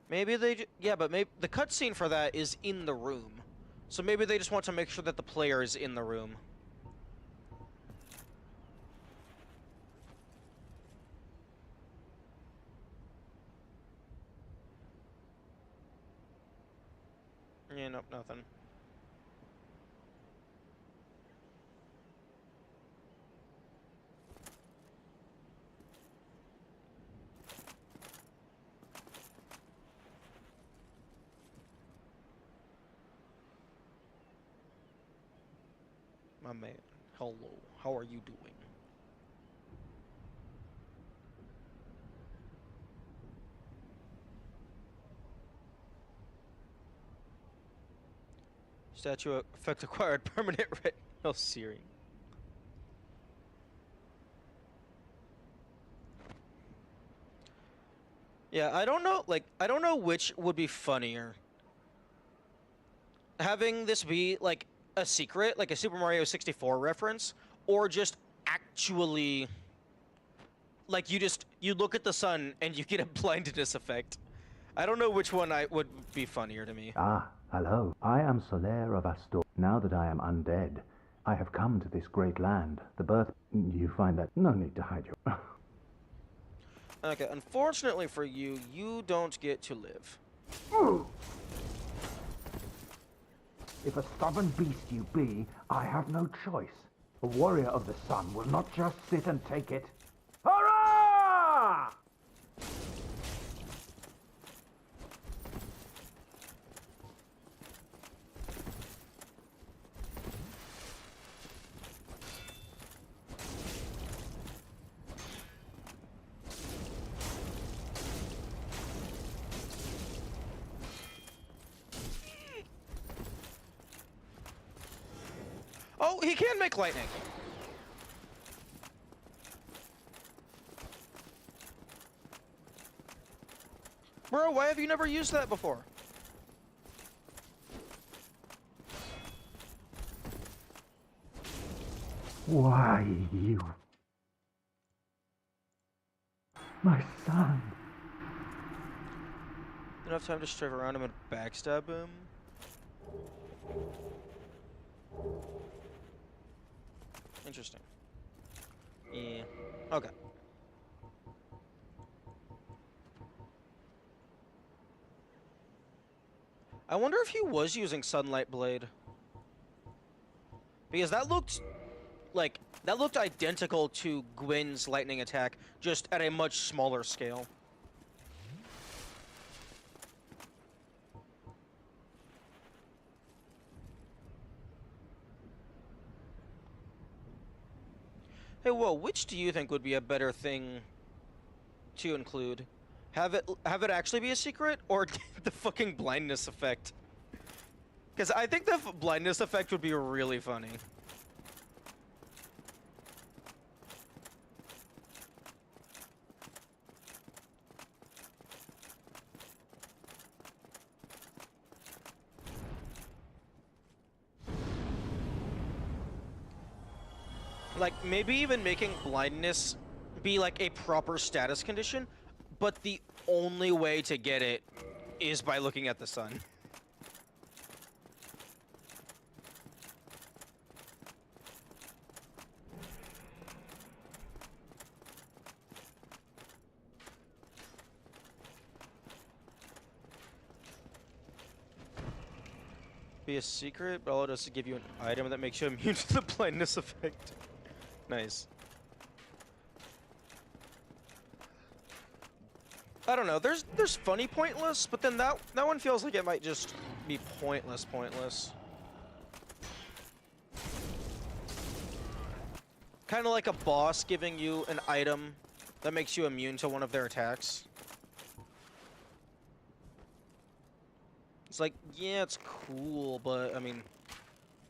Maybe they, yeah, but maybe the cutscene for that is in the room. So maybe they just want to make sure that the player is in the room. Yeah, nope, nothing. My man. Hello. How are you doing? Statue effect acquired permanent retinal searing. Yeah, I don't know, like, I don't know which would be funnier. Having this be, like, a secret, like a Super Mario 64 reference, or just actually, like, you look at the sun and you get a blindness effect. I don't know which one would be funnier to me. Ah, hello. I am Solaire of Astor. Now that I am undead, I have come to this great land. The birth... You find that... No need to hide your... Okay, unfortunately for you, you don't get to live. If a stubborn beast you be, I have no choice. A warrior of the sun will not just sit and take it. Hurrah! Oh, he can make lightning. Bro, why have you never used that before? Why, you... My son. Enough time to strafe around him and backstab him. Interesting. Yeah. Okay. I wonder if he was using Sunlight Blade. Because that looked identical to Gwyn's lightning attack, just at a much smaller scale. Hey, whoa, which do you think would be a better thing to include? Have it actually be a secret, or the fucking blindness effect? Because I think the blindness effect would be really funny. Like, maybe even making blindness be like a proper status condition, but the only way to get it is by looking at the sun. Be a secret, but I'll just give you an item that makes you immune to the blindness effect. Nice. I don't know. There's funny pointless, but then that one feels like it might just be pointless. Kind of like a boss giving you an item that makes you immune to one of their attacks. It's like, yeah, it's cool, but I mean,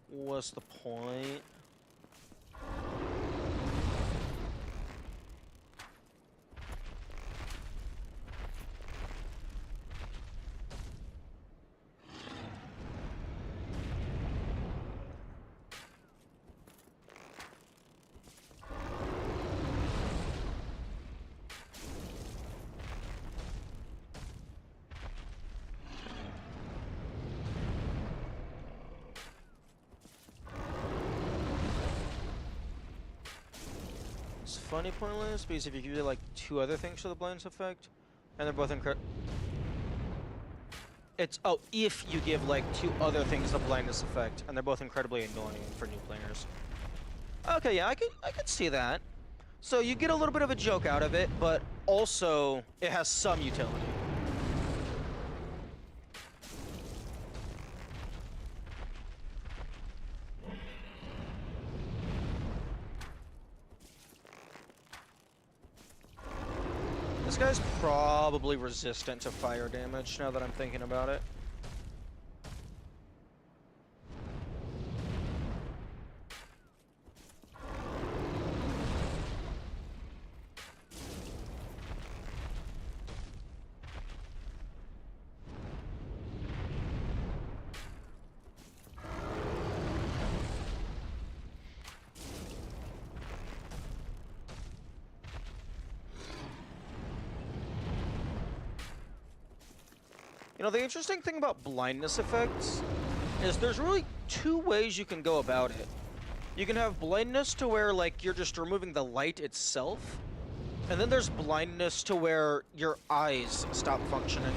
what's the point? It's funny pointless because if you give like two other things for the blindness effect, and they're both it's if you give like two other things the blindness effect, and they're both incredibly annoying for new players. Okay, yeah, I could see that. So you get a little bit of a joke out of it, but also it has some utility. This guy's probably resistant to fire damage, now that I'm thinking about it. You know, the interesting thing about blindness effects is there's really two ways you can go about it. You can have blindness to where, like, you're just removing the light itself, and then there's blindness to where your eyes stop functioning.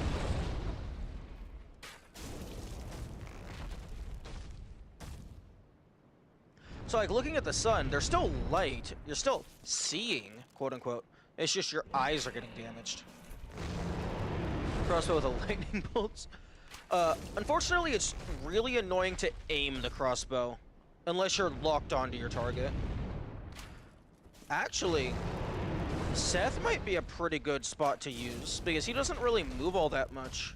So, like, looking at the sun, there's still light. You're still seeing, quote-unquote. It's just your eyes are getting damaged. Crossbow with a lightning bolts. Unfortunately, it's really annoying to aim the crossbow unless you're locked onto your target. Actually, Seth might be a pretty good spot to use because he doesn't really move all that much.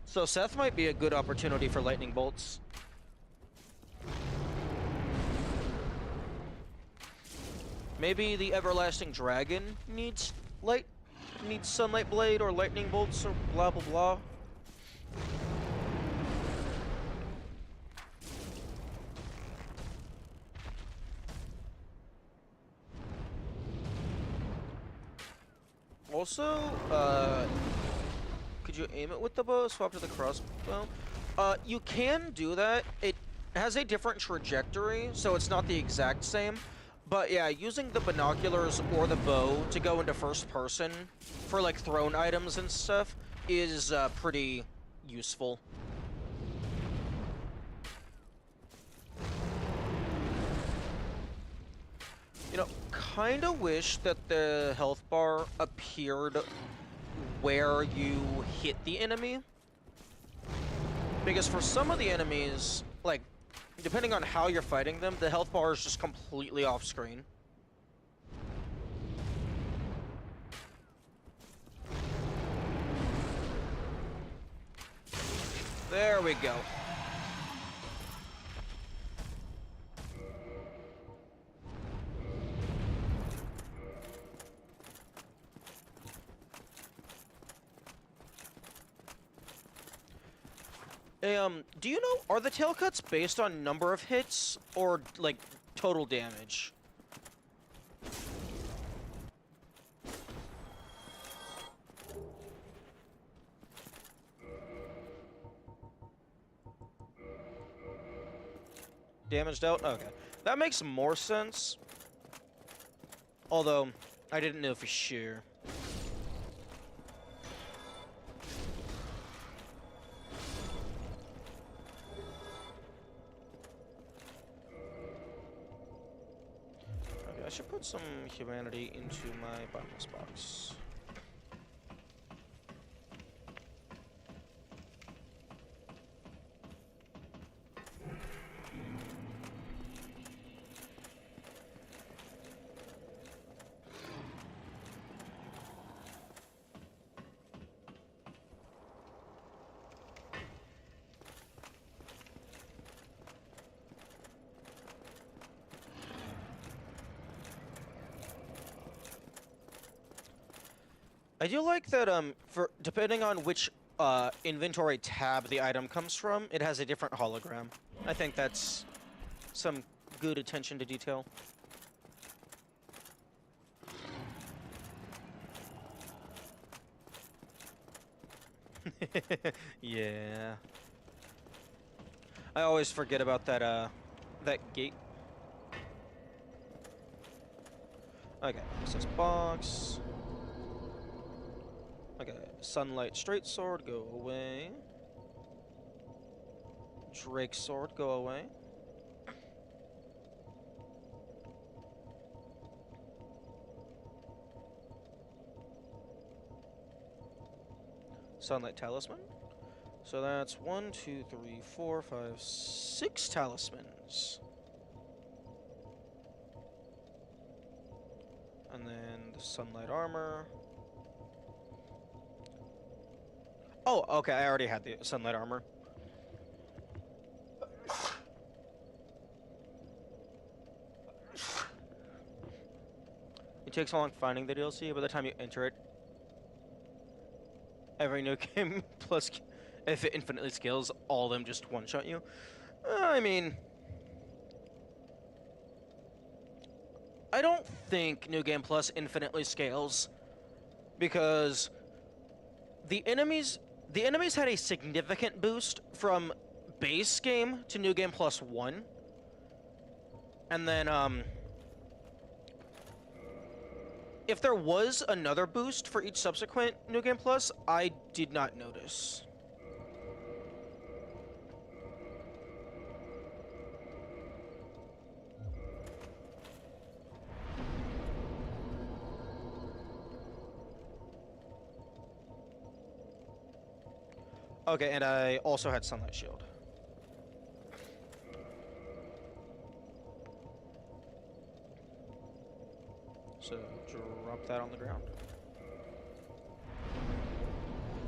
So Seth might be a good opportunity for lightning bolts. Maybe the Everlasting Dragon needs Sunlight Blade or Lightning Bolts or blah blah blah. Also, could you aim it with the bow, swap to the crossbow? You can do that. It has a different trajectory, so it's not the exact same. But yeah, using the binoculars or the bow to go into first person for like thrown items and stuff is pretty useful. You know, kinda wish that the health bar appeared where you hit the enemy. Because for some of the enemies, like, depending on how you're fighting them, the health bar is just completely off screen. There we go. Do you know, are the tail cuts based on number of hits or, like, total damage? Damaged out? Okay. That makes more sense. Although, I didn't know for sure. I should put some humanity into my bottomless box. I do like that, for depending on which inventory tab the item comes from, it has a different hologram. I think that's some good attention to detail. Yeah. I always forget about that, that gate. Okay, access box. Okay, Sunlight Straight Sword, go away. Drake Sword, go away. Sunlight Talisman. So that's 1, 2, 3, 4, 5, 6 talismans. And then the sunlight armor. Oh, okay, I already had the sunlight armor. It takes so long finding the DLC. By the time you enter it, every new game plus, if it infinitely scales, all of them just one-shot you. I mean, I don't think New Game Plus infinitely scales, because the enemies had a significant boost from base game to New Game Plus 1. And then, if there was another boost for each subsequent New Game Plus, I did not notice. Okay, and I also had Sunlight Shield. So, drop that on the ground.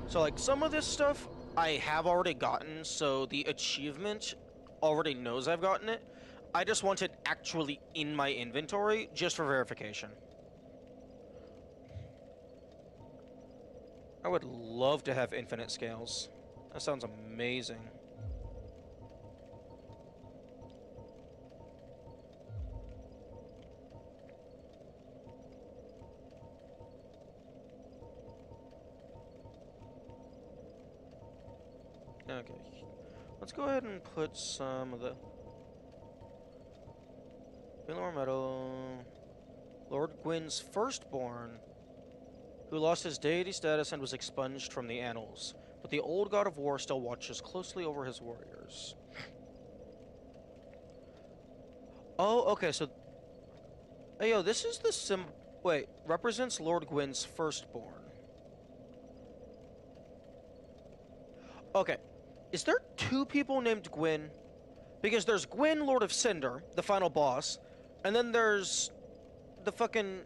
So, like, some of this stuff I have already gotten, so the achievement already knows I've gotten it. I just want it actually in my inventory, just for verification. I would love to have infinite scales. That sounds amazing. Okay, let's go ahead and put some of the Milor Metal. Lord Gwyn's firstborn, who lost his deity status and was expunged from the annals, but the old god of war still watches closely over his warriors. Oh, okay, so... Hey, yo, this is the Wait, represents Lord Gwyn's firstborn. Okay, is there two people named Gwyn? Because there's Gwyn, Lord of Cinder, the final boss, and then there's the fucking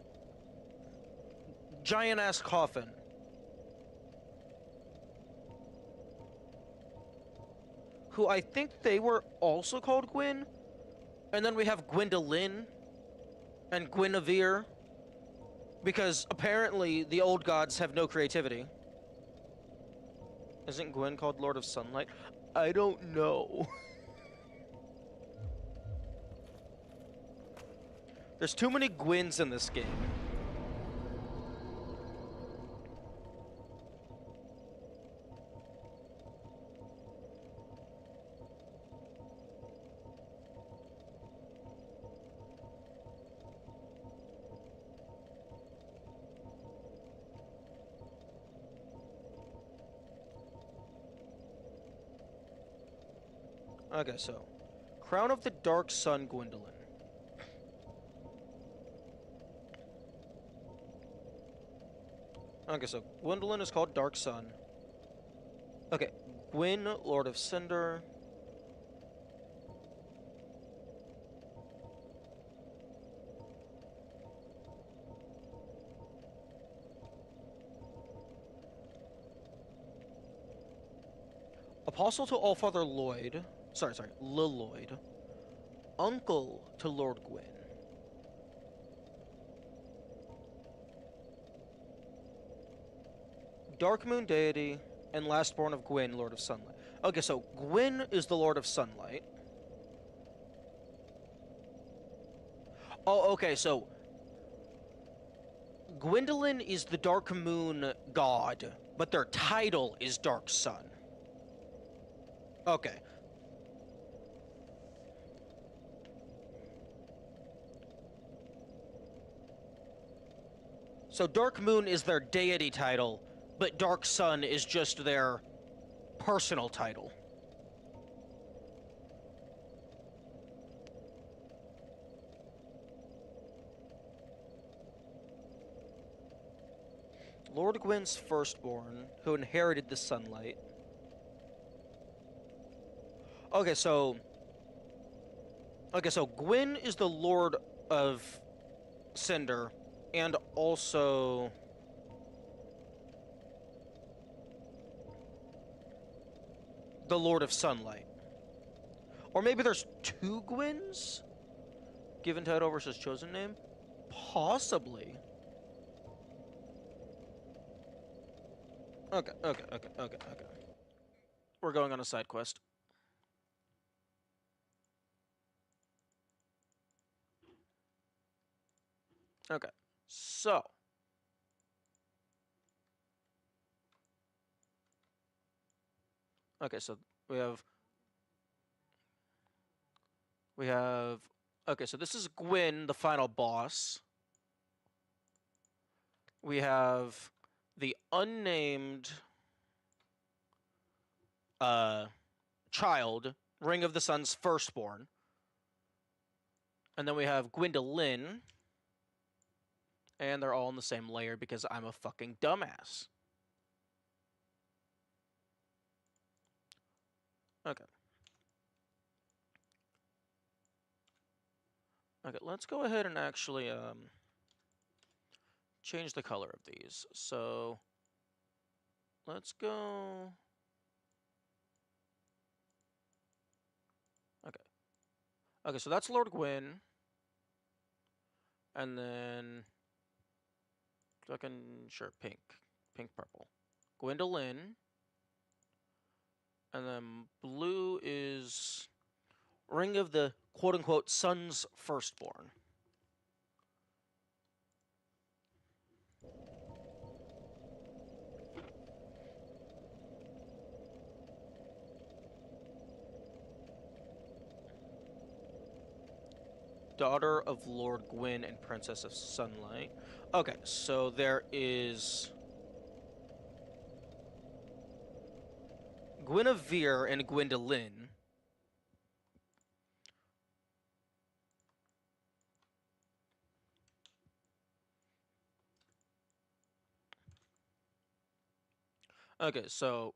giant-ass coffin. Who I think they were also called Gwyn. And then we have Gwendolyn and Guinevere, because apparently the old gods have no creativity. Isn't Gwyn called Lord of Sunlight? I don't know. There's too many Gwyns in this game. Okay, so Crown of the Dark Sun, Gwendolyn. Okay, so Gwendolyn is called Dark Sun. Okay, Gwyn, Lord of Cinder. Apostle to Allfather Lloyd. Sorry, Lloyd. Uncle to Lord Gwyn. Dark Moon Deity, and lastborn of Gwyn, Lord of Sunlight. Okay, so Gwyn is the Lord of Sunlight. Oh, okay, so Gwendolyn is the Dark Moon god, but their title is Dark Sun. Okay. So Dark Moon is their deity title, but Dark Sun is just their personal title. Lord Gwyn's firstborn, who inherited the sunlight. Okay, so Gwyn is the Lord of Cinder, And also... the Lord of Sunlight. Or maybe there's 2 Gwyn's? Given title versus chosen name? Possibly. Okay. We're going on a side quest. Okay. So. Okay, so we have... Okay, so this is Gwyn, the final boss. We have the unnamed... child, Ring of the Sun's firstborn. And then we have Gwendolyn. And they're all in the same layer because I'm a fucking dumbass. Okay. Okay, let's go ahead and actually change the color of these. So let's go... Okay. Okay, so that's Lord Gwyn. And then... fucking... sure, pink. Pink, purple. Gwendolyn. And then blue is... Ring of the quote-unquote Sun's firstborn. Daughter of Lord Gwyn and Princess of Sunlight. Okay, so there is... Guinevere and Gwendolyn. Okay, so...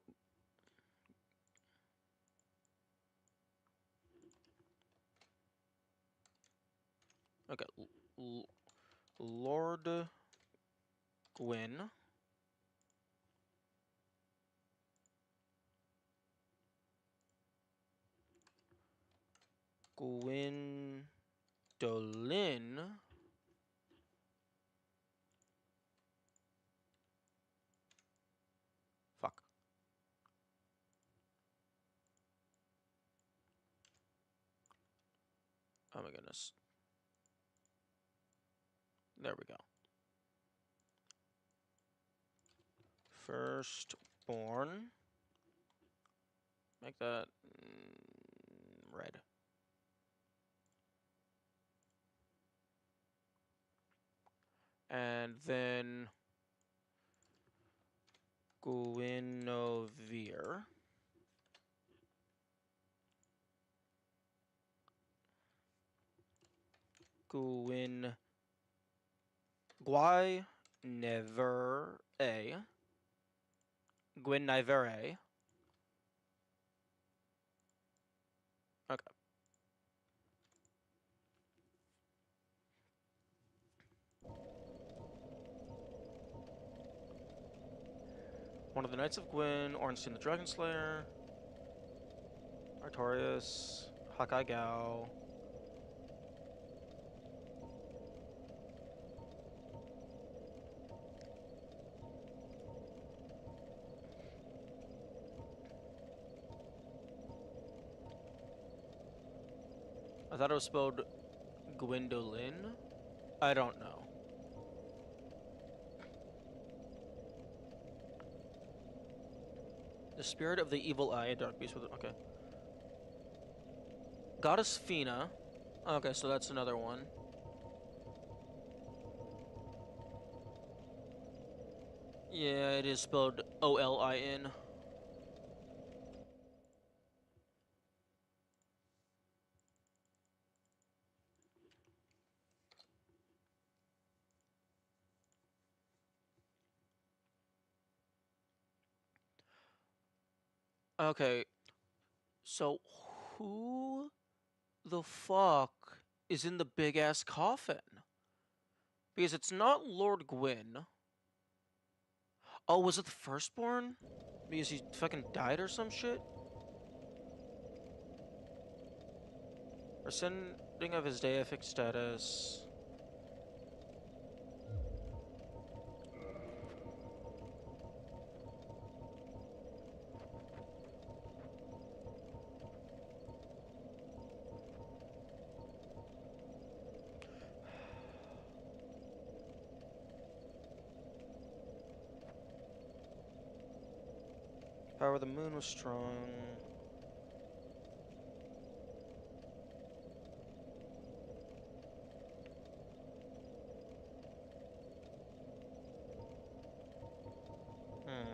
Okay, Lord Gwyn. Gwendolyn. Fuck. Oh my goodness. There we go. Firstborn. Make that red. And then Guinevere. Guinevere. Okay. One of the Knights of Gwyn, Ornstein the Dragon Slayer, Artorias, Hawkeye Gao. I thought it was spelled Gwendolyn. I don't know. The spirit of the evil eye, a dark beast with it. Okay. Goddess Fina. Okay, so that's another one. Yeah, it is spelled Olin. Okay, so who the fuck is in the big ass coffin? Because it's not Lord Gwyn. Oh, was it the Firstborn? Because he fucking died or some shit? Rescinding of his deific status. Power of the moon was strong. Hmm.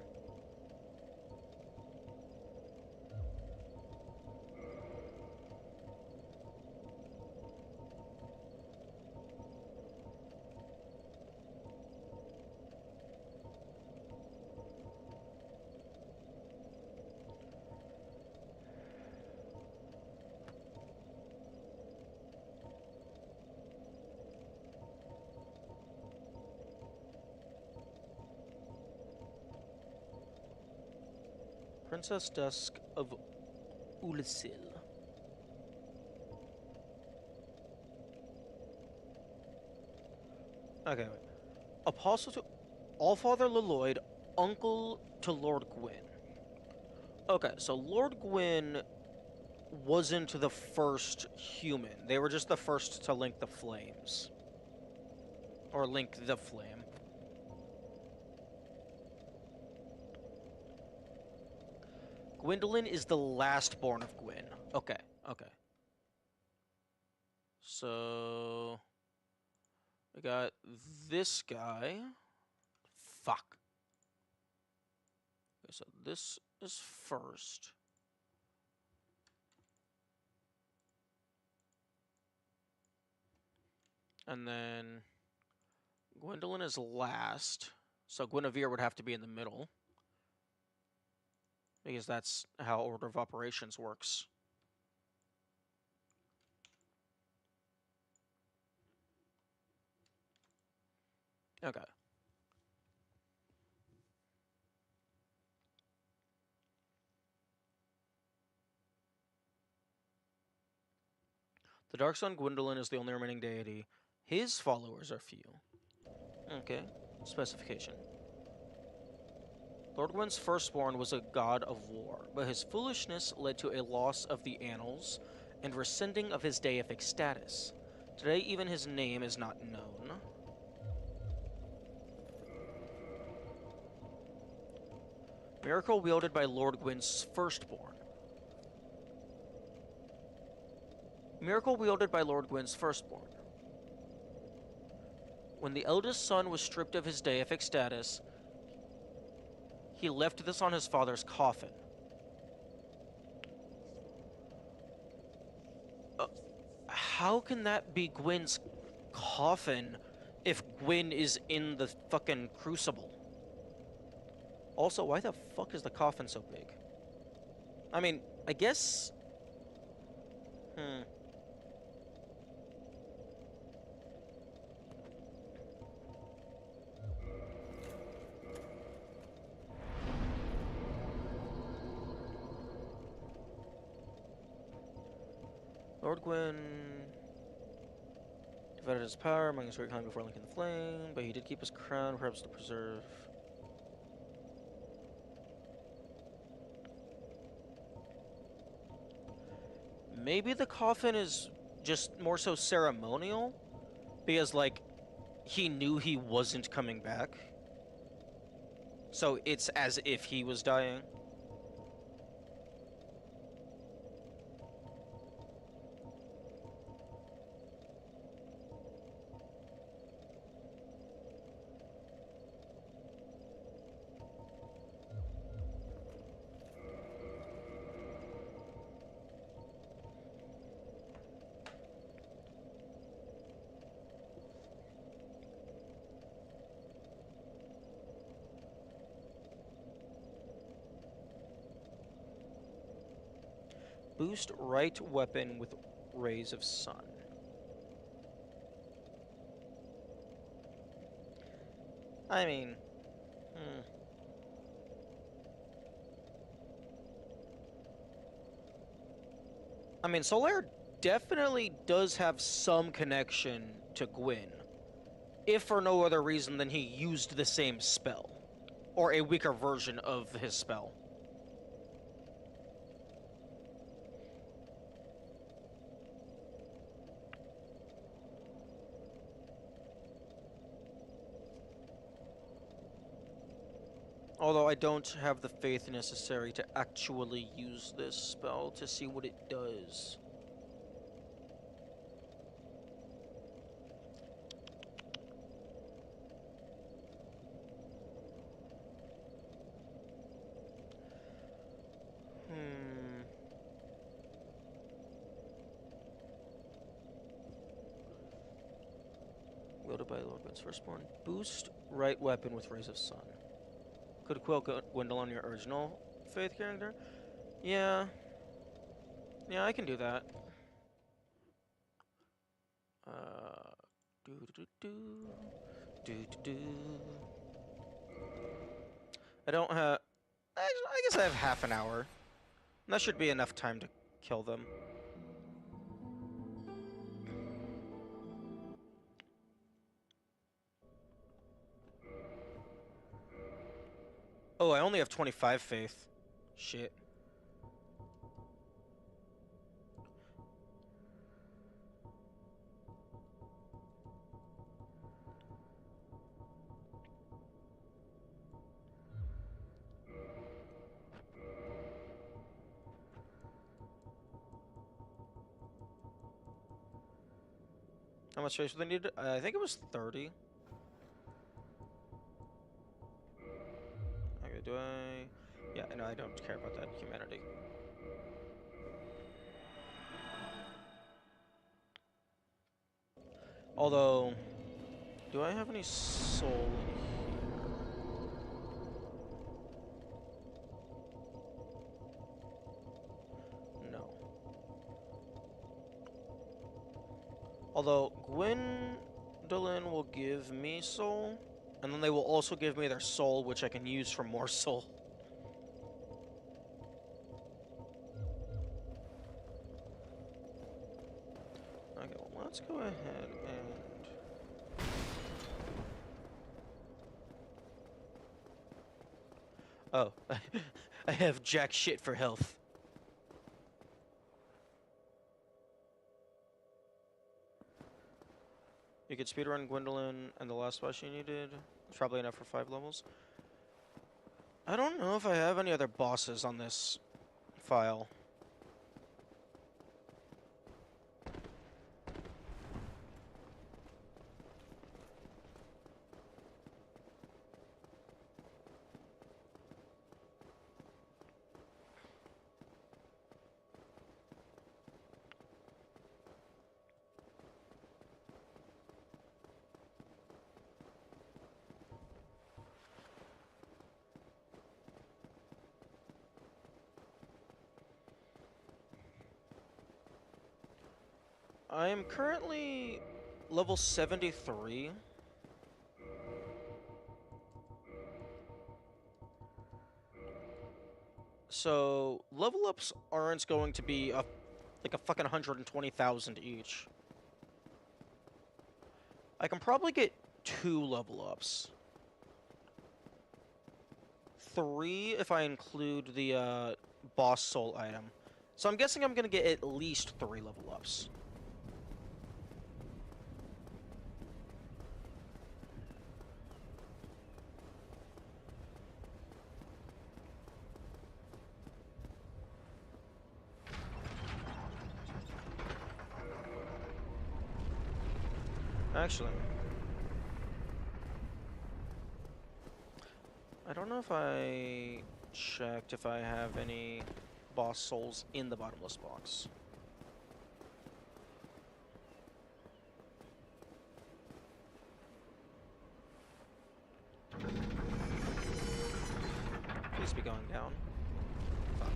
Princess Dusk of Ulasil. Okay, wait. Apostle to Allfather Leloid, uncle to Lord Gwyn. Okay, so Lord Gwyn wasn't the first human. They were just the first to link the flames. Or link the flame. Gwendolyn is the last born of Gwyn. Okay, okay. So... we got this guy. Fuck. Okay, so this is first. And then Gwendolyn is last. So Guinevere would have to be in the middle. Because that's how Order of Operations works. Okay. The Dark Sun Gwendolyn is the only remaining deity. His followers are few. Okay. Specification. Lord Gwyn's firstborn was a god of war, but his foolishness led to a loss of the annals and rescinding of his deific status. Today, even his name is not known. Miracle wielded by Lord Gwyn's firstborn. Miracle wielded by Lord Gwyn's firstborn. When the eldest son was stripped of his deific status, he left this on his father's coffin. How can that be Gwyn's coffin if Gwyn is in the fucking crucible? Also, why the fuck is the coffin so big? I mean, I guess... Lord Gwyn divided his power among his great clan before linking the flame, but he did keep his crown, perhaps to preserve... Maybe the coffin is just more so ceremonial, because, like, he knew he wasn't coming back. So it's as if he was dying. Boost right weapon with rays of sun. I mean, hmm. I mean, Solaire definitely does have some connection to Gwyn, if for no other reason than he used the same spell, or a weaker version of his spell. Although I don't have the faith necessary to actually use this spell to see what it does. Wielded by Lord Gwyn's firstborn. Boost right weapon with Rays of Sun. Could quill Gwendolyn your original faith character? Yeah. Yeah, I can do that. Do do do do do do. I don't have. I guess I have half an hour. That should be enough time to kill them. Oh, I only have 25 faith. Shit. How much faith do they need? I think it was 30. Okay, do I? Yeah, no, I don't care about that. Humanity. Although, do I have any soul in here? No. Although, Gwendolyn will give me soul, and then they will also give me their soul, which I can use for more soul. Okay, well, let's go ahead and... Oh, I have jack shit for health. You could speedrun Gwendolyn and the last boss you needed. It's probably enough for 5 levels. I don't know if I have any other bosses on this file. I am currently level 73. So, level ups aren't going to be like a fucking 120,000 each. I can probably get 2 level ups. 3 if I include the boss soul item. So I'm guessing I'm gonna get at least 3 level ups. Actually, I don't know if I checked if I have any boss souls in the bottomless box. Please be going down. Fuck.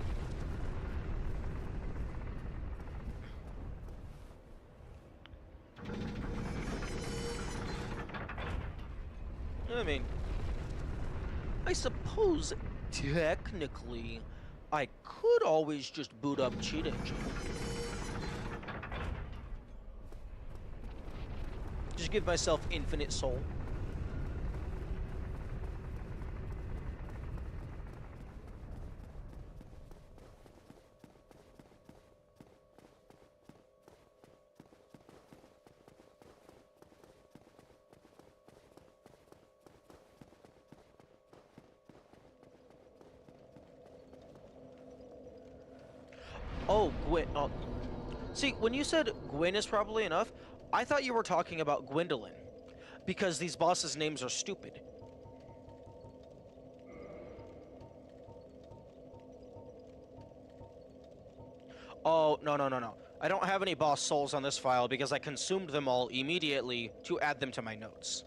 I mean, I suppose, technically, I could always just boot up Cheat Engine. Just give myself infinite soul. Oh, Gwyn. Oh. See, when you said Gwyn is probably enough, I thought you were talking about Gwendolyn. Because these bosses' names are stupid. Oh, no, no, no, no. I don't have any boss souls on this file because I consumed them all immediately to add them to my notes.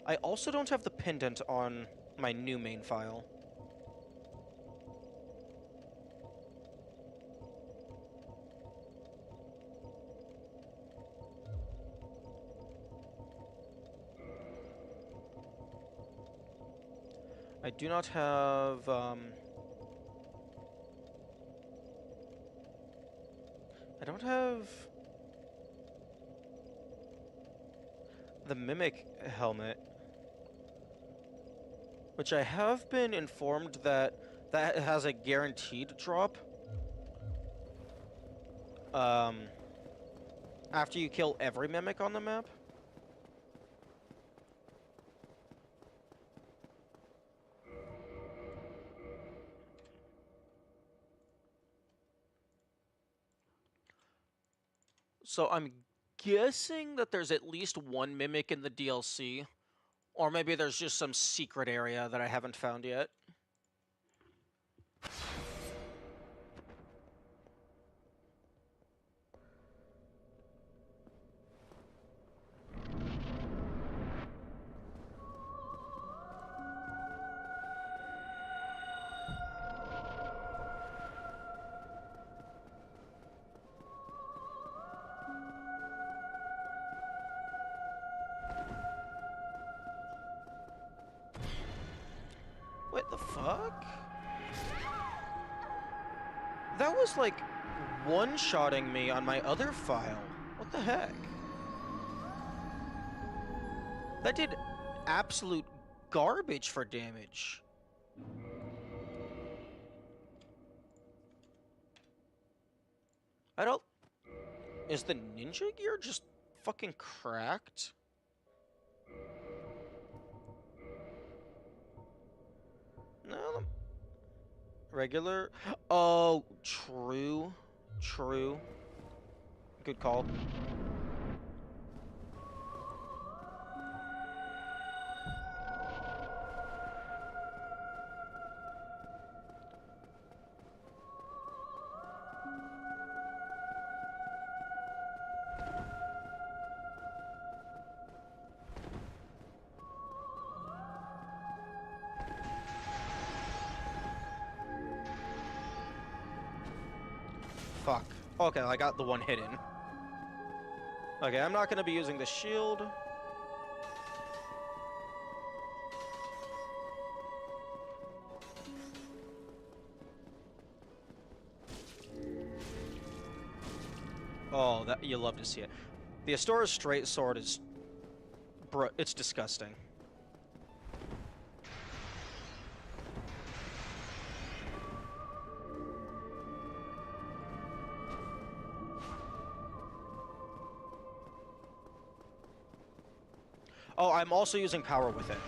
I also don't have the pendant on my new main file. I do not have, I don't have the Mimic helmet, which I have been informed that that has a guaranteed drop. After you kill every Mimic on the map. So I'm guessing that there's at least one Mimic in the DLC. Or maybe there's just some secret area that I haven't found yet. What the fuck? That was like one-shotting me on my other file. What the heck? That did absolute garbage for damage. I don't... Is the ninja gear just fucking cracked? No. Regular? Oh, true. True. Good call. Fuck. Okay, I got the one hidden. Okay, I'm not gonna be using the shield. Oh, that you love to see it. The Astora's straight sword is... it's disgusting. Oh, I'm also using power with it.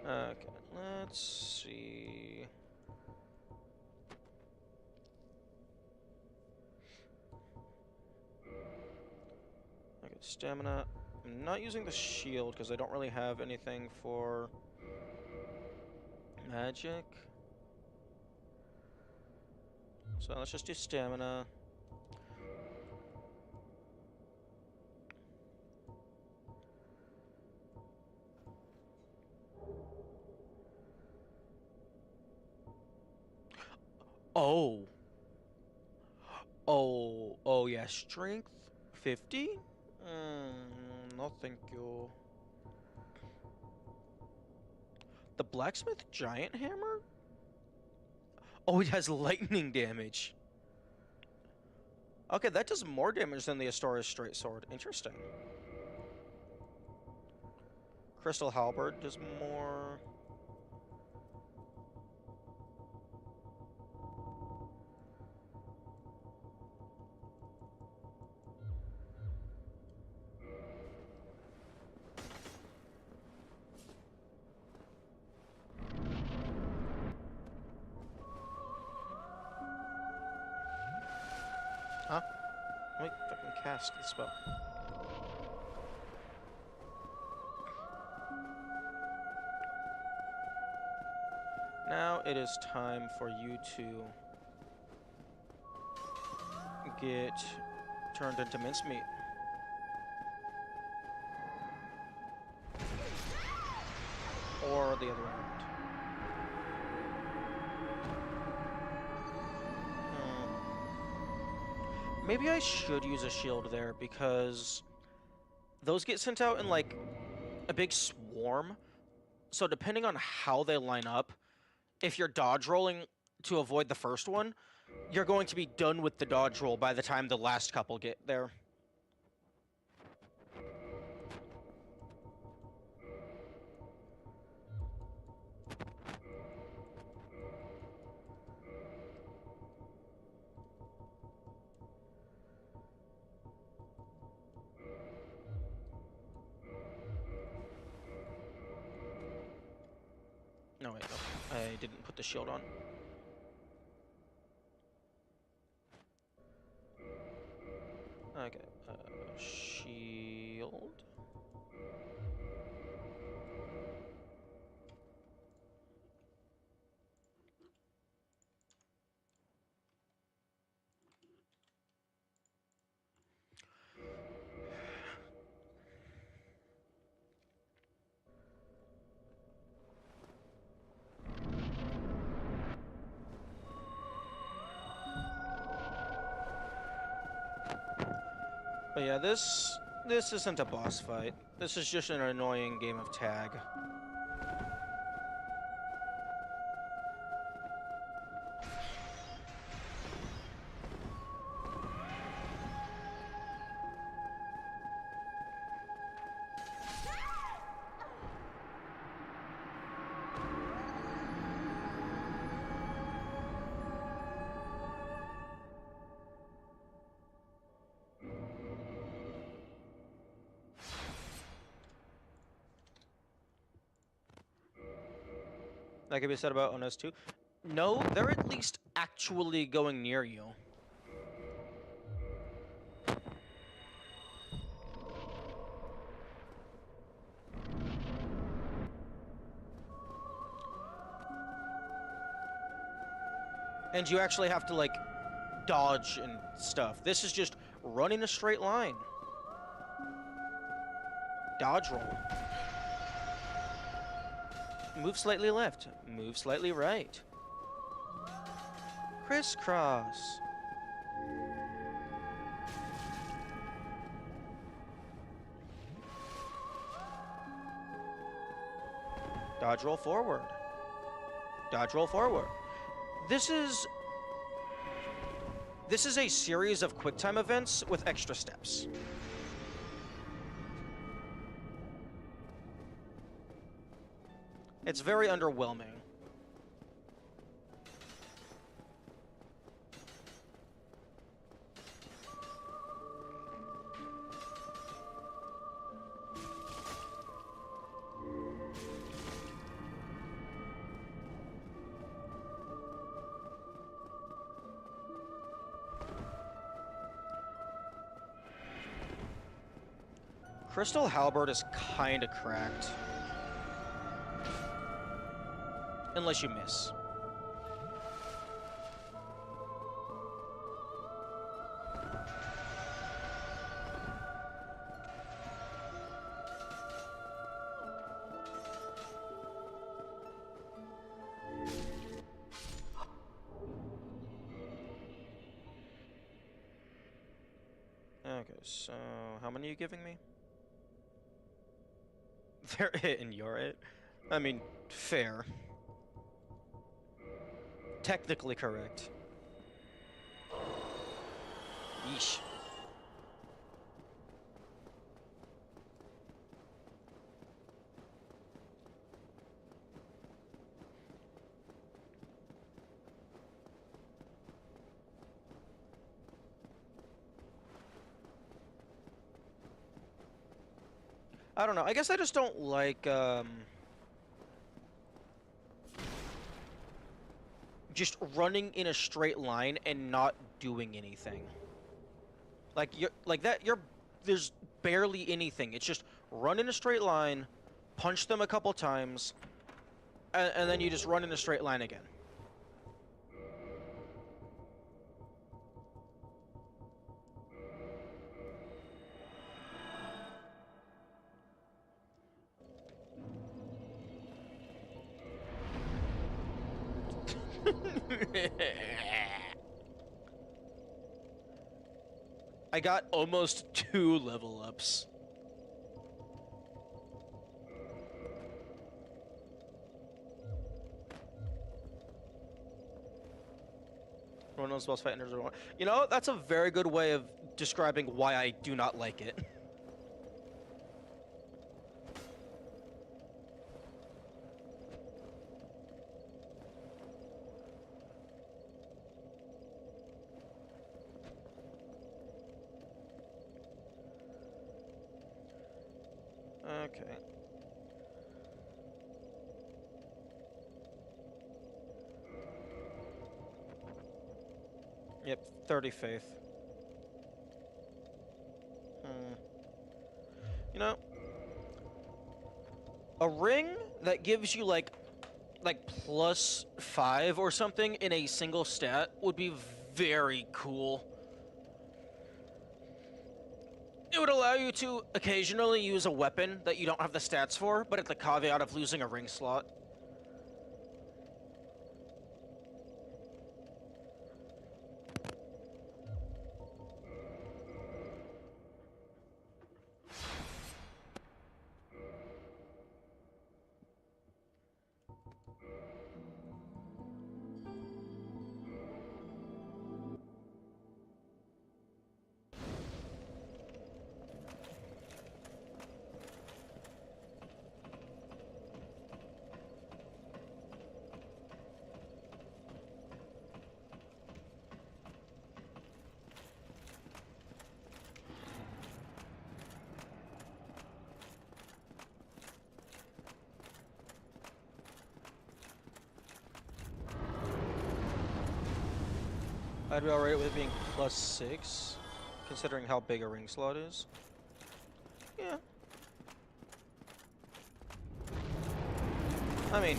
Okay, let's see. Okay, stamina. I'm not using the shield because I don't really have anything for magic. So let's just do stamina. Oh. Oh yeah, strength 50? No thank you. The blacksmith giant hammer? Oh, it has lightning damage. Okay, that does more damage than the Astora's straight sword. Interesting. Crystal halberd does more. Huh? Let me fucking cast the spell. Now it is time for you to get turned into mincemeat. Or the other way around. Maybe I should use a shield there because those get sent out in like a big swarm. So depending on how they line up, if you're dodge rolling to avoid the first one, you're going to be done with the dodge roll by the time the last couple get there. No, wait, no. I didn't put the shield on. Okay, shield. But yeah, this isn't a boss fight. This is just an annoying game of tag. That could be said about Onos too. No, they're at least actually going near you. And you actually have to, like, dodge and stuff. This is just running a straight line. Dodge roll. Move slightly left. Move slightly right. Crisscross. Dodge roll forward. Dodge roll forward. This is a series of QuickTime events with extra steps. It's very underwhelming. Crystal halberd is kinda cracked. Unless you miss. So, how many are you giving me? They're it and you're it. I mean, fair. Technically correct. Yeesh. I don't know. I guess I just don't like, just running in a straight line and not doing anything. There's barely anything. It's just run in a straight line, punch them a couple times, and then you just run in a straight line again. I got almost 2 level ups. One of those boss fight enters. You know, that's a very good way of describing why I do not like it. Okay. Yep, 30 faith. You know, a ring that gives you like +5 or something in a single stat would be very cool. It would allow you to occasionally use a weapon that you don't have the stats for, but at the caveat of losing a ring slot. I'd be alright with it being +6, considering how big a ring slot is. Yeah. I mean,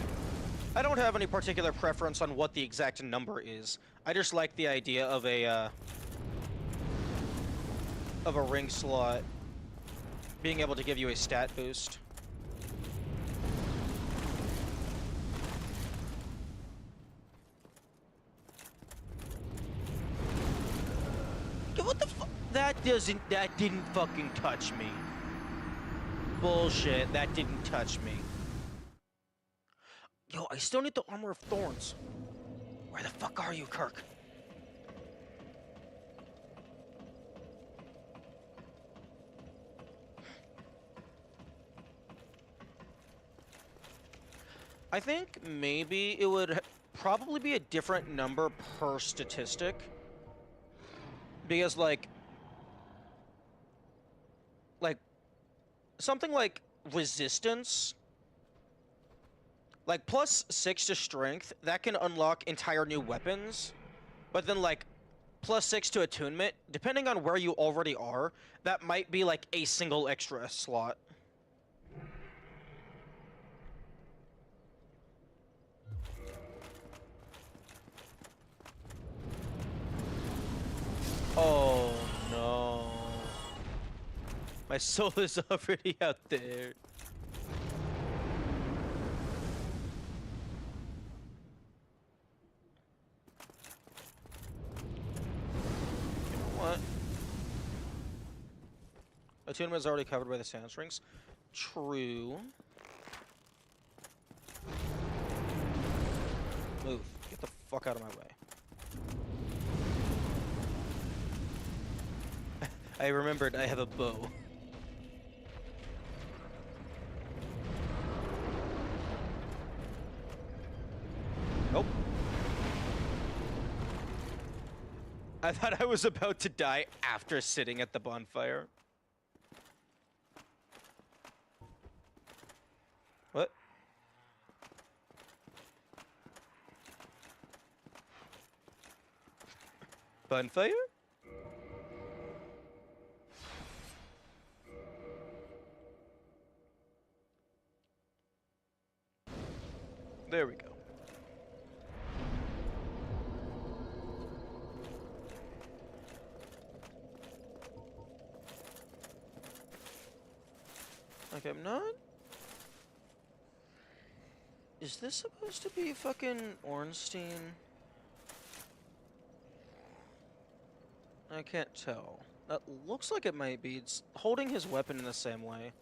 I don't have any particular preference on what the exact number is. I just like the idea of a ring slot being able to give you a stat boost. What the fuck? That didn't fucking touch me. Bullshit, that didn't touch me. Yo, I still need the Armor of Thorns. Where the fuck are you, Kirk? I think maybe it would probably be a different number per statistic. Because, like, something like resistance, like +6 to strength, that can unlock entire new weapons. But then, like, +6 to attunement, depending on where you already are, that might be, like, a single extra slot. Oh, no. My soul is already out there. You know what? attunement is already covered by the sand strings. True. Move. Get the fuck out of my way. I remembered I have a bow. Nope. I thought I was about to die after sitting at the bonfire. What? Bonfire? There we go. Okay, I'm not... Is this supposed to be fucking Ornstein? I can't tell. That looks like it might be. It's holding his weapon in the same way.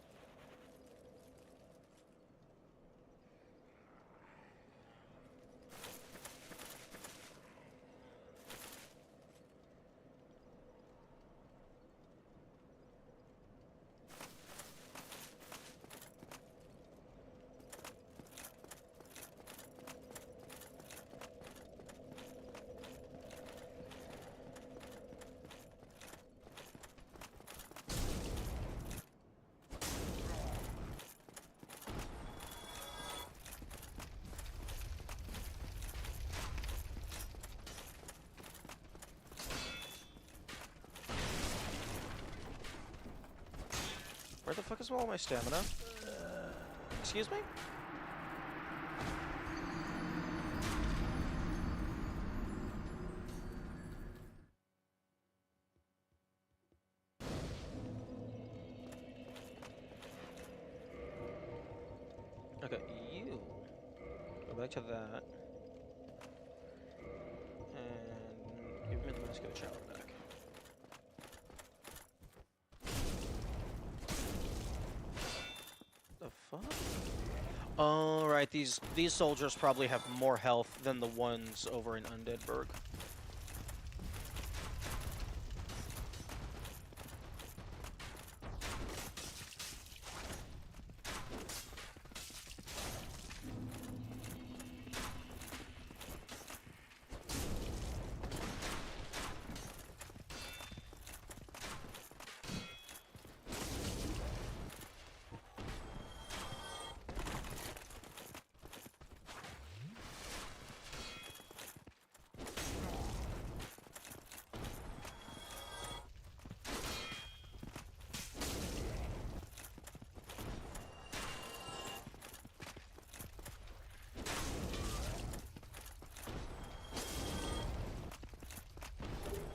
Where the fuck is all my stamina? Excuse me? Okay, you go back to that. And give me the Moscow Chow back. The fuck? Oh, right, these soldiers probably have more health than the ones over in Undeadburg.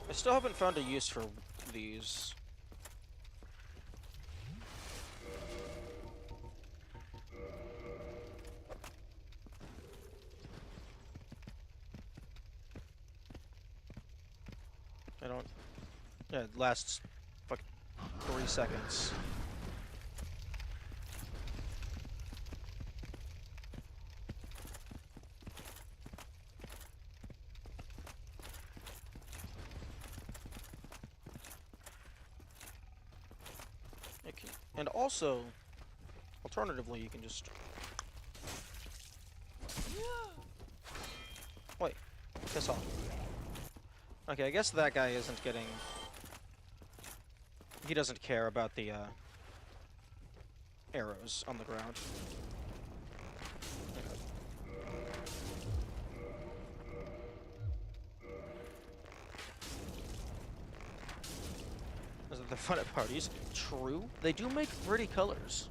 I still haven't found a use for these. I don't... Yeah, it lasts fucking 3 seconds. And also, alternatively, you can just... Wait, piss off. Okay, I guess that guy isn't getting... He doesn't care about the, arrows on the ground. They're fun at parties. True. They do make pretty colors.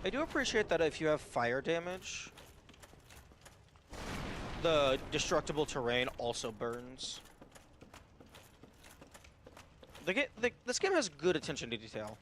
I do appreciate that if you have fire damage, the destructible terrain also burns. This game has good attention to detail.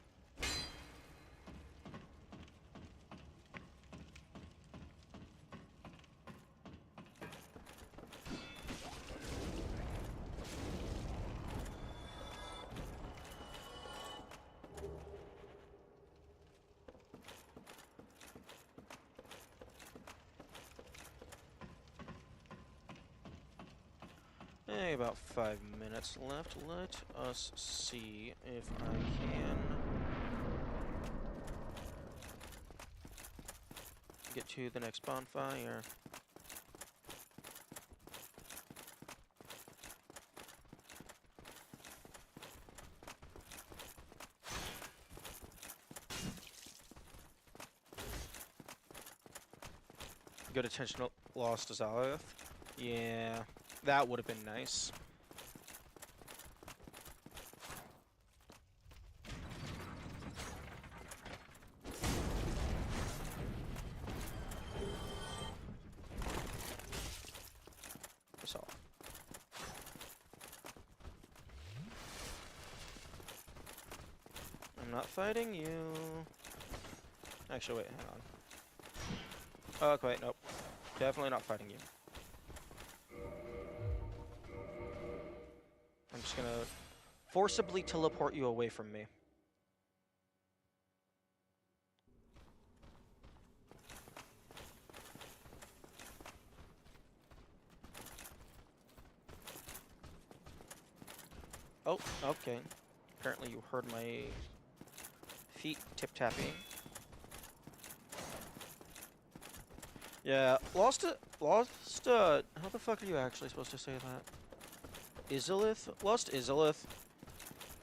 Hey, about 5 minutes left. Let us see if I can get to the next bonfire. Good attention lost to Zalith. Yeah, that would have been nice. That's all. I'm not fighting you. Actually, wait, hang on. Oh, okay, wait, nope. Definitely not fighting you. I'm just gonna forcibly teleport you away from me. Oh, okay. Apparently you heard my feet tip-tapping. Yeah, how the fuck are you actually supposed to say that? Izalith? Lost Izalith.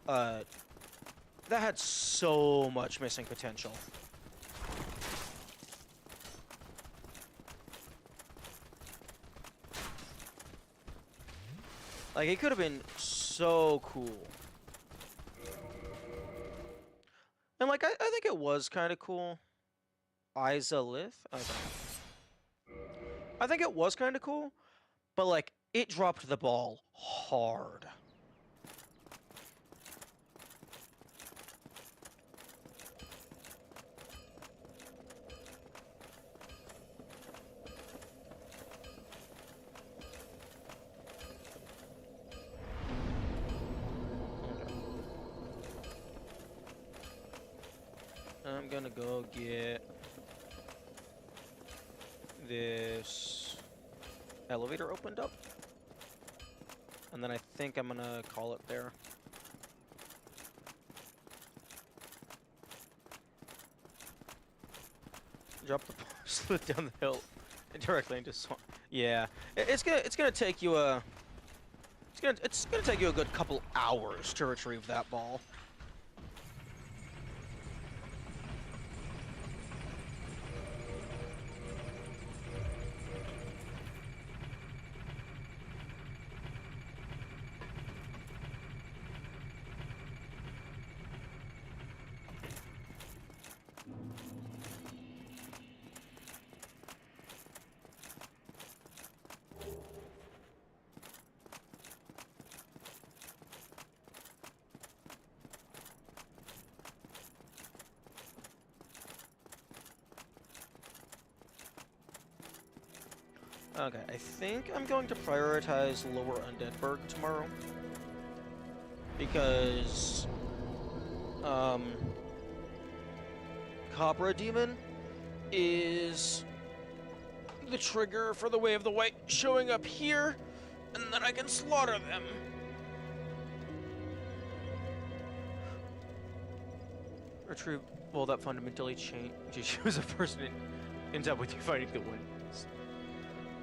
That had so much missing potential. Like, it could have been so cool. And, like, I think it was kind of cool. Izalith? Okay. I think it was kind of cool, but, like, it dropped the ball hard. I'm gonna go get this elevator opened up. And then I think I'm gonna call it there. Drop the slid down the hill directly into swamp. Yeah, it's gonna take you a it's gonna take you a good couple hours to retrieve that ball. Okay, I think I'm going to prioritize Lower Undeadburg tomorrow. Because, Cobra Demon is the trigger for the Way of the White showing up here, and then I can slaughter them. Retrieve, well, that fundamentally changed. She was a person that ends up with you fighting the winds.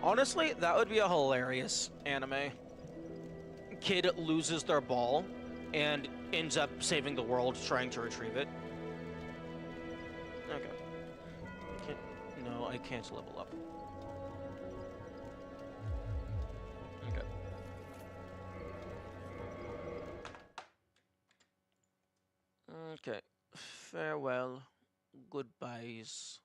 Honestly, that would be a hilarious anime. Kid loses their ball and ends up saving the world trying to retrieve it. Okay. No, I can't level up. Okay. Okay. Farewell, Goodbyes.